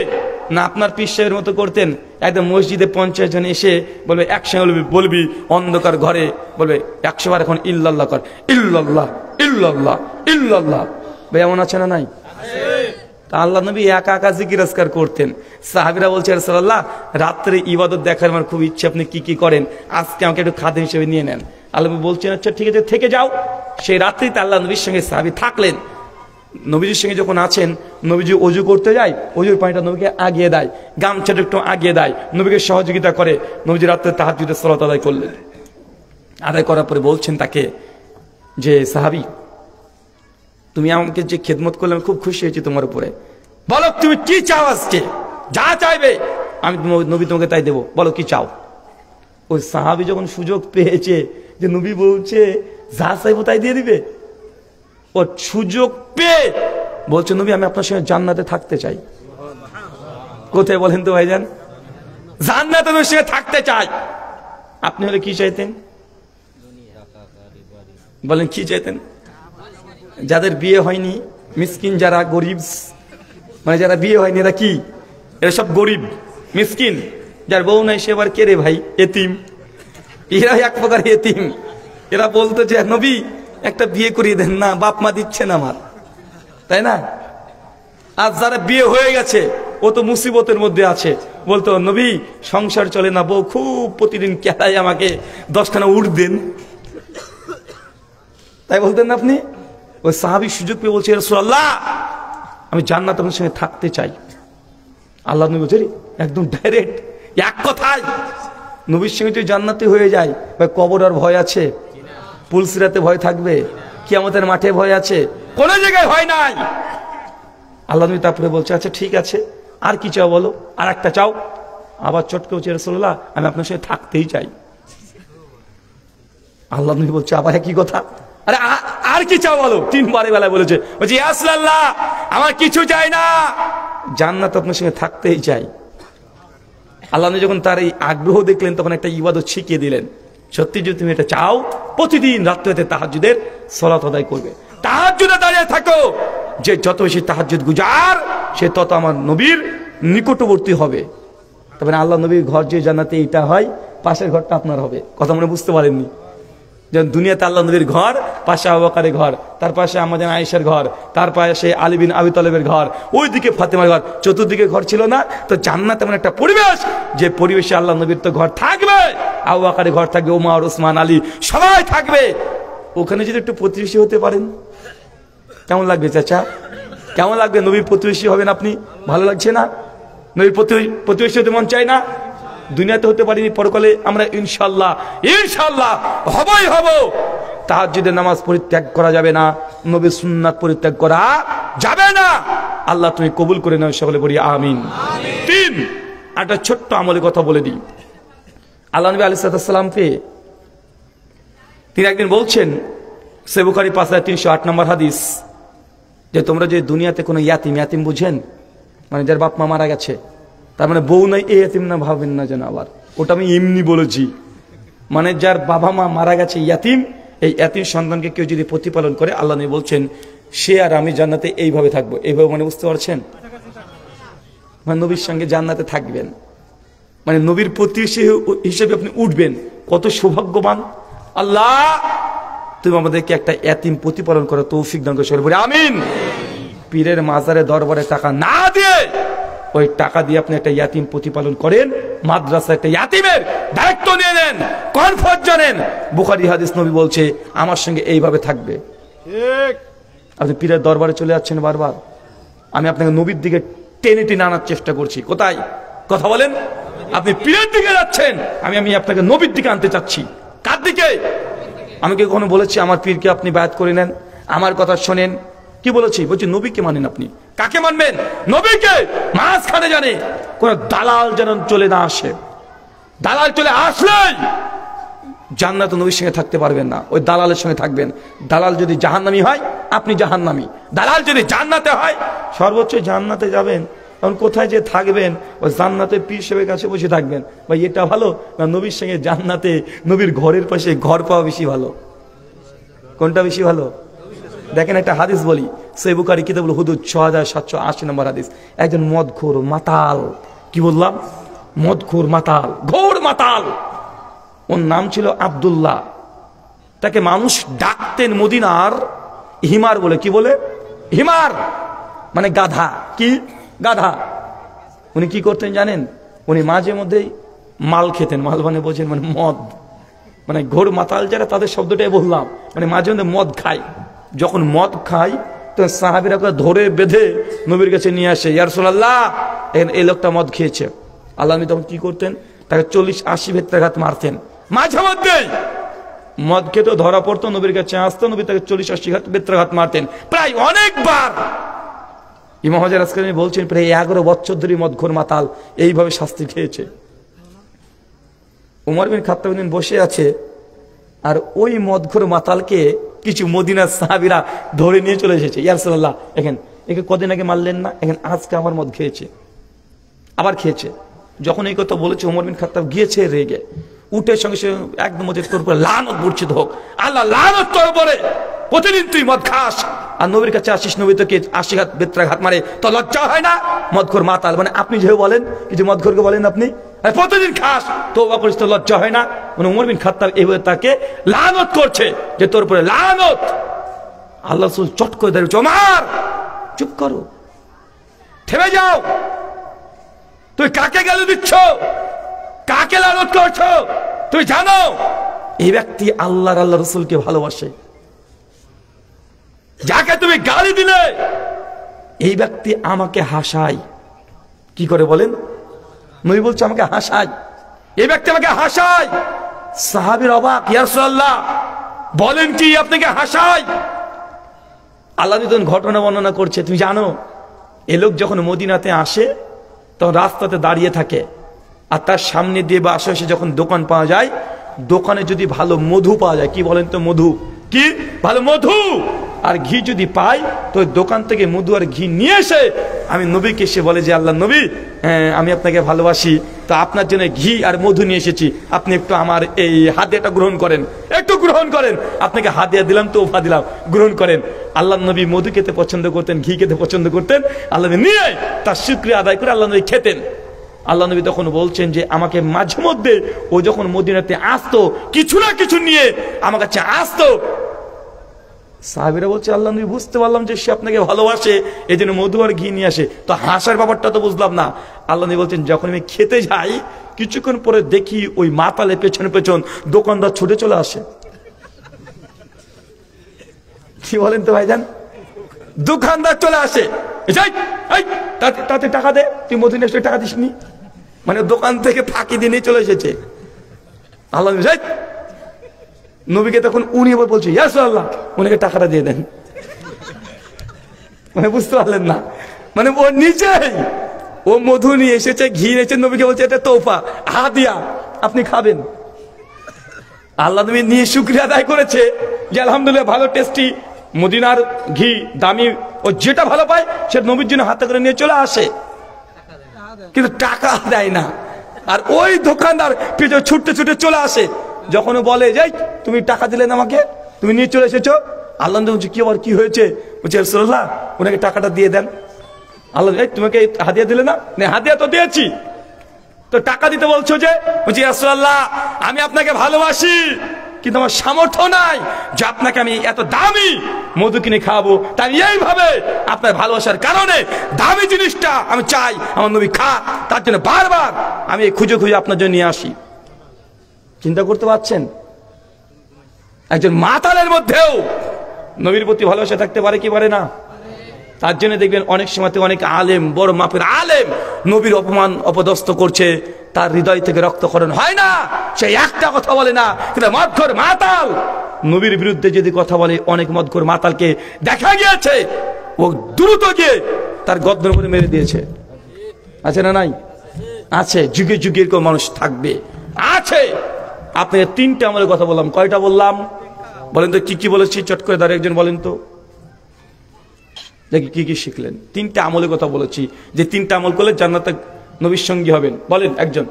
না আপনার পীর সাহেবের মতো করতেন একদম মসজিদে 50 জন এসে বলবে একসঙ্গে বলবি অন্ধকার ঘরে বলবে 100 বার এখন ইল্লাল্লাহ কর, ইল্লাল্লাহ ইল্লাল্লাহ ইল্লাল্লাহ। ভাই এমন আছে না নাই? তা আল্লাহ নবী একা একা জিকির আজকার করতেন। সাহাবীরা বলছে ইয়া রাসূলুল্লাহ, রাত্রে ইবাদত দেখার আমার খুব ইচ্ছে, আপনি কি কি করেন, আজকে আমাকে একটু খাদেম হিসেবে নিয়ে নেন। আল্লাহ নবী বলছেন আচ্ছা ঠিক আছে থেকে যাও। সেই রাত্রিতে আল্লাহ নবীর সঙ্গে সাহাবী থাকলেন। নবীজির সঙ্গে যখন আছেন, নবীজি অজু করতে যায়, অজুর পানিটা নবীকে আগিয়ে দেয়, গামছাটা একটু আগিয়ে দেয়, নবীকে সহযোগিতা করে। নবীজি রাত্রে তাহাজ্জুদের সালাত আদায় করলেন। আদায় করার পরে বলছেন তাকে যে, সাহাবী, তুমি আমাকে যে খেদমত করলে আমি খুব খুশি হয়েছি তোমার উপরে, বলো তুমি কি চাও, আজকে যা চাইবে আমি নবী তোমাকে তাই দেবো, বলো কি চাও। ওই সাহাবী যখন সুযোগ পেয়েছে যে নবী বলছে যা চাইবো তাই দিয়ে দিবে, ও সুযোগ পেয়ে বলছে, নবী আমি আপনার সঙ্গে জান্নাতে থাকতে চাই। কোথায় বলেন তো ভাইজান? জান্নাতে নবীর সঙ্গে থাকতে চাই। আপনি হলে কি চাইতেন? বলেন কি চাইতেন? যাদের বিয়ে হয়নি, মিসকিন যারা গরিব, মানে যারা বিয়ে হয়নি, এরা কি, এরা সব গরিব মিসকিন। যার বউ নাই সে আবার কে রে ভাই, এতিম। এরা এক প্রকার এতিম। এরা বলতো যে নবী একটা বিয়ে করিয়ে দেন না, বাপ মা দিচ্ছে না আমার, তাই না? আর যারা বিয়ে হয়ে গেছে ও তো মুসিবতের মধ্যে আছে, বলতো নবী সংসার চলে না, বউ খুব প্রতিদিন কেলায় আমাকে 10খানা উঠ দেন, তাই বলতেন না আপনি? ওই সাহাবী সুযোগ পেয়ে বলছে, রাসূলুল্লাহ আমি জান্নাত আপনার সঙ্গে থাকতে চাই। আল্লাহ নবী বলছে একদম ডাইরেক্ট, এক কথায় নবীর সঙ্গে যদি জান্নাতে হয়ে যায়, ভাই কবর আর ভয় আছে? পুলসিরাতে ভয় থাকবে? কিয়ামতের মাঠে ভয় আছে? কোন জায়গায় ভয় নাই। আল্লাহ নবী তারপরে বলছে, আচ্ছা ঠিক আছে, আর কি চাও বলো, আর একটা চাও। আবার চটকে বলছে, রাসূলুল্লাহ আমি আপনার সঙ্গে থাকতেই চাই। আল্লাহ নবী বলছে, আবার একই কথা, আরে আর কি চাও বলো। 3বার বেলায় বলেছে, বলছে ইয়া রাসূলুল্লাহ আমার কিছু চাই না, জান্নাত আপনার সঙ্গে থাকতেই চাই। আল্লাহ নবী যখন তার এই আগ্রহ দেখলেন, তখন একটা ইবাদত শিখিয়ে দিলেন, সত্যি যদি তুমি এটা চাও, প্রতিদিন রাত্রিতে তাহাজ্জুদের সালাত আদায় করবে, তাহাজ্জুদে দাঁড়িয়ে থাকো। যে যত বেশি তাহাজ্জুদ গুজার, সে তত আমার নবীর নিকটবর্তী হবে। তবে আল্লাহ নবীর ঘর যে জান্নাতে এইটা হয়, পাশের ঘরটা আপনার হবে। কথা মনে বুঝতে পারেননি? যেমন দুনিয়াতে আল্লাহ নবীর ঘর, পাশে আবু বকরের ঘর, তার পাশে আমাদের আয়েশার ঘর, তার পাশে আলী বিন আবি তালেবের ঘর, ওইদিকে ফাতেমার ঘর, চতুর্দিকে ঘর ছিল না। তো জান্নাত এমন একটা পরিবেশ, যে পরিবেশে আল্লাহ নবীর তো ঘর থাকবে, আবু বকরের ঘর থাকবে, ওমর, ওসমান, আলী সবাই থাকবে। ওখানে যদি একটু প্রতিবেশী হতে পারেন, কেমন লাগবে চাচা? কেমন লাগবে? নবীর প্রতিবেশী হবেন আপনি, ভালো লাগছে না? নবীর প্রতিবেশী হতে মন চায় না? দুনিয়াতে হতে পারিনি, পরকালে আমরা ইনশাল্লাহ ইনশাল্লাহ হবই হব। তাহাজ্জুদের নামাজ পরিত্যাগ করা যাবে না, নবীর সুন্নাত পরিত্যাগ করা যাবে না। আল্লাহ তুমি কবুল করে নাও, সকলে বলি আমিন। 3, একটা ছোট্ট আমলের কথা বলে দিই। আল্লাহ নবী আলাইহিস সালামকে তিনি একদিন বলছেন, সহিহ বুখারী 5308 নম্বর হাদিস, যে তোমরা যে দুনিয়াতে কোনো ইয়াতিম বুঝেন, মানে যার বাপ মা মারা গেছে, তার মানে বউ নাই, এই ইয়াতিম না ভাবেন না যেন আবার, ওটা আমি এমনি বলেছি। মানে যার বাবা মা মারা গেছে ইয়াতিম, এই ইয়াতিম সন্তানকে কেউ যদি প্রতিপালন করে, আল্লাহ নবী বলছেন সে আর আমি জান্নাতে এইভাবে থাকবো। এইভাবে মানে বুঝতে পারছেন? মানে নবীর সঙ্গে জান্নাতে থাকবেন, মানে নবীর প্রতিবেশী হিসেবে আপনি উঠবেন। কত সৌভাগ্যবান! আল্লাহ তুমি আমাদেরকে একটা ইয়াতিম প্রতিপালন করো, তৌফিক দান করে বলি আমিন। পীরের মাজারে দরবারে টাকা না দিয়ে, ওই টাকা দিয়ে আপনি একটা ইয়াতিম প্রতিপালন করেন, মাদ্রাসা একটা ইয়াতিমের দায়িত্ব নিয়ে নেন, কনফার্ট জানেন। বুখারী হাদিস, নবী বলছে আমার সঙ্গে এইভাবে থাকবে। আপনি পীরের দরবারে চলে যাচ্ছেন বারবার, আমি আপনাকে নবীর দিকে টেনে টেনে আনার চেষ্টা করছি। কোথায়? কথা বলেন। আপনি পীরের দিকে যাচ্ছেন, আমি আপনাকে নবীর দিকে আনতে চাচ্ছি। কার দিকে? আমি কি কখনো বলেছি আমার পীরকে আপনি বায়াত করে নেন, আমার কথা শোনেন? কি বলেছি? বলছি নবীকে মানেন। আপনি কাকে মানবেন? নবীকে। মাঝখানে জানে কোন দালাল যেন চলে না আসে। দালাল চলে আসলেই জান্নাতে নবীর সঙ্গে থাকতে পারবেন না, ওই দালালের সঙ্গে থাকবেন। দালাল যদি জাহান্নামী হয়, আপনি জাহান্নামী। দালাল যদি জান্নাতে হয়, সর্বোচ্চ জান্নাতে যাবেন। এখন কোথায় যে থাকবেন? ওই জান্নাতে পীর সাহেবের কাছে বসে থাকবেন। ভাই এটা ভালো না নবীর সঙ্গে জান্নাতে নবীর ঘরের পাশে ঘর পাওয়া বেশি ভালো? কোনটা বেশি ভালো? দেখেন একটা হাদিস বলি, সহিহ বুখারী কিতাবুল হুদুদ 6780 নম্বর হাদিস। একজন মদখোর মাতাল, কি বললাম? মদখোর মাতাল, ঘোর মাতাল। ওর নাম ছিল আব্দুল্লাহ। তাকে মানুষ ডাকতেন মদিনার হিমার বলে। কি বলে? হিমার মানে গাধা। কি? গাধা। উনি কি করতেন জানেন? উনি মাঝে মধ্যেই মাল খেতেন। মাল মানে বোঝেন, মানে মদ। মানে ঘোর মাতাল যারা, তাদের শব্দটাই বললাম। মানে মাঝে মধ্যে মদ খায়। যখন মদ খায় তো তো সাহাবীরা ধরে বেঁধে নবীর কাছে নিয়ে আসে, ইয়া রাসূলুল্লাহ এই লোকটা মদ খেয়েছে। আল্লাহ নবী তখন কি করতেন, তাকে 40-80 বেত্রাঘাত মারতেন। মাঝে মধ্যে মদ খেতে ধরা পড়তো, নবীর কাছে আসতো, নবী তাকে 40-80 বেত্রাঘাত মারতেন, প্রায় অনেকবার। ইমাম হাজার আসকালানী বলছেন প্রায় 11 বছর ধরে মদখোর মাতাল এইভাবে শাস্তি খেয়েছে। ওমর বিন খাত্তাব বসে আছে, আর ওই মদখোর মাতালকে কিছু মদিনার সাহাবীরা ধরে নিয়ে চলে এসেছে। ইয়া রাসূলুল্লাহ একে কদিন আগে মারলেন না, আজকে আবার মদ খেয়েছে, আবার খেয়েছে। যখন এই কথা বলেছে ওমর বিন খাত্তাব গিয়েছে রেগে, উঠে সঙ্গে সঙ্গে একদম তোর উপরে লানত বর্ষিত হোক, আল্লাহ লানত তোর উপরে, প্রতিদিন তুই মদ খাস আর নবীর কাছে আসিস, নবী তোকে 80 বেত্রাঘাত মারে, তো লজ্জা হয় না? মদখোর মাতাল মানে আপনি যে বলেন, কিছু মদখোরকে বলেন আপনি প্রতিদিন খাস, তওবা করিস, তো লজ্জা হয় না? মানে ওমর বিন খাত্তাব এইভাবে তাকে লানত করছে যে তোর উপরে লানত। আল্লাহ রাসূল চট করে দাঁড়িয়ে, ওমর চুপ করো, থেমে যাও, তুই কাকে গালি দিচ্ছ, কাকে লানত করছো? তুই জানো এই ব্যক্তি আল্লাহ রাসূলকে ভালোবাসে, যাকে তুমি গালি দিলে এই ব্যক্তি আমাকে হাসায়। কি করে বলেন? নবী বলছে আমাকে হাসায়, এই ব্যক্তি আমাকে হাসায়। সাহাবীর অবাক, ইয়া রাসূলুল্লাহ বলেন কি আপনাকে হাসায়? আল্লাহ যখন ঘটনা বর্ণনা করছে, তুমি জানো এ লোক যখন মদিনাতে আসে তখন রাস্তাতে দাঁড়িয়ে থাকে, আর তার সামনে দিয়ে বা আশেপাশে যখন দোকান পাওয়া যায়, দোকানে যদি ভালো মধু পাওয়া যায়, কি বলেন তো মধু, কি ভালো মধু আর ঘি যদি পাই, তো দোকান থেকে মধু আর ঘি নিয়ে এসে আমি নবীকে এসে বলে যে আল্লাহ নবী আমি আপনাকে ভালোবাসি, তো আপনার জন্য ঘি আর মধু নিয়ে এসেছি, আপনি একটু আমার এই হাদিয়াটা গ্রহণ করেন, একটু গ্রহণ করেন, আপনাকে হাদিয়া দিলাম, তোফা দিলাম, গ্রহণ করেন। আল্লাহ নবী মধু খেতে পছন্দ করতেন, ঘি খেতে পছন্দ করতেন, আল্লাহ নিয়ে তার শুকরিয়া আদায় করে আল্লাহ নবী খেতেন। আল্লাহ নবী তখন বলছেন যে আমাকে মাঝে মধ্যে ও যখন মদিনাতে আসতো কিছু না কিছু নিয়ে আমার কাছে আসতো। সাহাবীরা বলছে আল্লাহ নবী বুঝতে পারলাম যে সে আপনাকে ভালোবাসে, এই জন্য মধু আর ঘি নিয়ে আসে, তো হাসার ব্যাপারটা তো বুঝলাম না। আল্লাহ নবী বলছেন যখন আমি খেতে যাই কিছুক্ষণ পরে দেখি ওই মাতালে পেছন পেছন দোকানদার ছুটে চলে আসে। কি বলেন তো ভাইজান? দোকানদার চলে আসে, তাতে টাকা দে, তুই মধু নিয়ে টাকা দিসনি, মানে দোকান থেকে ফাঁকি দিয়ে নিয়ে চলে এসেছে। আল্লাহ নবীকে তখন উনি আবার বলছে ইয়া রাসূলুল্লাহ উনাকে টাকাটা দিয়ে দেন। মানে বুঝতে পারলেন না, মানে ও নিজেই ও মধু নিয়ে এসেছে, ঘি নিয়েছে, নবীকে বলছে এটা তোফা, হাদিয়া, আপনি খাবেন। আল্লাহ নবী নিয়ে শুকরিয়া আদায় করেছে যে আলহামদুলিল্লাহ ভালো টেস্টি মদিনার ঘি, দামি, ও যেটা ভালো পায় সে নবীর জন্য হাতে করে নিয়ে চলে আসে, কিন্তু টাকা দেয় না। আর ওই দোকানদার পেছনে ছুটতে ছুটে চলে আসে, যখন বলে যাই তুমি টাকা দিলে না আমাকে, তুমি নিয়ে চলে এসেছো। আল্লাহ বলছে কি আবার কি হয়েছে? বলছে রাসূলুল্লাহ ওনাকে টাকাটা দিয়ে দেন। আল্লাহ তোমাকে হাদিয়া দিলে না? হাদিয়া তো দিয়েছি, তো টাকা দিতে বলছো যে? বলছি রাসূলুল্লাহ আমি আপনাকে ভালোবাসি, কিন্তু আমার সামর্থ্য নাই যে আপনাকে আমি এত দামি মধু কিনে খাওয়াবো, তাই এইভাবে আপনার ভালোবাসার কারণে দামি জিনিসটা আমি চাই আমার নবী খা, তার জন্য বারবার আমি খুঁজে খুঁজে আপনার জন্য নিয়ে আসি। চিন্তা করতে পারছেন? একজন মাতালের মধ্যেও নবীর প্রতি ভালোবাসা থাকতে পারে কি পারে না? তার জন্য দেখবেন অনেক সময়তে অনেক আলেম, বড় মাপের আলেম নবীর অপমান অপদস্থ করছে, তার হৃদয় থেকে রক্তক্ষরণ হয় না, সে একটা কথা বলে না। কিন্তু মদখোর মাতাল নবীর বিরুদ্ধে যদি কথা বলে, অনেক মদখোর মাতালকে দেখা গিয়েছে ও দ্রুত গিয়ে তার গর্দন করে মেরে দিয়েছে। আছে না নাই? আছে, যুগে যুগে এরকম মানুষ থাকবে, আছে। আপনাকে 3টে আমলের কথা বললাম, কয়টা বললাম বলেন তো? কি কি বলেছি চট করে দাঁড়িয়ে একজন বলেন তো দেখি কি কি শিখলেন। 3টে আমলের কথা বলেছি, যে 3টে আমল করলে জান্নাতে নবীর সঙ্গী হবেন। বলেন একজন।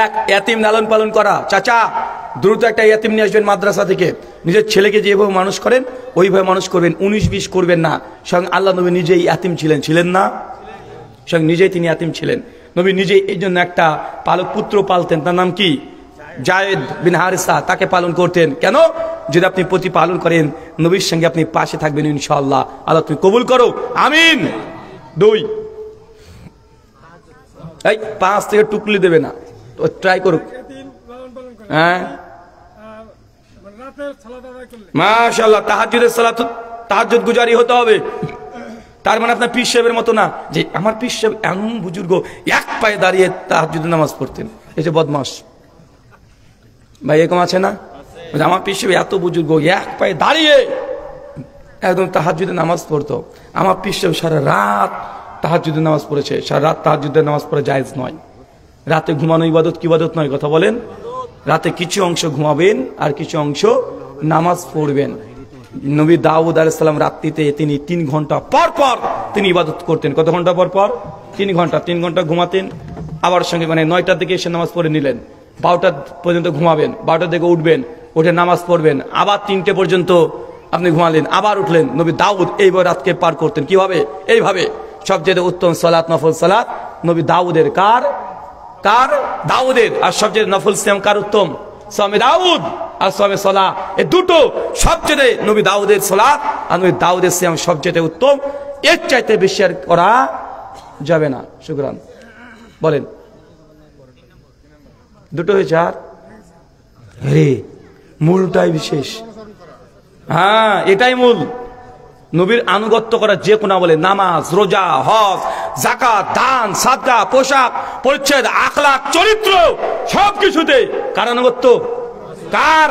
এক, ইয়াতিম লালন পালন করা। চাচা দ্রুত একটা ইয়াতিম নিয়ে আসবেন মাদ্রাসা থেকে, নিজের ছেলেকে যেভাবে মানুষ করেন ওইভাবে মানুষ করবেন, 19-20 করবেন না। স্বয়ং আল্লাহ নবী নিজেই ইয়াতিম ছিলেন, ছিলেন না? স্বয়ং নিজেই তিনি ইয়াতিম ছিলেন। নবী নিজেই এই জন্য একটা পালক পুত্র পালতেন, তার নাম কি? জায়েদ বিন হারিসা, তাকে পালন করতেন। কেন? যদি আপনি প্রতিপালন করেন নবীর সঙ্গে আপনি পাশে থাকবেন ইনশাআল্লাহ। আল্লাহ তুমি কবুল করো, আমিন। 2, এই 5 থেকে টুকলি দেবে না, তো ট্রাই করুক। হ্যাঁ মাশাআল্লাহ, তাহাজ্জুদের সালাত, তাহাজ্জুদ গুজারি হতে হবে। তার মানে আপনার পীর সাহেবের মতো না যে আমার পীর সাহেব এমন বুজুর্গ এক পায়ে দাঁড়িয়ে তাহাজ্জুদের নামাজ পড়তেন, এই যে বদমাস ভাই এরকম আছে না? আমার পীর সাহেব এত বুজুর্গ এক পায়ে দাঁড়িয়ে একদম তাহাজ্জুদের নামাজ পড়তো। আমার পীর সাহেব সারা রাত তাহাজ্জুদের নামাজ পড়েছে। সারা রাত তাহাজ্জুদের নামাজ পড়া জায়েজ নয়। রাতে ঘুমানো ইবাদত কি ইবাদত নয়? কথা বলেন। রাতে কিছু অংশ ঘুমাবেন আর কিছু অংশ নামাজ পড়বেন। নবী দাউদ আলাইহিস সালাম রাত্রিতে তিনি 3 ঘন্টা পর পর তিনি ইবাদত করতেন। কত ঘন্টা পর পর? 3 ঘন্টা। 3 ঘন্টা ঘুমাতেন, আবার সঙ্গে মানে 9টার দিকে এসে নামাজ পড়ে নিলেন, 12টা পর্যন্ত ঘুমাবেন, 12টার দিকে উঠবেন, উঠে নামাজ পড়বেন, আবার 3টে পর্যন্ত আপনি ঘুমালেন, আবার উঠলেন। নবী দাউদ এইভাবে রাতকে পার করতেন। কিভাবে? এইভাবে। সবচেয়ে উত্তম সালাত নফল সালাত নবী দাউদের। কার? কার? দাউদের। আর সবচেয়ে নফল সিয়াম কার উত্তম? সামে দাউদ আর সামে সালাহ, এই দুটো সবচেয়ে নবী দাউদের সালাত আর নবী দাউদের সিয়াম সবচেয়ে উত্তম। এর চাইতে বেশি আর করা যাবে না। শুকরান। বলেন দুটো হয়েছে আর রে মূলটাই বিশেষ। হ্যাঁ এটাই মূল। নবীর আনুগত্য করা যে কোনো বলে নামাজ, রোজা, হজ, যাকাত, দান, সাদকা, পোশাক, পরিচ্ছদ, আখলাক, চরিত্র সবকিছুতে কার আনুগত্য? কার?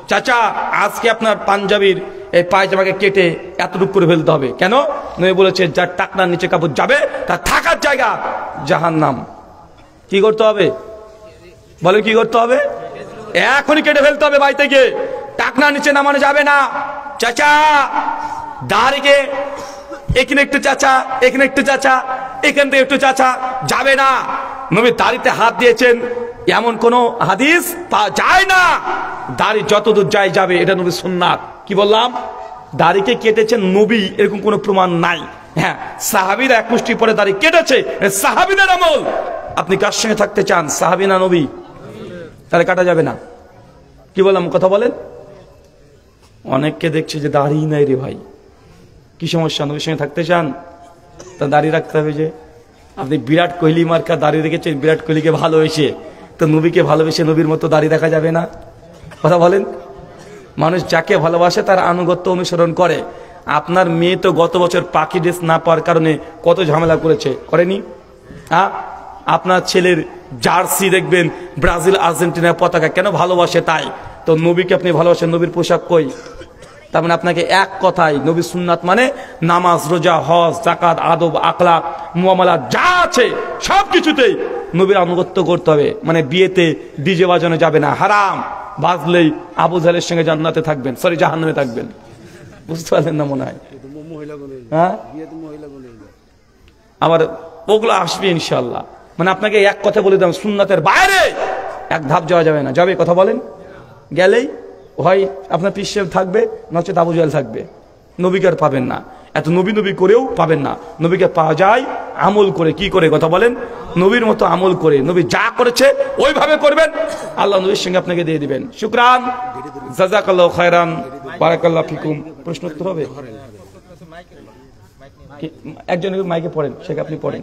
চাচা আজকে আপনার পাঞ্জাবির এই পায়জামাকে কেটে এতটুকু করে ফেলতে হবে। কেন? নবী বলেছে যার টাকনার নিচে কাপড় যাবে তার থাকার জায়গা জাহান্নাম। কি করতে হবে? বলে কি করতে হবে? এখনই কেটে ফেলতে হবে বাড়ি থেকে। টাকনার নিচে নামানো যাবে না। চাচা দাঁড়িয়ে এখানে একটু চাচা, এখানে একটু চাচা, এখান থেকে একটু চাচা যাবে না। নবী দাড়িতে হাত দিয়েছেন এমন কোন হাদিস পাওয়া যায় না। দাড়ি যতদূর যায় যাবে, এটা নবীর সুন্নাত। কি বললাম? দাড়িকে কেটেছেন নবী, এরকম কোনো প্রমাণ নাই। হ্যাঁ সাহাবীরা এক মুষ্টি পরে দাড়ি কেটেছে, সাহাবীদের আমল। আপনি কার সঙ্গে থাকতে চান, সাহাবী না নবী? তাহলে কাটা যাবে না। কি বললাম? কথা বলেন। অনেককে দেখছে যে দাড়ি নাই রে ভাই, কি সমস্যা? নবীর সঙ্গে থাকতে চান? তা দাড়ি রাখতে হবে। যে আপনি বিরাট কোহলি মার্কা দাড়ি রেখেছেন, বিরাট কোহলিকে ভালোবেসে, তো নবীকে ভালোবেসে নবীর মতো দাড়ি রাখা যাবে না? কথা বলেন। মানুষ যাকে ভালোবাসে তার আনুগত্য অনুসরণ করে। আপনার মেয়ে তো গত বছর পাখি ড্রেস না পাওয়ার কারণে কত ঝামেলা করেছে, করেনি? হ্যাঁ আপনার ছেলের জার্সি দেখবেন ব্রাজিল আর্জেন্টিনার পতাকা, কেন? ভালোবাসে তাই। তো নবীকে আপনি ভালোবাসেন, নবীর পোশাক কই? তার মানে আপনাকে এক কথাই নবী সুন্নাত মানে নামাজ, রোজা, হজ, যাকাত, আদব, আখলাক, মুআমালা যা আছে সবকিছুতেই নবীর আনুগত্য করতে হবে। মানে বিয়েতে ডিজে বাজানো যাবে না, হারাম। বাজলেই আবু জাহেলের সঙ্গে জান্নাতে থাকবেন, সরি জাহান্নামে থাকবেন। বুঝতে পারলেন না মনে হয়? হ্যাঁ আবার ওগুলো আসবে ইনশাআল্লাহ। মানে আপনাকে এক কথা বলে দিলাম, সুন্নাতের বাইরে এক ধাপ যাওয়া যাবে না। যাবে? কথা বলেন। গেলেই হয় আপনার পীর সাহেব থাকবে, নচেত আবু জাহেল থাকবে। নবীকে আর পাবেন না। এত নবী নবী করেও পাবেন না। নবীকে পাওয়া যায় আমল করে। কি করে? কথা বলেন। নবীর মতো আমল করে। নবী যা করেছে ওইভাবে করবেন, আল্লাহ নবীর সঙ্গে আপনাকে দিয়ে দিবেন। শুকরান, জাযাকাল্লাহু খায়রান, বারাকাল্লাহু ফিকুম। প্রশ্ন উত্তর হবে? একজন মাইকে পড়েন, শেখ আপনি পড়েন।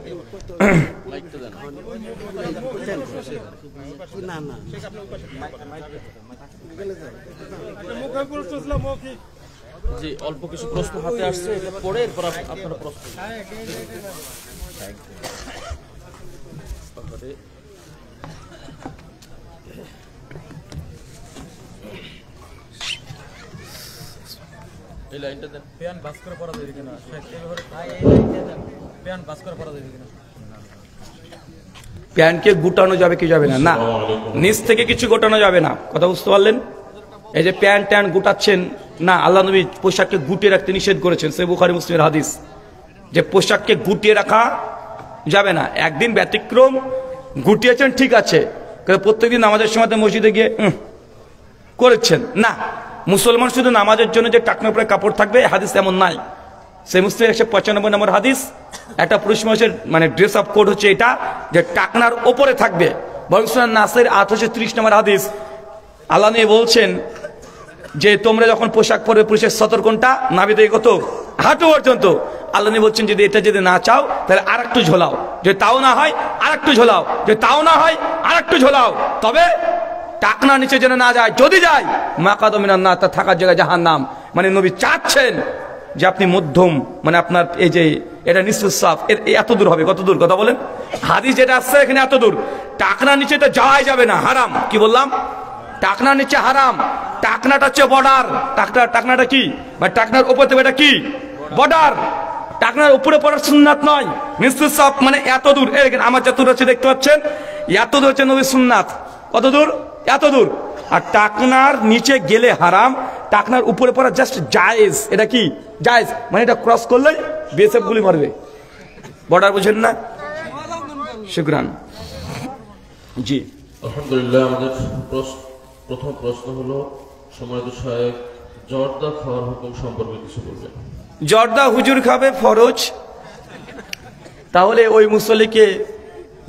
জি অল্প কিছু প্রশ্ন হাতে আসছে, এটা পড়ে এরপর আপনারা প্রশ্ন। এই লাইনটা দেন। প্যান বাস করে পড়া যাবে কিনা? এই লাইনটা দেন। প্যান বাস করে পড়া যাবে কিনা? প্যান্টকে গুটানো যাবে কি যাবে না? না, নিচ থেকে কিছু গোটানো যাবে না। কথা বুঝতে পারলেন? এই যে প্যান্ট ট্যান্ট গুটাচ্ছেন না, আল্লাহ নবী পোশাককে গুটিয়ে রাখতে নিষেধ করেছেন। সে বুখারী মুসলিমের হাদিস যে পোশাককে গুটিয়ে রাখা যাবে না। একদিন ব্যতিক্রম গুটিয়েছেন, ঠিক আছে, প্রত্যেকদিন নামাজের সময় মসজিদে গিয়ে করেছেন না। মুসলমান শুধু নামাজের জন্য যে টাকনার উপরে কাপড় থাকবে হাদিস এমন নাই। সেই মুসলিমের 195 নম্বর হাদিস, একটা পুরুষ মানুষের মানে ড্রেস আপ কোড হচ্ছে এটা, যে টাকনার ওপরে থাকবে। বরং সূরা নাসের 830 নম্বর হাদিস, আল্লাহ নিয়ে বলছেন যে তোমরা যখন পোশাক পরে পুরুষের সতর কোনটা? নাভি থেকে কত? হাঁটু পর্যন্ত। আল্লাহ নিয়ে বলছেন যদি এটা যদি না চাও তাহলে আর একটু ঝোলাও, যদি তাও না হয় আর একটু ঝোলাও, যদি তাও না হয় আর একটু ঝোলাও, তবে টাকনা নিচে যেন না যায়, যদি যায় মাকাদ মিনান নার, তার থাকার জায়গা জাহান্নাম। মানে নবী চাচ্ছেন যে আপনি মধ্যম, মানে আপনার এই যে এটা নিঃশ্বাস এত দূর হবে, কত দূর কথা বলেন, হাদিস যেটা আসছে এখানে এত দূর, টাকনা নিচে তো যাওয়াই যাবে না, হারাম। কি বললাম? টাকনা নিচে হারাম। টাকনাটা হচ্ছে বর্ডার। টাকনাটা কি, বা টাকনার উপর থেকে এটা কি, বর্ডার। টাকনার উপরে পড়ার সুন্নাত নয়, নিঃশ্বাস মানে এত দূর। এখানে আমার যত দূর আছে দেখতে পাচ্ছেন, এত দূর হচ্ছে নবীর সুন্নাত। কত দূর? এত দূর। আর টাকনার নিচে গেলে হারাম, টাকনার উপরে পড়া জাস্ট জায়েজ। এটা কি জায়েজ, মানে এটা ক্রস করলেই বিএসএফ গুলি মারবে। বর্ডার বুঝেন না? শুকরান। জি আলহামদুলিল্লাহ। আমাদের প্রথম প্রশ্ন হলো, সম্মানিত সাহেব জর্দা খাওয়ার হুকুম সম্পর্কে কিছু বলবেন। জর্দা হুজুর খাবে ফরজ, তাহলে ওই মুসল্লিকে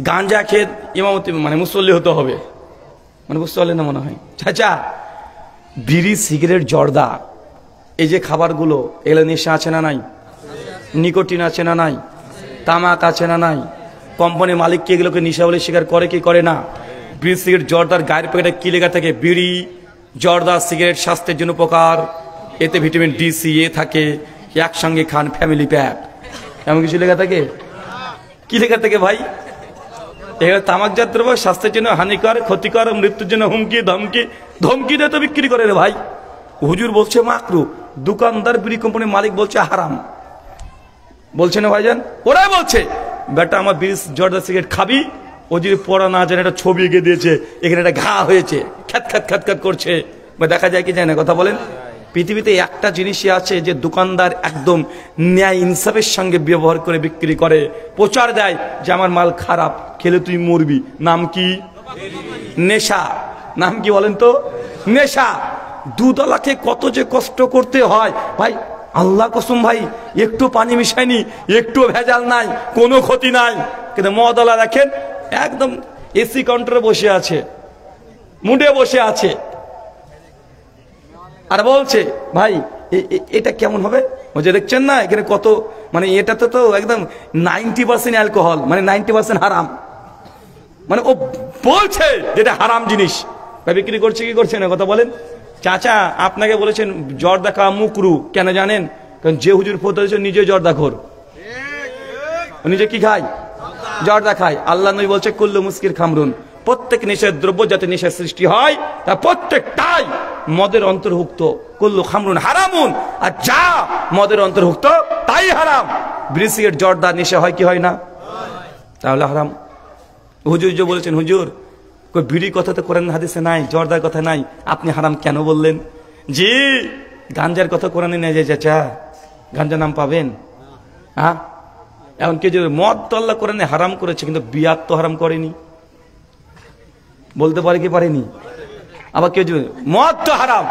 গাঞ্জা খেয়ে ইমামতি মানে মুসল্লি হতে হবে, মানে বুঝতে পারলেন না মনে হয়। চাচা বিড়ি, সিগারেট, জর্দা, এই যে খাবারগুলো, এগুলো নেশা আছে না নাই? নিকোটিন আছে না নাই? তামাক আছে না নাই? কোম্পানির মালিক কি এগুলোকে নেশা বলে স্বীকার করে কি করে না? বিড়ি, সিগারেট, জর্দার গায়ের প্যাকেটে কি লেখা থাকে? বিড়ি, জর্দা, সিগারেট স্বাস্থ্যের জন্য উপকার, এতে ভিটামিন ডি, সি, এ থাকে, একসঙ্গে খান, ফ্যামিলি প্যাক, এমন কিছু লেখা থাকে? কি লেখা থাকে ভাই? এগুলো তামাকজাত দ্রব্য, স্বাস্থ্যের জন্য হানিকর, ক্ষতিকর, মৃত্যুর জন্য হুমকি, ধমকি, ধমকি দিয়ে তো বিক্রি করে রে ভাই। হুজুর বলছে মাকরু, দোকানদার, বিড়ি কোম্পানির মালিক বলছে হারাম। বলছে না ভাইজান? ওরাই বলছে বেটা আমার বিড়ি, জর্দা, সিগারেট খাবি, ও যদি পড়া না জানে একটা ছবি এঁকে দিয়েছে, এখানে একটা ঘা হয়েছে, খ্যাত খ্যাত খ্যাত খ্যাত করছে, দেখা যায় কি যায় না? কথা বলেন। পৃথিবীতে একটা জিনিসই আছে যে দোকানদার একদম ন্যায় ইনসাফের সঙ্গে ব্যবহার করে বিক্রি করে, প্রচার দেয় যে আমার মাল খারাপ, খেলে তুই মরবি। নাম কি? নেশা। নাম কি বলেন তো? নেশা। দুধওয়ালাকে কত যে কষ্ট করতে হয় ভাই, আল্লাহ কসম ভাই, একটু পানি মিশায়নি, একটু ভেজাল নাই, কোনো ক্ষতি নাই। কিন্তু মদওয়ালা দেখেন একদম এসি কাউন্টারে বসে আছে, মুডে বসে আছে, আর বলছে ভাই এটা কেমন হবে? ওই যে দেখছেন না এখানে কত, মানে এটাতে তো একদম 90% অ্যালকোহল, মানে 90% হারাম। মানে ও বলছে যেটা হারাম জিনিস, বিক্রি করছে কি করছে না? কথা বলেন। চাচা আপনাকে বলেছেন জর্দা খাওয়া মুকরু, কেন জানেন? কারণ যে হুজুর ফতোয়া দিয়েছে নিজে জর্দাখোর, নিজে কি খায়? জর্দা খায়। আল্লাহ নবী বলছে কুল্লু মুস্কির খামরুন, প্রত্যেক নেশার দ্রব্য যাতে নেশার সৃষ্টি হয় তা প্রত্যেকটাই মদের অন্তর্ভুক্ত। কুল্লু খামরুন হারামুন, আর যা মদের অন্তর্ভুক্ত তাই হারাম। বিড়ি, সিগারেট, জর্দা নেশা হয় কি হয় না? তাহলে হারাম। হুজুর যে বলেছেন, হুজুর বিড়ি কথা তো কোরআন হাদিসে নাই, জর্দার কথা নাই, আপনি হারাম কেন বললেন? জি গাঞ্জার কথা কোরআনে নেই যে চাচা, গাঞ্জা নাম পাবেন? হ্যাঁ, এখন কে যে মদ তো আল্লাহ কোরআনে হারাম করেছে, কিন্তু বিয়াত তো হারাম করেনি, বলতে পারে কি পারেনি? আবার কেউ যে মদ তো হারাম,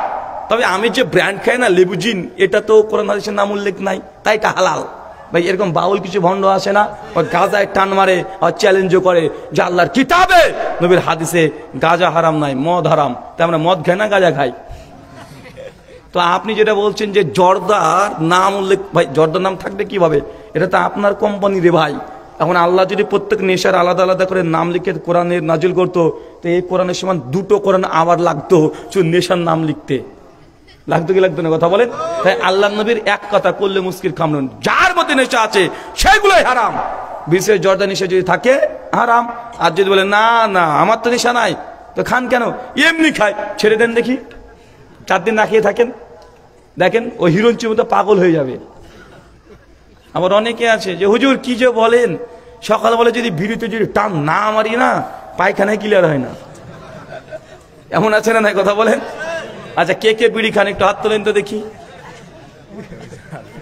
তবে আমি যে ব্র্যান্ড খাই না লেবুজিন, এটা তো কোরআন হাদিসের নাম উল্লেখ নাই, তাই এটা হালাল। ভাই এরকম বাউল কিছু ভণ্ড আসে না, গাজায় টান মারে আর চ্যালেঞ্জও করে যে আল্লাহর কিতাবে নবীর হাদিসে গাজা হারাম নাই, মদ হারাম, তাই আমরা মদ খাই না গাজা খাই। তো আপনি যেটা বলছেন যে জর্দার নাম উল্লেখ, ভাই জর্দার নাম থাকবে কিভাবে? এটা তো আপনার কোম্পানি রে ভাই। এখন আল্লাহ যদি প্রত্যেক নেশার আলাদা আলাদা করে নাম লিখে কোরআনের নাজিল করতো, তো এই কোরআনের সমান দুটো কোরআন আবার লাগতো নেশার নাম লিখতে, লাগতো কি লাগতো না? কথা বলেন। তাই আল্লাহ নবীর এক কথা করলে মুস্কির খামরুন, যার মধ্যে নেশা আছে সেগুলোই হারাম। বিশেষ জর্দা নেশা যদি থাকে হারাম, আর যদি বলে না না আমার তো নেশা নাই, তো খান কেন? এমনি খায়, ছেড়ে দেন দেখি, 4 দিন না খেয়ে থাকেন, দেখেন ও হিরোঞ্চির মতো পাগল হয়ে যাবে। আবার অনেকে আছে যে হুজুর কি যে বলেন, সকাল বলে যদি ভিড়িতে যদি টান না মারি না পায়খানায় ক্লিয়ার হয় না, এমন আছে না? কথা বলেন। আচ্ছা কে কে বিড়ি খান একটু হাত তোলেন তো দেখি।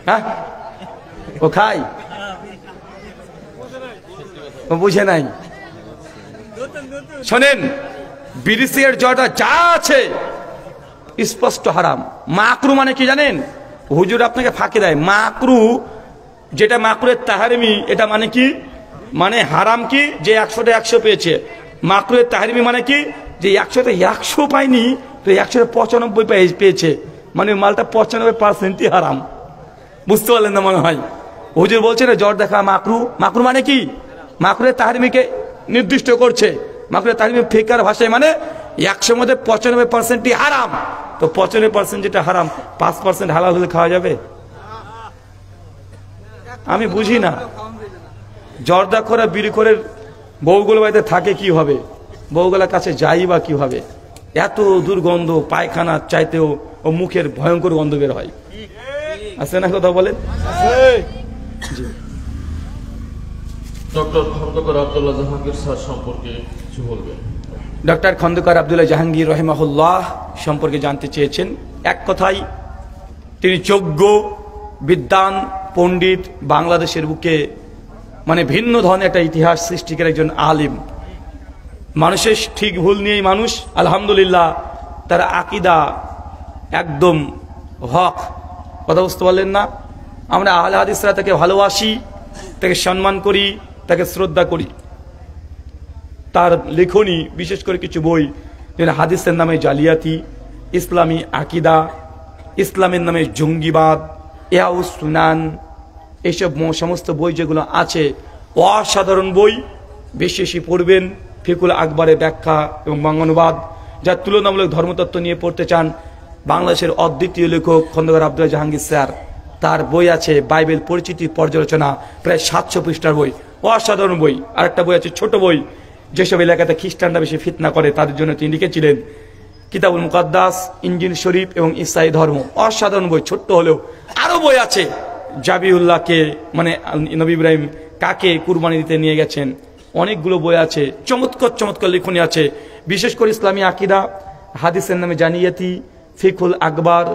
হ্যাঁ ও খাই, ও বুঝে নাই। শোনেন, বিড়ি, সিগারেট, জর্দা যা আছে স্পষ্ট হারাম। মাকরু মানে কি জানেন? হুজুর আপনাকে ফাঁকি দেয়। মাকরু যেটা মাকরুয়ের তাহারিমি, এটা মানে কি? মানে হারাম কি? যে 100টা 100 পেয়েছে। মাকরুয়ের তাহারিমি মানে কি? যে 100টা 100 পায়নি, তো 195 পেয়েছে, মানে মালটা 95%ই হারাম। বুঝতে পারলেন না মনে হয়? হুজুর বলছে না জ্বর দেখা মাকরু। মাকরু মানে কি? মাকরুয়ের তাহারিমিকে নির্দিষ্ট করছে। মাকরুয়ের তাহারিমি ফিকহার ভাষায় মানে 100 মধ্যে 95%ই হারাম, তো 95% যেটা হারাম 5% হালাল হলে খাওয়া যাবে? আমি বুঝি না। জর্দা করে বিড়ি করে বউগুলো বাড়িতে থাকে কি হবে, বউগুলোর কাছে যাই বা কি হবে? এত দুর্গন্ধ, পায়খানা চাইতেও ও মুখের ভয়ঙ্কর গন্ধ বের হয়। আছে না কথা বলেন? ডক্টর খন্দকার আব্দুল্লাহ জাহাঙ্গীর স্যার সম্পর্কে কিছু বলবেন। ডক্টর খন্দকার আব্দুল্লাহ জাহাঙ্গীর রহিমাহুল্লাহ সম্পর্কে জানতে চেয়েছেন। এক কথায় তিনি যোগ্য, বিদ্বান, পণ্ডিত, বাংলাদেশের বুকে মানে ভিন্ন ধরনের একটা ইতিহাস সৃষ্টিকারী একজন আলিম। মানুষের ঠিক ভুল নিয়েই মানুষ, আলহামদুলিল্লাহ তার আকীদা একদম হক। কথা বুঝতে পারলেন না? আমরা আহলে হাদিসরা তাকে ভালোবাসি, তাকে সম্মান করি, তাকে শ্রদ্ধা করি। তার লেখনী, বিশেষ করে কিছু বই যেমন হাদিসের নামে জালিয়াতি, ইসলামী আকীদা, ইসলামের নামে জঙ্গিবাদ, ইয়াউস সুনান, এইসব সমস্ত বই যেগুলো আছে অসাধারণ বই। বেশি বেশি পড়বেন। ফিকুল আকবরের ব্যাখ্যা এবং বঙ্গানুবাদ, যার তুলনামূলক ধর্মতত্ত্ব নিয়ে পড়তে চান, বাংলাদেশের অদ্বিতীয় লেখক খন্দকার আব্দুল্লাহ জাহাঙ্গীর স্যার, তার বই আছে বাইবেল পরিচিতি পর্যালোচনা, প্রায় 700 পৃষ্ঠার বই, অসাধারণ বই। আরেকটা বই আছে ছোট বই, যেসব এলাকাতে খ্রিস্টানরা বেশি ফিতনা করে তাদের জন্য তিনি লিখেছিলেন, কিতাবুল মুকাদ্দাস, ইনজিল শরীফ এবং ইসাই ধর্ম, অসাধারণ বই, ছোট্ট হলেও। আরো বই আছে, জাবিউল্লাহকে মানে নবী ইব্রাহিম কাকে কুরবানি দিতে নিয়ে গেছেন, অনেকগুলো বই আছে, চমৎকার চমৎকার লেখনী আছে। বিশেষ করে ইসলামী আকীদা, হাদিসের নামে জানিয়াতি, ফিকুল আকবর,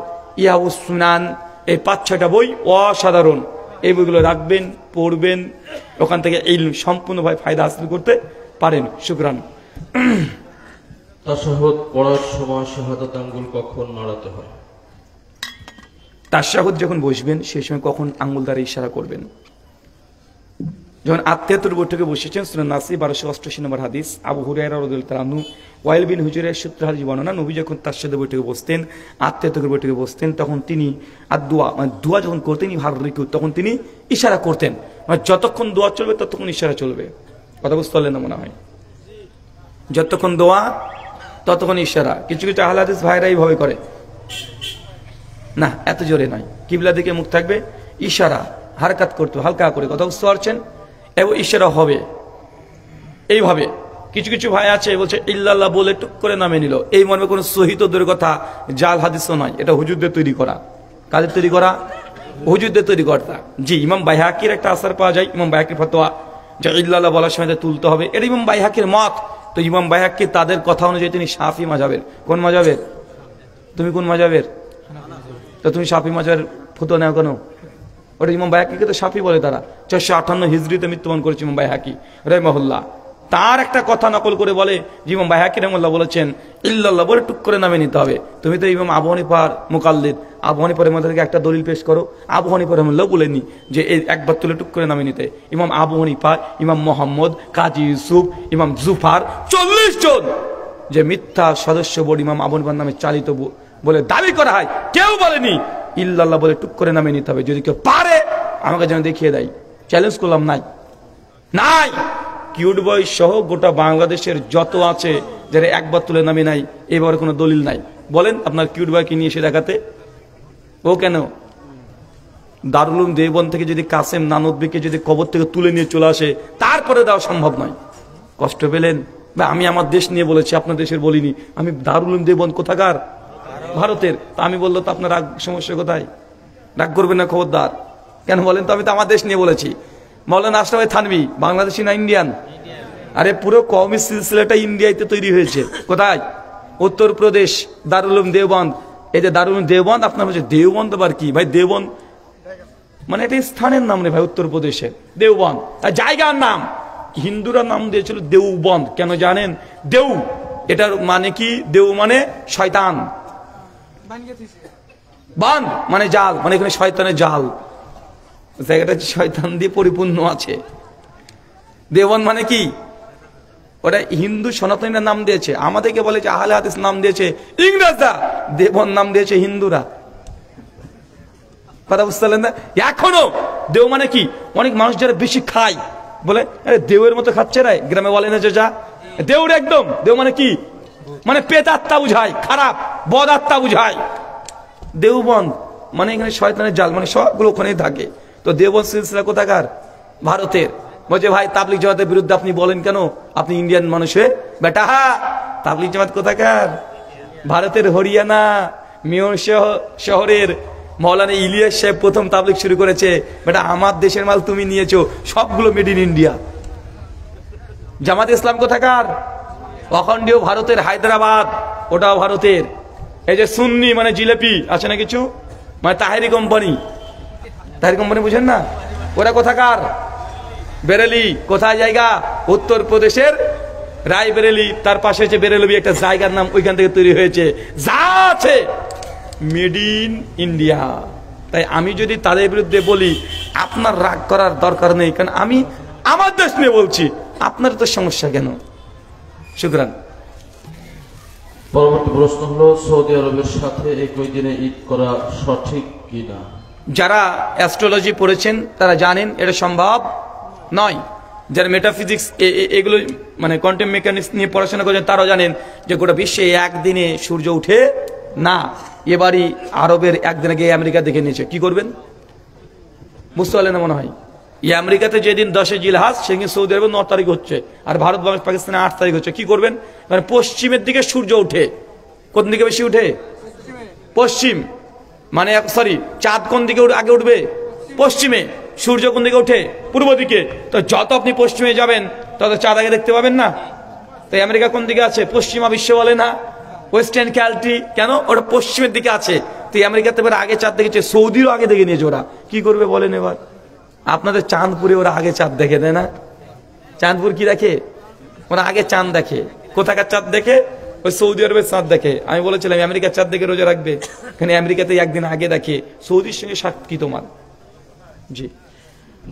ইয়াউস সুনান, এই 5-6টা বই অসাধারণ। এই বইগুলো রাখবেন, পড়বেন, ওখান থেকে এই সম্পূর্ণভাবে ফায়দা হাসিল করতে পারেন। শুকরান। তাশাহুদ পড়ার সময় শাহাদাত আঙ্গুল কখন নাড়াতে হয়? তাশাহুদ যখন বসবেন সেই সময় কখন আঙ্গুল দ্বারা ইশারা করবেন? যখন 78 বৈঠকে বসেছেন, সুনান নাসি 1288 নম্বর হাদিস, আবু হুরায়রা রাদিয়াল্লাহু তাআলা আনহু, ওয়াইল বিন হুজরের সূত্রে হাদিস বর্ণনা, নবী যখন তার সাথে বৈঠকে বসতেন, 78 বৈঠকে বসতেন, তখন তিনি আদ-দুআ মানে দোয়া যখন করতেন, ইহারিকু, তখন তিনি ইশারা করতেন। মানে যতক্ষণ দোয়া চলবে ততক্ষণ ইশারা চলবে। কথা বুঝতে পারলেন না মনে হয়? যতক্ষণ দোয়া ততক্ষণ ইশারা। কিছু কিছু আহলে হাদিস ভাইরা এইভাবে করে না, এত জোরে নয়, কিবলা দিকে মুখ থাকবে, ইশারা হারকাত করতে হালকা করে। কথা বুঝতে পারছেন? এবং ইশারা হবে এইভাবে। কিছু কিছু ভাই আছে বলছে ইল্লাল্লাহ বলে টুক করে নামে নিল, এই মর্মে কোনো সহিহ দূরের কথা, জাল হাদিসও নয়, এটা হুজুরদের তৈরি করা। কাদের তৈরি করা? হুজুরদের তৈরি করা। জি, ইমাম বাইহাকির একটা আসার পাওয়া যায়, ইমাম বাইহাকির ফতোয়া, যে ইল্লাল্লাহ বলার সময় তুলতে হবে, এটা ইমাম বাইহাকির মত। তো ইমাম বাইহাকি তাদের কথা অনুযায়ী তিনি শাফি মাযহাবের। কোন মাযহাবের? তুমি কোন মাযহাবের? তো তুমি শাফি মাযহাবের ফতোয়া নাও কেন? ওটা ইমাম বাইহাকিকে তো শাফি বলে তারা। 458 হিজরিতে মৃত্যুবরণ করেছে ইমাম বাইহাকি রাহিমাহুল্লাহ। তার একটা কথা নকল করে বলে যে ইমাম বাইহাকি রাহিমাহুল্লাহ বলেছেন ইল্লাল্লাহ বলে টুক করে নামে নিতে হবে। তুমি তো ইমাম আবু হানিফার মুকাল্লিদ, আবু হানিফার মধ্যে একটা দলিল পেশ করো। আবু হানিফা রাহিমাহুল্লাহ বলেনি যে এই একবার তুলে টুক করে নামে নিতে। ইমাম আবু হানিফা, ইমাম মোহাম্মদ, কাজী ইউসুফ, ইমাম জুফার 40 জন যে মিথ্যা সদস্য বোর্ড ইমাম আবু হানিফার নামে চালিত বলে দাবি করা হয়, কেউ বলেনি ইল্লাল্লাহ বলে টুক করে নামে নিতে হবে। যদি কেউ পারে আমাকে যেন দেখিয়ে দেয়, চ্যালেঞ্জ করলাম। নাই নাই কিউট বয় সহ গোটা বাংলাদেশের যত আছে যারা একবার তুলে নামে নাই, এবার কোনো দলিল নাই। বলেন আপনার কিউট বয়কে নিয়ে এসে দেখাতে। ও কেন? দারুল উলুম দেওবন্দ থেকে যদি কাসেম নানদবিকে যদি কবর থেকে তুলে নিয়ে চলে আসে, তারপরে দেওয়া সম্ভব নয়। কষ্ট পেলেন? বা আমি আমার দেশ নিয়ে বলেছি, আপনার দেশের বলিনি। আমি দারুল উলুম দেওবন্দ কোথাকার? ভারতের। তা আমি বললো তো আপনার রাগ সমস্যা কোথায়? রাগ করবেন না, খবরদার। কেন বলেন তো? আমি তো আমার দেশ নিয়ে বলেছি। মাওলানা আশরাফ আলী থানভী বাংলাদেশি না ইন্ডিয়ান? আরে পুরো কওমি সিলসিলাটা ইন্ডিয়াতে তৈরি হয়েছে। কোথায়? উত্তরপ্রদেশ, দারুল উলুম দেওবন্দ। এই যে দারুল উলুম দেওবন্দ, আপনার বলছে দেওবন্দ আবার কি ভাই? দেওবন্দ মানে এটা স্থানের নাম রে ভাই, উত্তরপ্রদেশের দেওবন্দ জায়গার নাম। হিন্দুরা নাম দিয়েছিল দেওবন্দ। কেন জানেন? দেউ এটার মানে কি? দেউ মানে শয়তান, বান মানে জাল, মানে এখানে শয়তানের জাল, জায়গাটা শয়তান দিয়ে পরিপূর্ণ আছে। দেওবন্দ মানে কি? ওটা হিন্দু সনাতনীরা নাম দিয়েছে, আমাদেরকে বলে যে আহলে হাদিস নাম দিয়েছে ইংরেজরা, দেওবন্দ নাম দিয়েছে হিন্দুরা। কথা বুঝতে পারলেন না? এখনো দেও মানে কি? অনেক মানুষ যারা বেশি খায় বলে আরে দেওয়ের মতো খাচ্ছে রে, গ্রামে বলে না যে যা দেউর একদম। দেও মানে কি? মানে পেতাত্মা বুঝায়, খারাপ বদ আত্মা বুঝায়। দেওবন্দ মানে এখানে শয়তানের জাল, মানে সবগুলো ওখানেই থাকে। তো দেওবন্দ সিলসিলা কোথাকার? ভারতের। বলছে ভাই তাবলিগ জামাতের বিরুদ্ধে আপনি বলেন কেন? আপনি ইন্ডিয়ান মানুষ হয়ে বেটা। তাবলিগ জামাত কোথাকার? ভারতের হরিয়ানা মেয়র শহরের মৌলানা ইলিয়াস সাহেব প্রথম তাবলিগ শুরু করেছে। বেটা আমার দেশের মাল তুমি নিয়েছো, সবগুলো মেড ইন ইন্ডিয়া। জামাত ইসলাম কোথাকার? অখণ্ডীয় ভারতের হায়দ্রাবাদ, ওটাও ভারতের। এই যে সুন্নি মানে জিলেপি আছে না কিছু, মানে তাহেরি কোম্পানি, তাহেরি কোম্পানি বুঝেন না? ওরা কোথাকার? বেরেলি। কোথায় জায়গা? উত্তর প্রদেশের রায় বেরেলি, তার পাশে হচ্ছে বেরেলবি একটা জায়গার নাম, ওইখান থেকে তৈরি হয়েছে। যা আছে মেড ইন ইন্ডিয়া। তাই আমি যদি তাদের বিরুদ্ধে বলি, আপনার রাগ করার দরকার নেই, কারণ আমি আমার দেশ নিয়ে বলছি, আপনার তো সমস্যা কেন? শুকরান। পরবর্তী প্রশ্ন হলো, সৌদি আরবের সাথে একই দিনে ঈদ করা সঠিক কিনা? যারা অ্যাস্ট্রোলজি পড়েছেন তারা জানেন এটা সম্ভব নয়। যারা মেটাফিজিক্স এগুলো মানে কোয়ান্টাম মেকানিক্স নিয়ে পড়াশোনা করেছেন তারাও জানেন যে গোটা বিশ্বে একদিনে সূর্য উঠে না। এবারই আরবের একদিনে গিয়ে আমেরিকা দেখে নিয়েছে, কি করবেন? বুঝতে পারলেন না মনে হয়? আমেরিকাতে যেদিন 10 জিলহাজ, সেদিন সৌদি আরবে 9 তারিখ হচ্ছে, আর ভারত বাংলাদেশ পাকিস্তানে 8 তারিখ হচ্ছে। কি করবেন? মানে পশ্চিমের দিকে সূর্য উঠে। কোন দিকে বেশি উঠে? পশ্চিম। মানে সরি, চাঁদ কোন দিকে আগে উঠবে? পশ্চিমে। সূর্য কোন দিকে উঠে? পূর্ব দিকে। তো যত আপনি পশ্চিমে যাবেন তত চাঁদ আগে দেখতে পাবেন না। তাই আমেরিকা কোন দিকে আছে? পশ্চিমা বিশ্ব বলে না, ওয়েস্টার্ন ক্যালটি। কেন? ওটা পশ্চিমের দিকে আছে। তো আমেরিকাতে এবার আগে চাঁদ দেখেছে, সৌদিরও আগে দেখে নিয়েছে। ওরা কি করবে বলেন? এবার আপনাদের চাঁদপুরে ওরা আগে চাঁদ দেখে দেয় না? চাঁদপুর কি দেখে? ওরা আগে চাঁদ দেখে। কোথাকার চাঁদ দেখে? ওই সৌদি আরবের চাঁদ দেখে। আমি বলেছিলাম আমেরিকার চাঁদ দেখে রোজা রাখবে, এখানে আমেরিকাতে একদিন আগে দেখে। সৌদির সঙ্গে সাক্ষী তোমার। জি।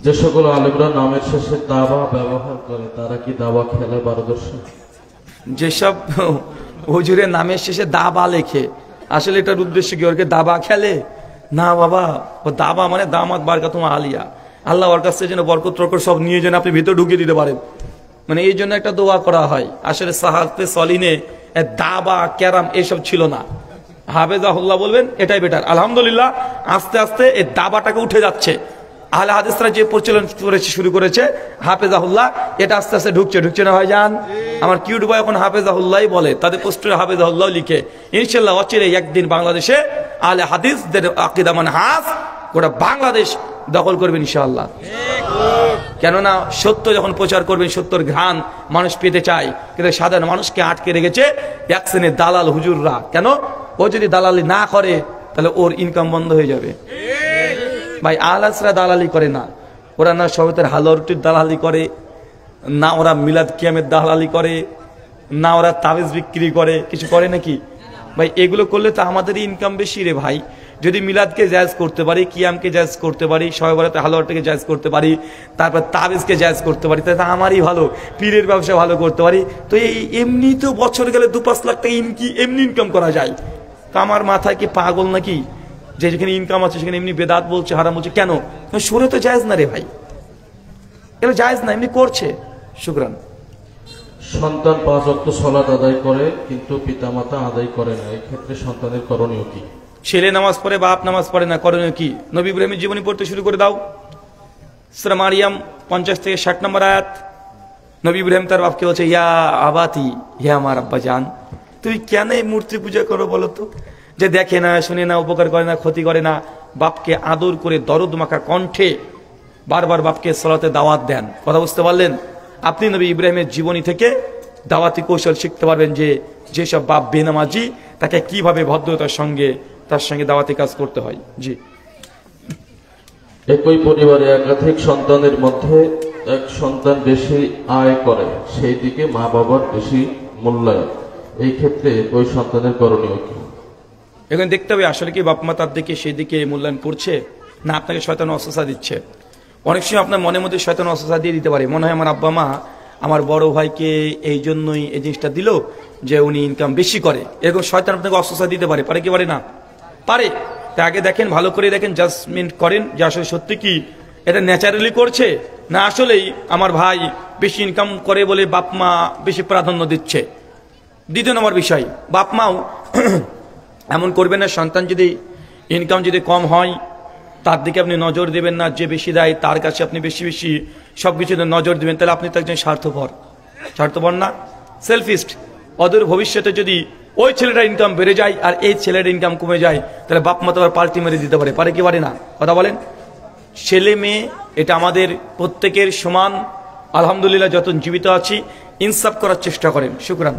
যে সকল আলেমরা নামের শেষে দাবা ব্যবহার করে তারা কি দাবা খেলে পারদর্শী? যেসব হুজুরের নামের শেষে দাবা লেখে, আসলে এটার উদ্দেশ্য কি? ওরকে দাবা খেলে না বাবা। ও দাবা মানে দামাত বারকাতুম আলিয়া, আল্লাহ ওর কাছ থেকে যেন বরকত টরকত সব নিয়ে যেন আপনি ভিতরে ঢুকিয়ে দিতে পারেন, মানে এই জন্য একটা দোয়া করা হয়। আসলে সাহাতে সলিনে দাবা ক্যারাম এসব ছিল না। হাফেজাহুল্লাহ বলবেন, এটাই বেটার। আলহামদুলিল্লাহ আস্তে আস্তে এই দাবাটাকে উঠে যাচ্ছে। আহলে হাদিসরা যে প্রচলন করেছে শুরু করেছে হাফেজাহুল্লাহ, এটা আস্তে আস্তে ঢুকছে না ভাইজান? আমার কিউট বয় এখন হাফেজাহুল্লাহ বলে, তাদের পোস্টারে হাফেজাহুল্লাহ লিখে। ইনশাআল্লাহ অচিরে একদিন বাংলাদেশে আহলে হাদিসদের আকীদা মানহাজ গোটা বাংলাদেশ দখল করবেন ইনশাআল্লাহ। কেননা সত্য যখন প্রচার করবেন, সত্যর ঘ্রাণ মানুষ পেতে চায়, কিন্তু সাধারণ মানুষকে আটকে রেখেছে এক শ্রেণীর দালাল হুজুররা। কেন? ও যদি দালালি না করে তাহলে ওর ইনকাম বন্ধ হয়ে যাবে। ভাই আহলাসরা দালালি করে না, ওরা না সবেতের হালুয়া রুটির দালালি করে, না ওরা মিলাদ কিয়ামের দালালি করে, না ওরা তাবিজ বিক্রি করে, কিছু করে নাকি? ভাই এগুলো করলে তো আমাদেরই ইনকাম বেশি রে ভাই। যদি মিলাদকে জায়েজ করতে পারি, কিয়ামকে জায়েজ করতে পারি, শবে বরাতে হালুয়াটাকে জায়েজ করতে পারি, তারপর তাবিজকে জায়েজ করতে পারি, তাহলে আমারই ভালো। পীরের ব্যবসা ভালো করতে পারি, তো এই এমনি তো বছর গেলে 2-5 লাখ টাকা এমনি ইনকাম করা যায়। তো আমার মাথায় কি পাগল নাকি যে যেখানে ইনকাম আছে সেখানে এমনি বেদাত বলছে, হারাম বলছে? কেন? সুরে তো জায়েজ না রে ভাই, এগুলো জায়েজ না, এমনি করছে। শুকরান। সন্তান 5 ওয়াক্ত সালাত আদায় করে কিন্তু পিতামাতা আদায় করে না, এই ক্ষেত্রে সন্তানের করণীয় কি? ছেলে নামাজ পড়ে, বাপ নামাজ পড়ে না, করণীয় কি? নবী ইব্রাহিমের জীবনী পড়তে শুরু করে দাও। সূরা মারিয়াম 50 থেকে 60 নম্বর আয়াত। নবী ইব্রাহিম তার বাপকে বলছে, ইয়া আবাতি, ইয়া আমার আব্বা জান, তুমি কেন এই মূর্তি পূজা করো বলো তো? যে দেখে না, শুনে না, উপকার করে না, ক্ষতি করে না। বাপকে আদর করে দরদ মাখা কণ্ঠে বারবার বাপকে সালাতে দাওয়াত দেন। কথা বুঝতে পারলেন? আপনি নবী ইব্রাহিমের জীবনী থেকে দাওয়াতি কৌশল শিখতে পারবেন যে যেসব বাপ বেনামাজি তাকে কিভাবে ভদ্রতার সঙ্গে তার সঙ্গে দাওয়াতি কাজ করতে হয়। জি। একই পরিবারে একাধিক সন্তানের মধ্যে এক সন্তান বেশি আয় করে, সেই দিকে মা বাবার বেশি মূল্যায়ন, এই ক্ষেত্রে ওই সন্তানের করণীয় কি? এখন দেখতে হবে আসলে কি বাপ মা তার দিকে সেই দিকে মূল্যায়ন করছে না আপনাকে শয়তান ওয়াসওয়াসা দিচ্ছে। অনেক সময় আপনার মনের মধ্যে শয়তান ওয়াসওয়াসা দিয়ে দিতে পারে, মনে হয় আমার আব্বা মা আমার বড় ভাইকে এই জন্যই এই জিনিসটা দিল যে উনি ইনকাম বেশি করে, এরকম শয়তান আপনাকে ওয়াসওয়াসা দিতে পারে। পারে কি পারে না? পারে। তা আগে দেখেন, ভালো করে দেখেন, জাজমেন্ট করেন যে আসলে সত্যি কি এটা ন্যাচারালি করছে না আসলেই আমার ভাই বেশি ইনকাম করে বলে বাপ মা বেশি প্রাধান্য দিচ্ছে। দ্বিতীয় নম্বর বিষয়, বাপ মাও এমন করবেন না, সন্তান যদি ইনকাম যদি কম হয় তার দিকে আপনি নজর দেবেন না, যে বেশি দেয় তার কাছে আপনি বেশি বেশি সবকিছুতে নজর দেবেন, তাহলে আপনি তো একজন স্বার্থপর না, সেলফিস্ট। অদূর ভবিষ্যতে যদি ওই ছেলেটার ইনকাম বেড়ে যায় আর এই ছেলেটার ইনকাম কমে যায়, তাহলে বাপ মা তো আবার পাল্টি মেরে দিতে পারে কি পারে না? কথা বলেন। ছেলে মেয়ে এটা আমাদের প্রত্যেকের সমান। আলহামদুলিল্লাহ যত জীবিত আছি ইনসাফ করার চেষ্টা করেন। শুকরান।